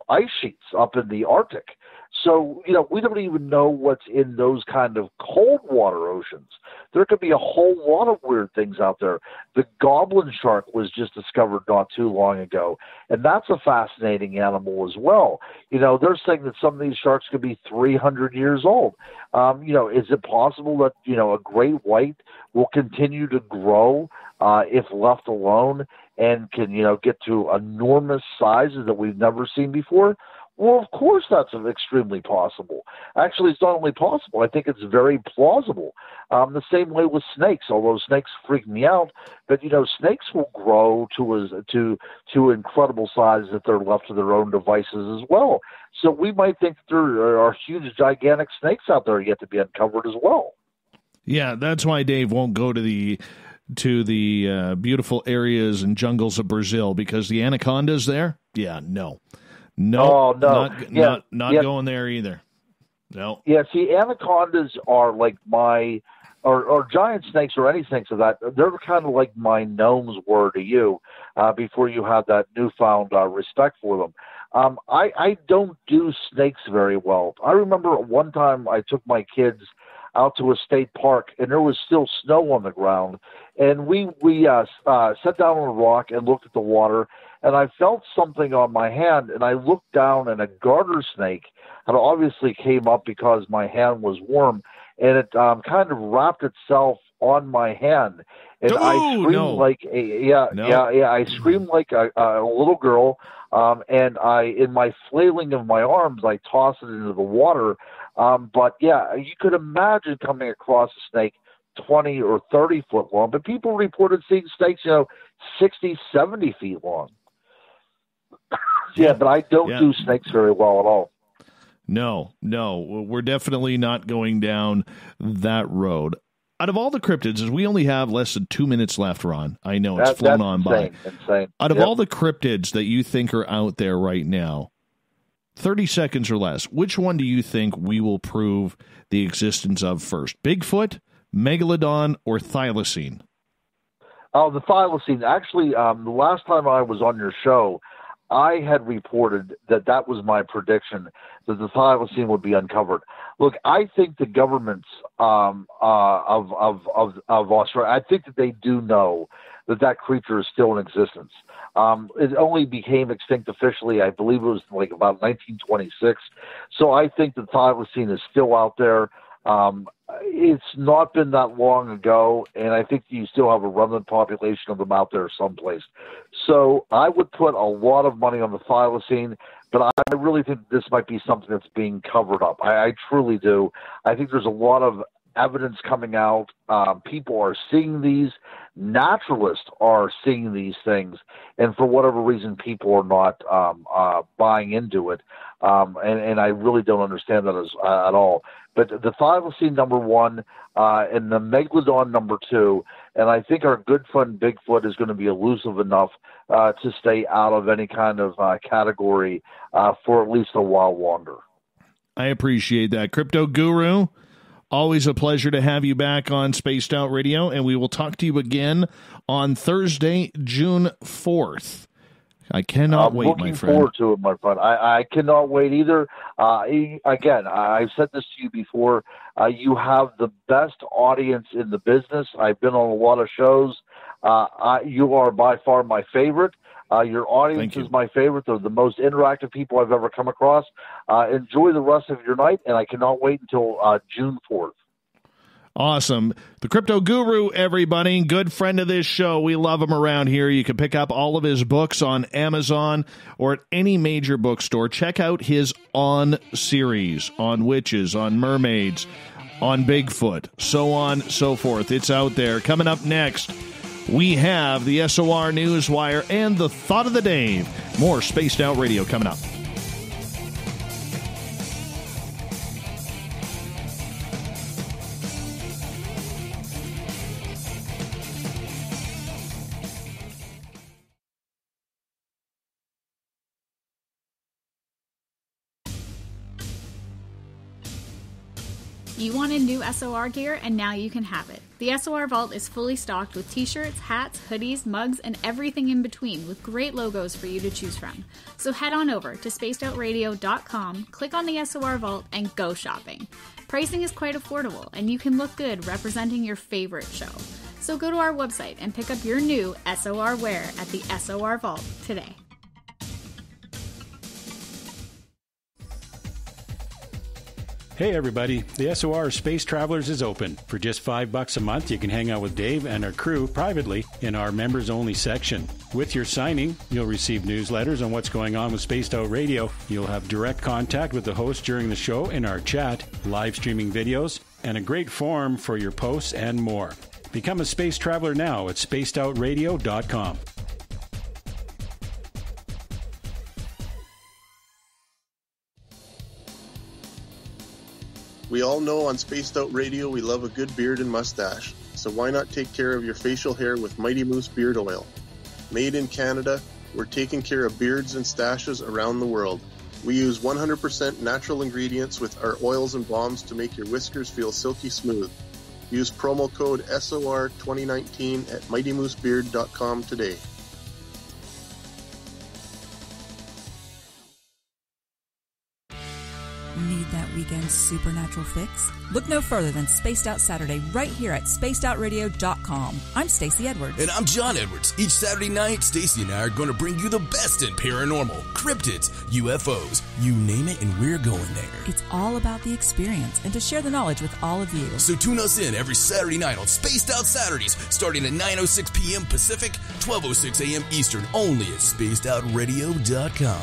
ice sheets up in the Arctic. So, we don't even know what's in those kind of cold water oceans. There could be a whole lot of weird things out there. The goblin shark was just discovered not too long ago, and that's a fascinating animal as well. They're saying that some of these sharks could be 300 years old. Is it possible that, a great white will continue to grow if left alone and can, get to enormous sizes that we've never seen before? Well, of course that's extremely possible. Actually, it's not only possible, I think it's very plausible. The same way with snakes, although snakes freak me out, but, snakes will grow to incredible sizes if they're left to their own devices as well. So we might think that there are huge, gigantic snakes out there yet to be uncovered as well. Yeah, that's why Dave won't go to the beautiful areas and jungles of Brazil, because the anacondas there, no, not going there either. No. Yeah, see, anacondas are like or giant snakes or any snakes of that. They're kind of like my gnomes were to you before you had that newfound respect for them. I don't do snakes very well. I remember one time I took my kids out to a state park, and there was still snow on the ground, and we sat down on a rock and looked at the water, and I felt something on my hand, and I looked down, and a garter snake had obviously came up because my hand was warm, and it kind of wrapped itself on my hand, and I screamed I screamed like a little girl, and in my flailing of my arms, I tossed it into the water. But yeah, you could imagine coming across a snake 20 or 30 foot long, but people reported seeing snakes, 60, 70 feet long. But I don't do snakes very well at all. No, we're definitely not going down that road. Out of all the cryptids, we only have less than 2 minutes left, Ron. I know it's flown on by. Insane. Out of all the cryptids that you think are out there right now, 30 seconds or less, which one do you think we will prove the existence of first? Bigfoot, Megalodon, or Thylacine? Oh, the thylacine. Actually, the last time I was on your show, I had reported that was my prediction, that the thylacine would be uncovered. Look, I think the governments of Australia, I think that they do know that creature is still in existence. It only became extinct officially, I believe it was like about 1926. So I think the thylacine is still out there. It's not been that long ago, and I think you still have a remnant population of them out there someplace. So I would put a lot of money on the thylacine, but I really think this might be something that's being covered up. I truly do. I think there's a lot of evidence coming out. People are seeing these. Naturalists are seeing these things, and for whatever reason, people are not buying into it. And I really don't understand that at all. But the thylacine, number one, and the megalodon, number two, and I think our good friend Bigfoot is going to be elusive enough to stay out of any kind of category for at least a while longer. I appreciate that. Crypto Guru, always a pleasure to have you back on Spaced Out Radio, and we will talk to you again on Thursday, June 4th. I cannot wait, my friend. Looking forward to it, my friend. I cannot wait either. Again, I've said this to you before. You have the best audience in the business. I've been on a lot of shows. You are by far my favorite. Your audience is my favorite. They're the most interactive people I've ever come across. Enjoy the rest of your night, and I cannot wait until June 4th. Awesome. The Crypto Guru, everybody, good friend of this show. We love him around here. You can pick up all of his books on Amazon or at any major bookstore. Check out his On series on witches, on mermaids, on Bigfoot, so on, so forth. It's out there. Coming up next, we have the SOR Newswire and the Thought of the Day. More Spaced Out Radio coming up. You wanted new SOR gear, and now you can have it. The SOR Vault is fully stocked with t-shirts, hats, hoodies, mugs, and everything in between, with great logos for you to choose from. So head on over to spacedoutradio.com, click on the SOR Vault, and go shopping. Pricing is quite affordable, and you can look good representing your favorite show. So go to our website and pick up your new SOR wear at the SOR Vault today. Hey everybody, the SOR Space Travelers is open. For just $5 a month, you can hang out with Dave and our crew privately in our members-only section. With your signing, you'll receive newsletters on what's going on with Spaced Out Radio. You'll have direct contact with the host during the show in our chat, live streaming videos, and a great forum for your posts and more. Become a space traveler now at spacedoutradio.com. We all know on Spaced Out Radio we love a good beard and mustache, so why not take care of your facial hair with Mighty Moose Beard Oil? Made in Canada, we're taking care of beards and stashes around the world. We use 100% natural ingredients with our oils and balms to make your whiskers feel silky smooth. Use promo code SOR2019 at mightymoosebeard.com today. Need that weekend supernatural fix? Look no further than Spaced Out Saturday right here at spacedoutradio.com. I'm Stacey Edwards. And I'm John Edwards. Each Saturday night, Stacey and I are going to bring you the best in paranormal, cryptids, UFOs, you name it, and we're going there. It's all about the experience and to share the knowledge with all of you. So tune us in every Saturday night on Spaced Out Saturdays, starting at 9:06 p.m. Pacific, 12:06 a.m. Eastern, only at spacedoutradio.com.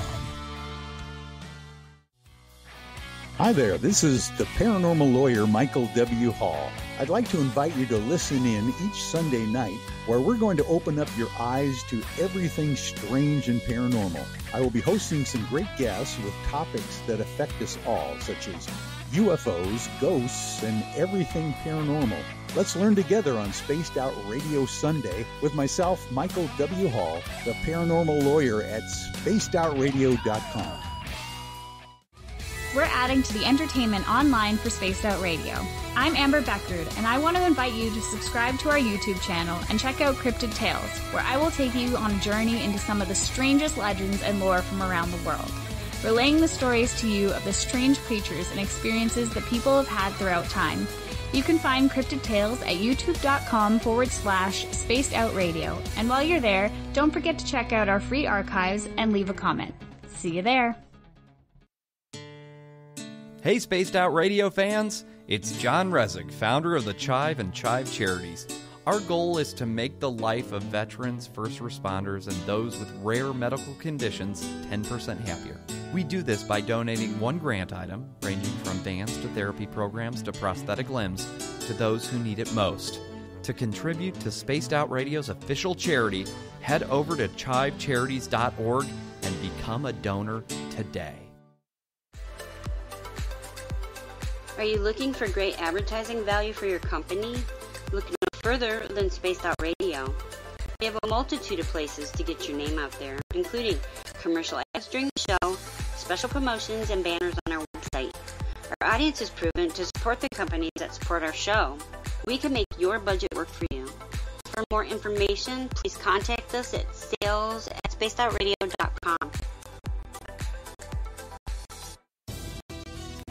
Hi there, this is the paranormal lawyer Michael W. Hall. I'd like to invite you to listen in each Sunday night where we're going to open up your eyes to everything strange and paranormal. I will be hosting some great guests with topics that affect us all, such as UFOs, ghosts, and everything paranormal. Let's learn together on Spaced Out Radio Sunday with myself, Michael W. Hall, the paranormal lawyer at spacedoutradio.com. we're adding to the entertainment online for Spaced Out Radio. I'm Amber Beckrud, and I want to invite you to subscribe to our YouTube channel and check out Cryptid Tales, where I will take you on a journey into some of the strangest legends and lore from around the world, relaying the stories to you of the strange creatures and experiences that people have had throughout time. You can find Cryptid Tales at youtube.com/Spaced Out Radio. And while you're there, don't forget to check out our free archives and leave a comment. See you there. Hey, Spaced Out Radio fans! It's John Resig, founder of the Chive and Chive Charities. Our goal is to make the life of veterans, first responders, and those with rare medical conditions 10% happier. We do this by donating one grant item, ranging from dance to therapy programs to prosthetic limbs, to those who need it most. To contribute to Spaced Out Radio's official charity, head over to chivecharities.org and become a donor today. Are you looking for great advertising value for your company? Look no further than Spaced Out Radio. We have a multitude of places to get your name out there, including commercial ads during the show, special promotions, and banners on our website. Our audience is proven to support the companies that support our show. We can make your budget work for you. For more information, please contact us at sales@spacedoutradio.com.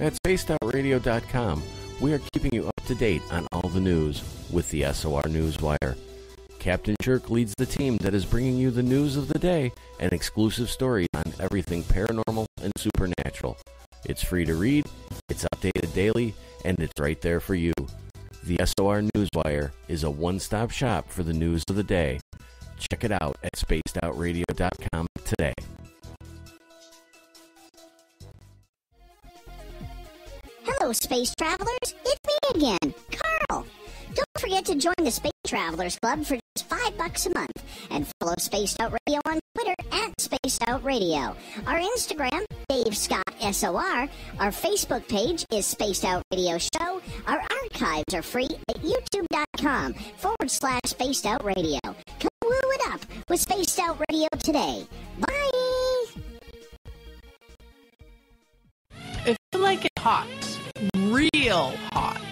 At spacedoutradio.com, we are keeping you up to date on all the news with the SOR Newswire. Captain Shirk leads the team that is bringing you the news of the day and exclusive stories on everything paranormal and supernatural. It's free to read, it's updated daily, and it's right there for you. The SOR Newswire is a one-stop shop for the news of the day. Check it out at spacedoutradio.com today. Hello, space travelers. It's me again, Carl. Don't forget to join the Space Travelers Club for just $5 a month and follow Spaced Out Radio on Twitter at Spaced Out Radio. Our Instagram, Dave Scott SOR. Our Facebook page is Spaced Out Radio Show. Our archives are free at youtube.com/Spaced Out Radio. Come woo it up with Spaced Out Radio today. Bye! If you like it hot, real hot,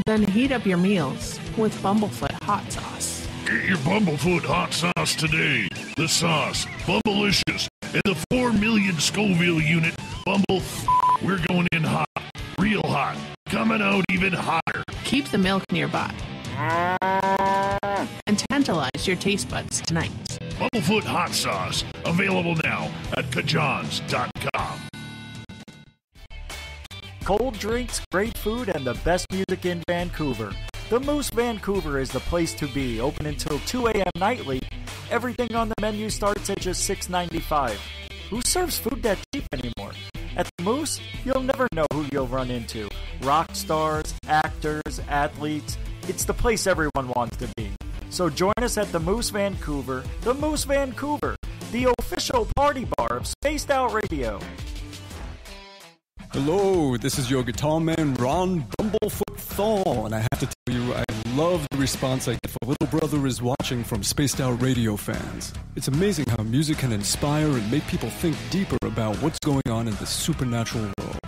then heat up your meals with Bumblefoot hot sauce. Get your Bumblefoot hot sauce today. The sauce, Bumblicious, and the 4 million Scoville unit Bumble. We're going in hot, real hot, coming out even hotter. Keep the milk nearby and tantalize your taste buds tonight. Bumblefoot hot sauce, available now at kajans.com. Cold drinks, great food, and the best music in Vancouver. The Moose Vancouver is the place to be, open until 2 a.m. nightly. Everything on the menu starts at just $6.95. Who serves food that cheap anymore? At the Moose, you'll never know who you'll run into. Rock stars, actors, athletes. It's the place everyone wants to be. So join us at the Moose Vancouver, the official party bar of Spaced Out Radio. Hello, this is your guitar man, Ron Bumblefoot Thorn, and I have to tell you, I love the response I get for Little Brother is Watching from Spaced Out Radio fans. It's amazing how music can inspire and make people think deeper about what's going on in the supernatural world.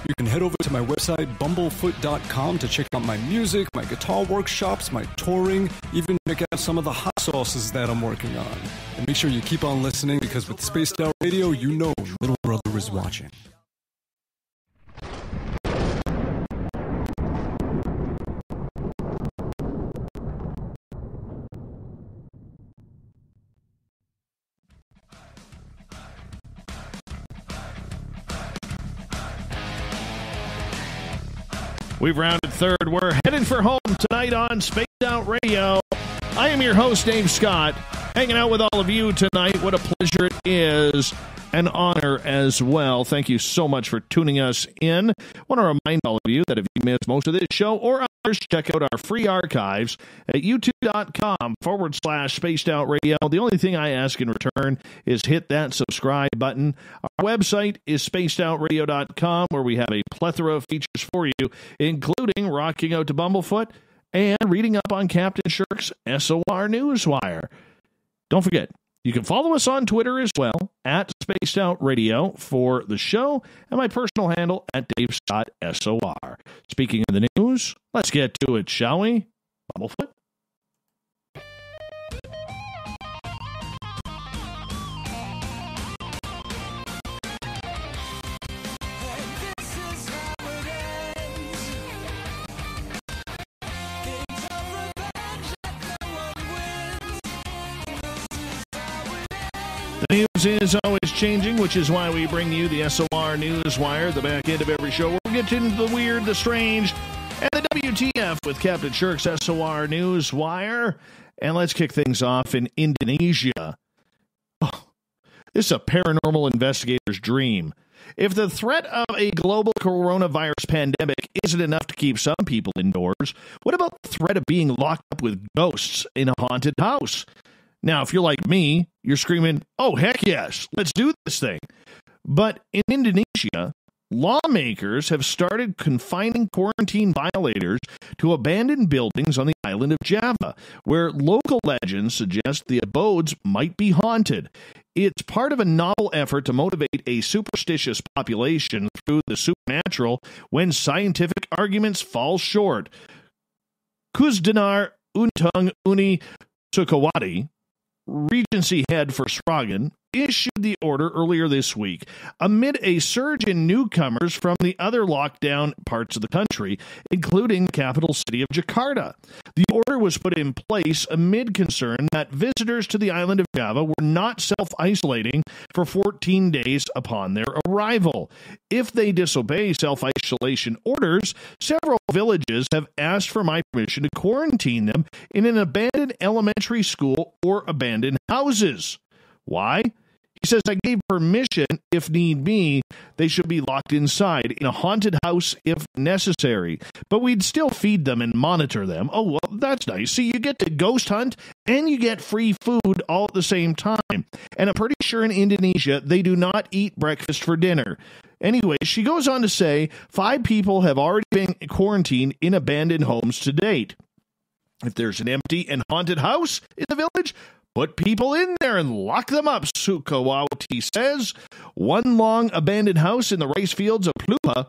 You can head over to my website, bumblefoot.com, to check out my music, my guitar workshops, my touring, even check out some of the hot sauces that I'm working on. And make sure you keep on listening, because with Spaced Out Radio, you know Little Brother is watching. We've rounded third. We're headed for home tonight on Spaced Out Radio. I am your host, Dave Scott, hanging out with all of you tonight. What a pleasure it is. An honor as well. Thank you so much for tuning us in. I want to remind all of you that if you missed most of this show or others, check out our free archives at youtube.com/Spaced Out Radio. The only thing I ask in return is hit that subscribe button. Our website is spacedoutradio.com, where we have a plethora of features for you, including rocking out to Bumblefoot and reading up on Captain Shirk's SOR Newswire. Don't forget, you can follow us on Twitter as well, at Spaced Out Radio for the show, and my personal handle at Dave Scott SOR. Speaking of the news, let's get to it, shall we? Bumblefoot. The news is always changing, which is why we bring you the SOR Newswire, the back end of every show. We'll get into the weird, the strange, and the WTF with Captain Shirk's SOR Newswire. And let's kick things off in Indonesia. Oh, this is a paranormal investigator's dream. If the threat of a global coronavirus pandemic isn't enough to keep some people indoors, what about the threat of being locked up with ghosts in a haunted house? Now, if you're like me, you're screaming, oh, heck yes, let's do this thing. But in Indonesia, lawmakers have started confining quarantine violators to abandoned buildings on the island of Java, where local legends suggest the abodes might be haunted. It's part of a novel effort to motivate a superstitious population through the supernatural when scientific arguments fall short. Kusdanar Untung Uni Sukawati, Regency head for Sragen, issued the order earlier this week amid a surge in newcomers from the other lockdown parts of the country, including the capital city of Jakarta. The order was put in place amid concern that visitors to the island of Java were not self-isolating for 14 days upon their arrival. If they disobey self-isolation orders, several villages have asked for my permission to quarantine them in an abandoned elementary school or abandoned houses. Why? He says, I gave permission, if need be, they should be locked inside in a haunted house if necessary. But we'd still feed them and monitor them. Oh, well, that's nice. See, you get to ghost hunt and you get free food all at the same time. And I'm pretty sure in Indonesia, they do not eat breakfast for dinner. Anyway, she goes on to say 5 people have already been quarantined in abandoned homes to date. If there's an empty and haunted house in the village, put people in there and lock them up, Sukawati says. One long abandoned house in the rice fields of Plupa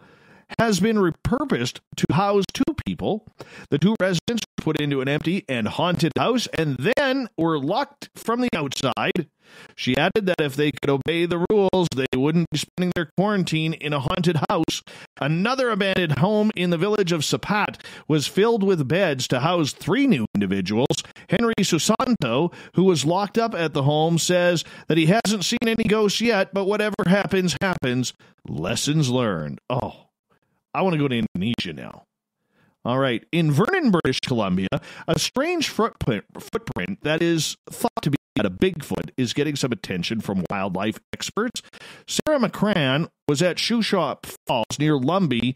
has been repurposed to house 2 people. The 2 residents were put into an empty and haunted house and then were locked from the outside. She added that if they could obey the rules, they wouldn't be spending their quarantine in a haunted house. Another abandoned home in the village of Sapat was filled with beds to house 3 new individuals. Henry Susanto, who was locked up at the home, says that he hasn't seen any ghosts yet, but whatever happens, happens. Lessons learned. Oh, I want to go to Indonesia now. All right. In Vernon, British Columbia, a strange footprint that is thought to be a Bigfoot is getting some attention from wildlife experts. Sarah McCran was at Shoeshop Falls near Lumbee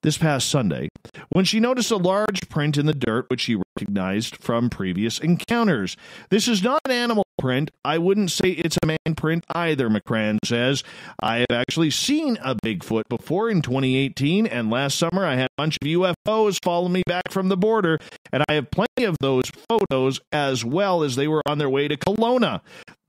this past Sunday when she noticed a large print in the dirt which she recognized from previous encounters. This is not an animal print. I wouldn't say it's a man print either, McCran says. I have actually seen a Bigfoot before in 2018, and last summer I had a bunch of UFOs follow me back from the border, and I have plenty of those photos as well as they were on their way to Kelowna.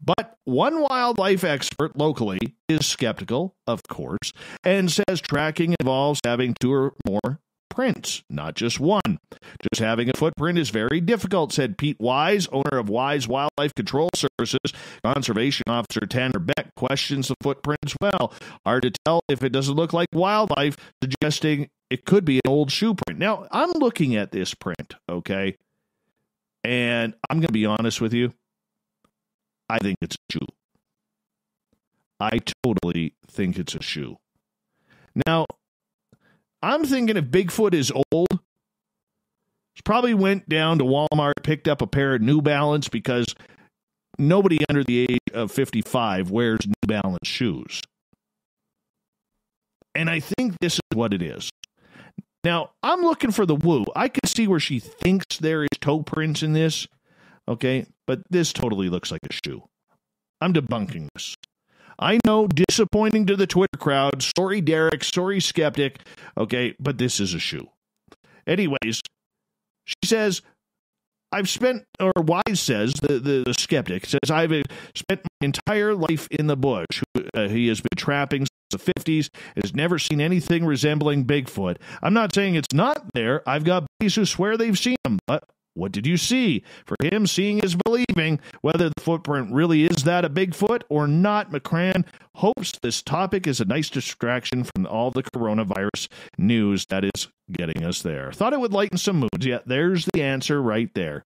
But one wildlife expert locally is skeptical, of course, and says tracking involves having 2 or more prints, not just one. Just having a footprint is very difficult, said Pete Wise, owner of Wise Wildlife Control Services. Conservation Officer Tanner Beck questions the footprint as well. Hard to tell if it doesn't look like wildlife, suggesting it could be an old shoe print. Now, I'm looking at this print, okay? And I'm going to be honest with you. I think it's a shoe. I totally think it's a shoe. Now, I'm thinking if Bigfoot is old, he probably went down to Walmart, picked up a pair of New Balance, because nobody under the age of 55 wears New Balance shoes. And I think this is what it is. Now, I'm looking for the woo. I can see where she thinks there is toe prints in this, okay? But this totally looks like a shoe. I'm debunking this. I know, disappointing to the Twitter crowd. Sorry, Derek. Sorry, skeptic. Okay, but this is a shoe. Anyways, she says, I've spent, or Wise says, the skeptic says, I've spent my entire life in the bush. he has been trapping the 50s, has never seen anything resembling Bigfoot. I'm not saying it's not there. I've got buddies who swear they've seen him, but what did you see? For him, seeing is believing. Whether the footprint really is that a Bigfoot or not, McCran hopes this topic is a nice distraction from all the coronavirus news that is getting us there. Thought it would lighten some moods. Yeah, there's the answer right there.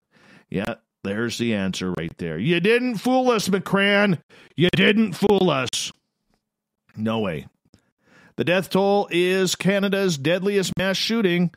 Yeah, there's the answer right there. You didn't fool us, McCran. You didn't fool us. No way. The death toll is Canada's deadliest mass shooting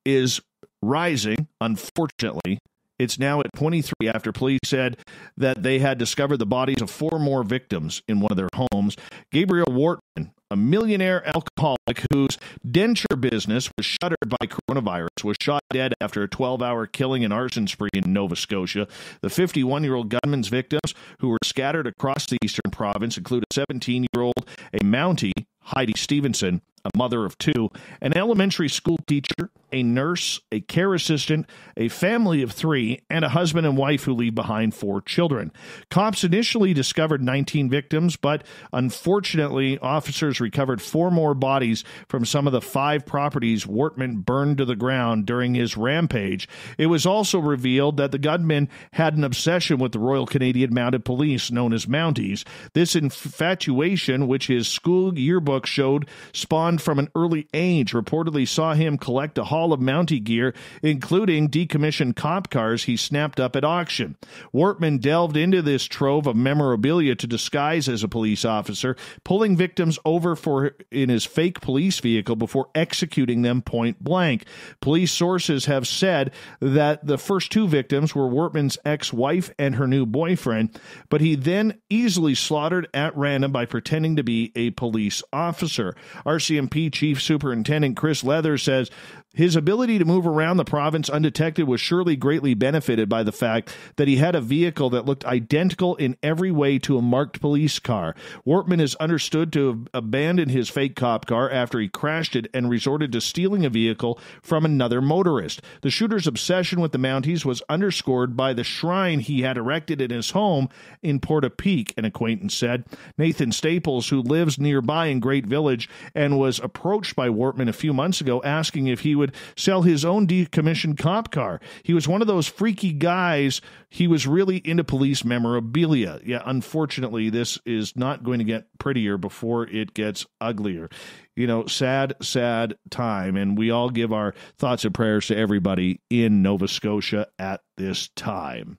is rising, unfortunately. It's now at 23 after police said that they had discovered the bodies of 4 more victims in one of their homes. Gabriel Wortman, a millionaire alcoholic whose denture business was shuttered by coronavirus, was shot dead after a 12-hour killing and arson spree in Nova Scotia. The 51-year-old gunman's victims, who were scattered across the eastern province, include a 17-year-old, a Mountie, Heidi Stevenson, a mother of 2, an elementary school teacher, a nurse, a care assistant, a family of 3, and a husband and wife who leave behind 4 children. Cops initially discovered 19 victims, but unfortunately, officers recovered 4 more bodies from some of the 5 properties Wortman burned to the ground during his rampage. It was also revealed that the gunman had an obsession with the Royal Canadian Mounted Police, known as Mounties. This infatuation, which his school yearbook showed, spawned from an early age, reportedly saw him collect a haul of Mountie gear, including decommissioned cop cars he snapped up at auction. Wortman delved into this trove of memorabilia to disguise as a police officer, pulling victims over in his fake police vehicle before executing them point blank. Police sources have said that the first 2 victims were Wortman's ex-wife and her new boyfriend, but he then easily slaughtered at random by pretending to be a police officer. RCMP Chief Superintendent Chris Leather says his ability to move around the province undetected was surely greatly benefited by the fact that he had a vehicle that looked identical in every way to a marked police car. Wortman is understood to have abandoned his fake cop car after he crashed it and resorted to stealing a vehicle from another motorist. The shooter's obsession with the Mounties was underscored by the shrine he had erected in his home in Portapique, an acquaintance said. Nathan Staples, who lives nearby in Great Village and was approached by Wortman a few months ago asking if he would sell his own decommissioned cop car. He was one of those freaky guys. He was really into police memorabilia. Yeah, unfortunately, this is not going to get prettier before it gets uglier. You know, sad, sad time. And we all give our thoughts and prayers to everybody in Nova Scotia at this time.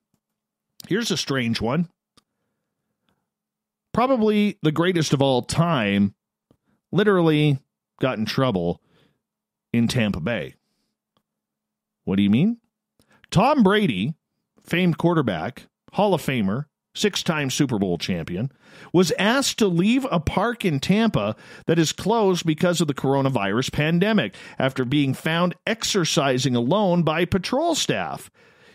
Here's a strange one. Probably the greatest of all time, literally got in trouble in Tampa Bay. What do you mean? Tom Brady, famed quarterback, Hall of Famer, 6-time Super Bowl champion, was asked to leave a park in Tampa that is closed because of the coronavirus pandemic after being found exercising alone by patrol staff.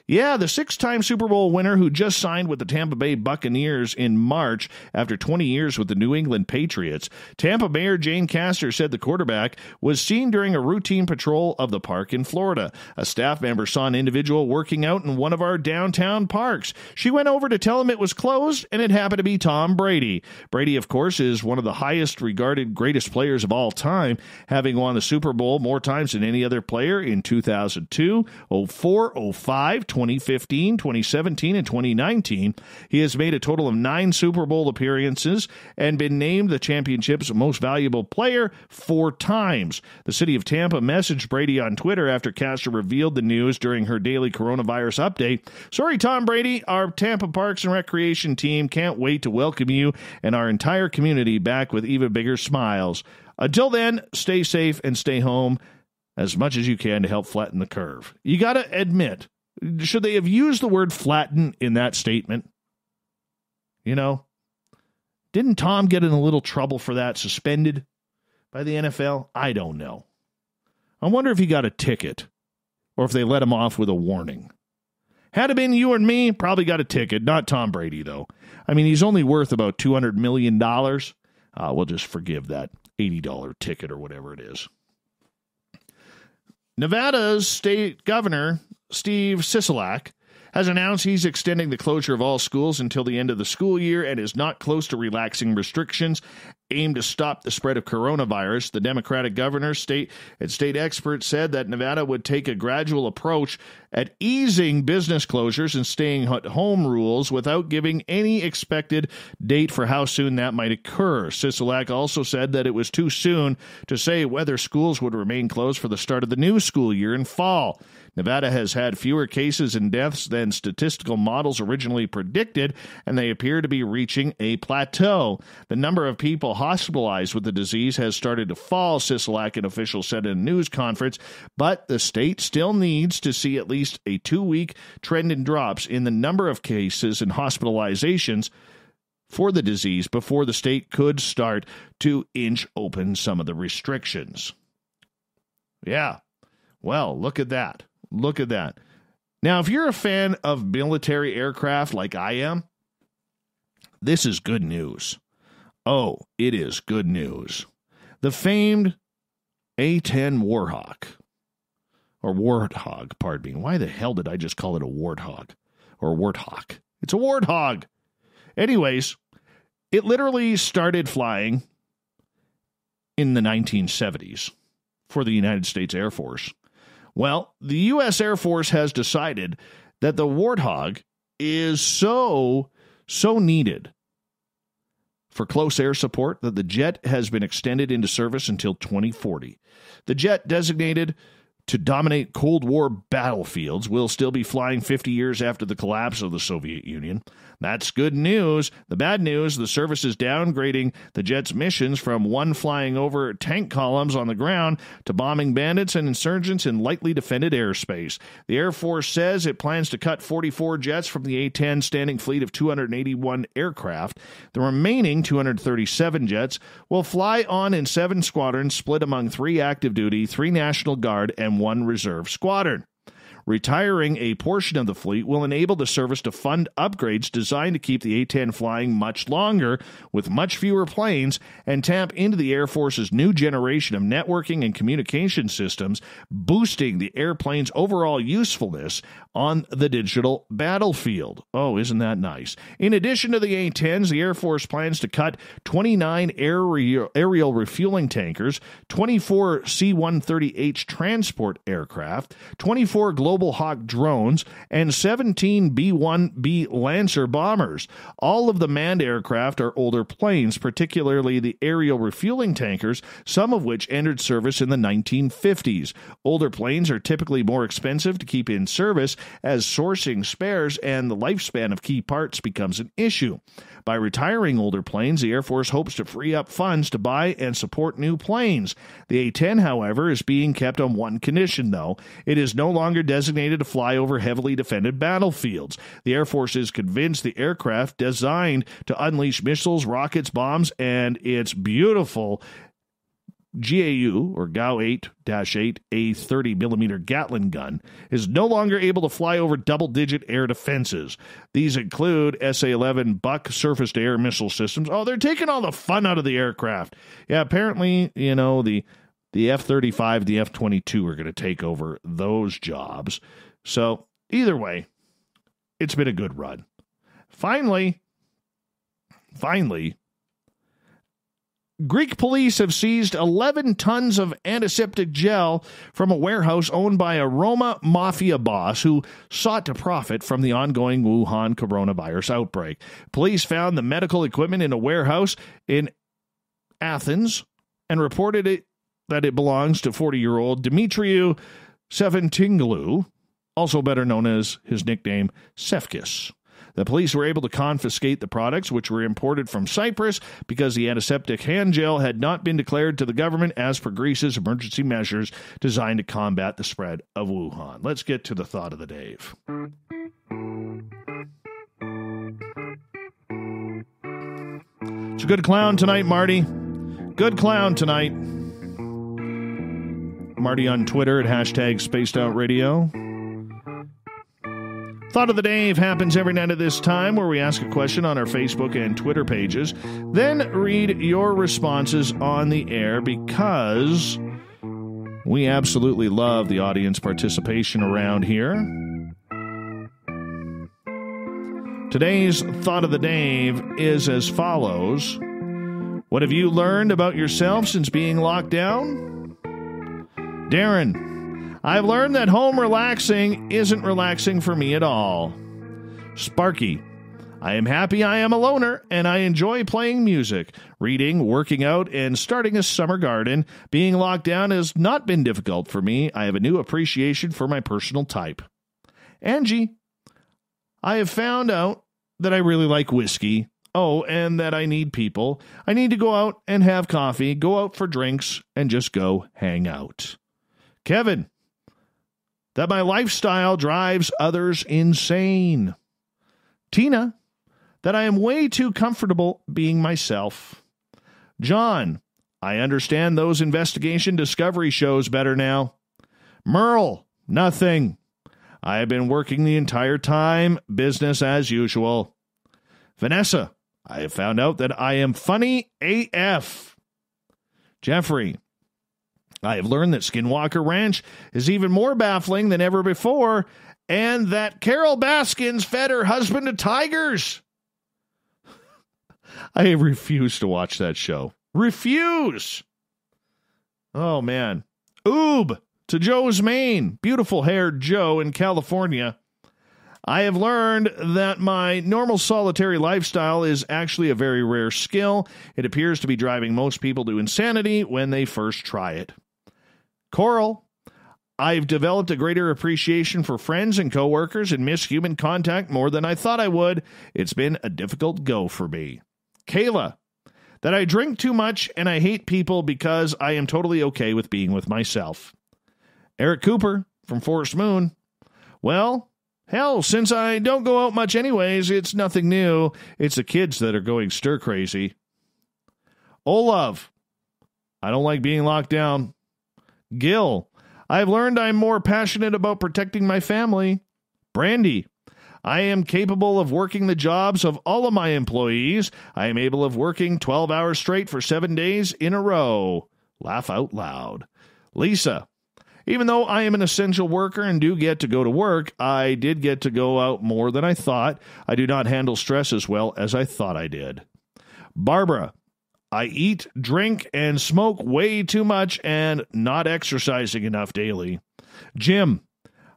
Yeah, the 6-time Super Bowl winner who just signed with the Tampa Bay Buccaneers in March after 20 years with the New England Patriots. Tampa Mayor Jane Castor said the quarterback was seen during a routine patrol of the park in Florida. A staff member saw an individual working out in one of our downtown parks. She went over to tell him it was closed, and it happened to be Tom Brady. Brady, of course, is one of the highest regarded greatest players of all time, having won the Super Bowl more times than any other player in 2002, 04, 05, 2015, 2017, and 2019. He has made a total of 9 Super Bowl appearances and been named the championship's most valuable player 4 times. The city of Tampa messaged Brady on Twitter after Castor revealed the news during her daily coronavirus update. Sorry, Tom Brady, our Tampa Parks and Recreation team can't wait to welcome you and our entire community back with even bigger smiles. Until then, stay safe and stay home as much as you can to help flatten the curve. You got to admit, should they have used the word flatten in that statement? You know, didn't Tom get in a little trouble for that, suspended by the NFL? I don't know. I wonder if he got a ticket or if they let him off with a warning. Had it been you and me, probably got a ticket. Not Tom Brady, though. I mean, he's only worth about $200 million. We'll just forgive that $80 ticket or whatever it is. Nevada's state governor, Steve Sisolak, has announced he's extending the closure of all schools until the end of the school year and is not close to relaxing restrictions aimed to stop the spread of coronavirus. The Democratic governor, state experts said that Nevada would take a gradual approach at easing business closures and staying at home rules without giving any expected date for how soon that might occur. Sisolak also said that it was too soon to say whether schools would remain closed for the start of the new school year in fall. Nevada has had fewer cases and deaths than statistical models originally predicted, and they appear to be reaching a plateau. The number of people hospitalized with the disease has started to fall, Sisolak, an official, said in a news conference, but the state still needs to see at least a 2-week trend in drops in the number of cases and hospitalizations for the disease before the state could start to inch open some of the restrictions. Yeah, well, look at that. Look at that. Now, if you're a fan of military aircraft like I am, this is good news. Oh, it is good news. The famed A-10 Warhawk, or Warthog, pardon me. Why the hell did I just call it a Warthog or Warthawk? It's a Warthog. Anyways, it literally started flying in the 1970s for the United States Air Force. Well, the U.S. Air Force has decided that the Warthog is so needed for close air support that the jet has been extended into service until 2040. The jet, designated to dominate Cold War battlefields, will still be flying 50 years after the collapse of the Soviet Union. That's good news. The bad news, the service is downgrading the jet's missions from one flying over tank columns on the ground to bombing bandits and insurgents in lightly defended airspace. The Air Force says it plans to cut 44 jets from the A-10 standing fleet of 281 aircraft. The remaining 237 jets will fly on in 7 squadrons split among 3 active duty, 3 National Guard, and 1 reserve squadron. Retiring a portion of the fleet will enable the service to fund upgrades designed to keep the A-10 flying much longer with much fewer planes and tap into the Air Force's new generation of networking and communication systems, boosting the airplane's overall usefulness on the digital battlefield. Oh, isn't that nice? In addition to the A-10s, the Air Force plans to cut 29 aerial refueling tankers, 24 C-130H transport aircraft, 24 Global Hawk drones, and 17 B-1B Lancer bombers. All of the manned aircraft are older planes, particularly the aerial refueling tankers, some of which entered service in the 1950s. Older planes are typically more expensive to keep in service as sourcing spares and the lifespan of key parts becomes an issue. By retiring older planes, the Air Force hopes to free up funds to buy and support new planes. The A-10, however, is being kept on one condition, though. It is no longer designated to fly over heavily defended battlefields. The Air Force is convinced the aircraft designed to unleash missiles, rockets, bombs, and its beautiful GAU, or GAU-8-8, a 30mm Gatling gun, is no longer able to fly over double-digit air defenses. These include SA-11 Buck surface-to-air missile systems. Oh, they're taking all the fun out of the aircraft. Yeah, apparently, the F-35, the F-22 are going to take over those jobs. So, either way, it's been a good run. Finally, Greek police have seized 11 tons of antiseptic gel from a warehouse owned by a Roma mafia boss who sought to profit from the ongoing Wuhan coronavirus outbreak. Police found the medical equipment in a warehouse in Athens and reported that it belongs to 40-year-old Dimitriou Seventinglou, also better known as his nickname Sefkis. The police were able to confiscate the products, which were imported from Cyprus, because the antiseptic hand gel had not been declared to the government as per Greece's emergency measures designed to combat the spread of Wuhan. Let's get to the thought of the day. It's a good clown tonight, Marty. Good clown tonight. Marty on Twitter at #SpacedOutRadio. Thought of the Day happens every night at this time, where we ask a question on our Facebook and Twitter pages, then read your responses on the air, because we absolutely love the audience participation around here. Today's Thought of the Day is as follows. What have you learned about yourself since being locked down? Darren, I've learned that home relaxing isn't relaxing for me at all. Sparky, I am happy I am a loner, and I enjoy playing music, reading, working out, and starting a summer garden. Being locked down has not been difficult for me. I have a new appreciation for my personal type. Angie, I have found out that I really like whiskey. Oh, and that I need people. I need to go out and have coffee, go out for drinks, and just go hang out. Kevin, that my lifestyle drives others insane. Tina, that I am way too comfortable being myself. John, I understand those investigation discovery shows better now. Merle, nothing. I have been working the entire time, business as usual. Vanessa, I have found out that I am funny AF. Jeffrey, I have learned that Skinwalker Ranch is even more baffling than ever before, and that Carol Baskins fed her husband to tigers. I refuse to watch that show. Refuse! Oh, man. Oob to Joe's Maine. Beautiful-haired Joe in California. I have learned that my normal solitary lifestyle is actually a very rare skill. It appears to be driving most people to insanity when they first try it. Coral, I've developed a greater appreciation for friends and coworkers and miss human contact more than I thought I would. It's been a difficult go for me. Kayla, that I drink too much and I hate people because I am totally okay with being with myself. Eric Cooper from Forest Moon, well, hell, since I don't go out much anyways, it's nothing new. It's the kids that are going stir crazy. Olav, I don't like being locked down. Gil, I've learned I'm more passionate about protecting my family. Brandy, I am capable of working the jobs of all of my employees. I am able of working 12 hours straight for 7 days in a row. Laugh out loud. Lisa, even though I am an essential worker and do get to go to work, I did get to go out more than I thought. I do not handle stress as well as I thought I did. Barbara, I eat, drink, and smoke way too much and not exercising enough daily. Jim,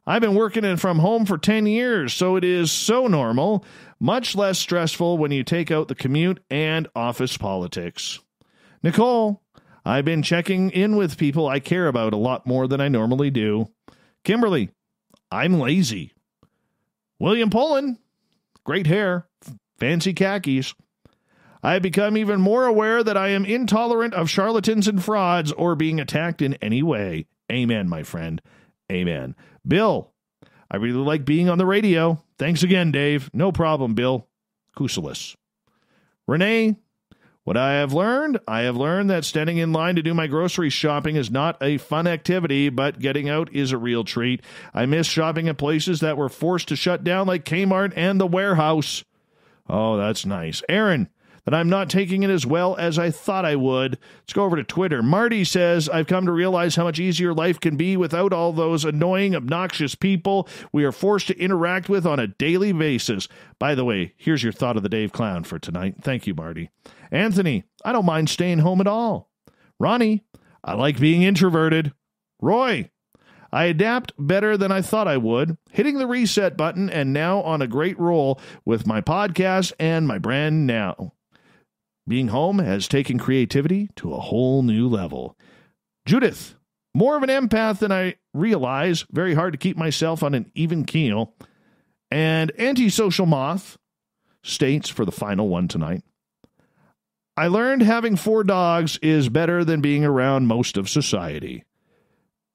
I've been working from home for 10 years, so it is so normal, much less stressful when you take out the commute and office politics. Nicole, I've been checking in with people I care about a lot more than I normally do. Kimberly, I'm lazy. William Pullen, great hair, fancy khakis. I have become even more aware that I am intolerant of charlatans and frauds or being attacked in any way. Amen, my friend. Amen. Bill, I really like being on the radio. Thanks again, Dave. No problem, Bill. Kusalis. Renee, what I have learned that standing in line to do my grocery shopping is not a fun activity, but getting out is a real treat. I miss shopping at places that were forced to shut down like Kmart and the Warehouse. Oh, that's nice. Aaron, that I'm not taking it as well as I thought I would. Let's go over to Twitter. Marty says, I've come to realize how much easier life can be without all those annoying, obnoxious people we are forced to interact with on a daily basis. By the way, here's your thought of the Dave Clown for tonight. Thank you, Marty. Anthony, I don't mind staying home at all. Ronnie, I like being introverted. Roy, I adapt better than I thought I would, hitting the reset button and now on a great roll with my podcast and my brand now. Being home has taken creativity to a whole new level. Judith, more of an empath than I realize. Very hard to keep myself on an even keel. And Antisocial Moth states for the final one tonight, I learned having 4 dogs is better than being around most of society.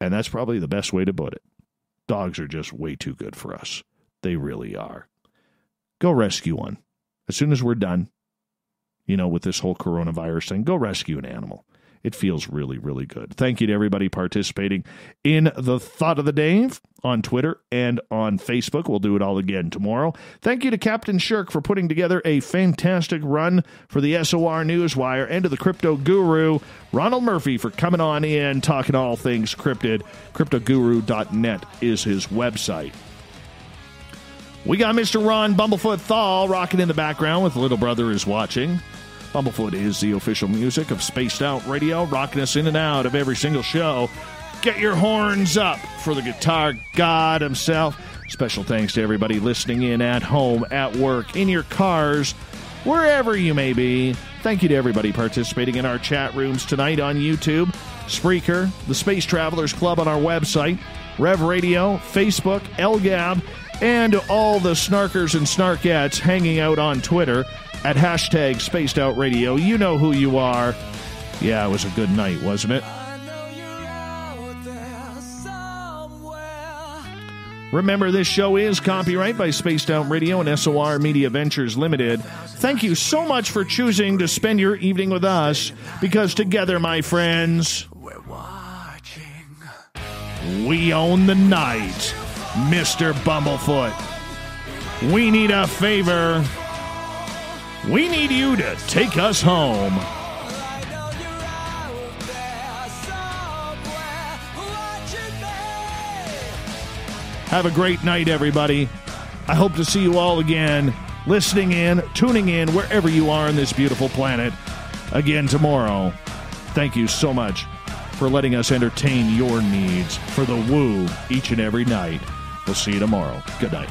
And that's probably the best way to put it. Dogs are just way too good for us. They really are. Go rescue one. As soon as we're done, with this whole coronavirus thing, go rescue an animal. It feels really, really good. Thank you to everybody participating in the Thought of the Dave on Twitter and on Facebook. We'll do it all again tomorrow. Thank you to Captain Shirk for putting together a fantastic run for the SOR Newswire, and to the crypto guru, Ronald Murphy, for coming on in, talking all things cryptid. CryptoGuru.net is his website. We got Mr. Ron Bumblefoot Thal rocking in the background with Little Brother Is Watching. Bumblefoot is the official music of Spaced Out Radio, rocking us in and out of every single show. Get your horns up for the guitar god himself. Special thanks to everybody listening in at home, at work, in your cars, wherever you may be. Thank you to everybody participating in our chat rooms tonight on YouTube, Spreaker, the Space Travelers Club on our website, Rev Radio, Facebook, LGAB, and all the snarkers and snarkettes hanging out on Twitter at hashtag Spaced Out Radio. You know who you are. Yeah, it was a good night, wasn't it? Remember, this show is copyright by Spaced Out Radio and SOR Media Ventures Limited. Thank you so much for choosing to spend your evening with us, because together, my friends, we own the night, Mr. Bumblefoot. We need a favor. We need you to take us home. Have a great night, everybody. I hope to see you all again, listening in, tuning in, wherever you are on this beautiful planet, again tomorrow. Thank you so much for letting us entertain your needs for the woo each and every night. We'll see you tomorrow. Good night.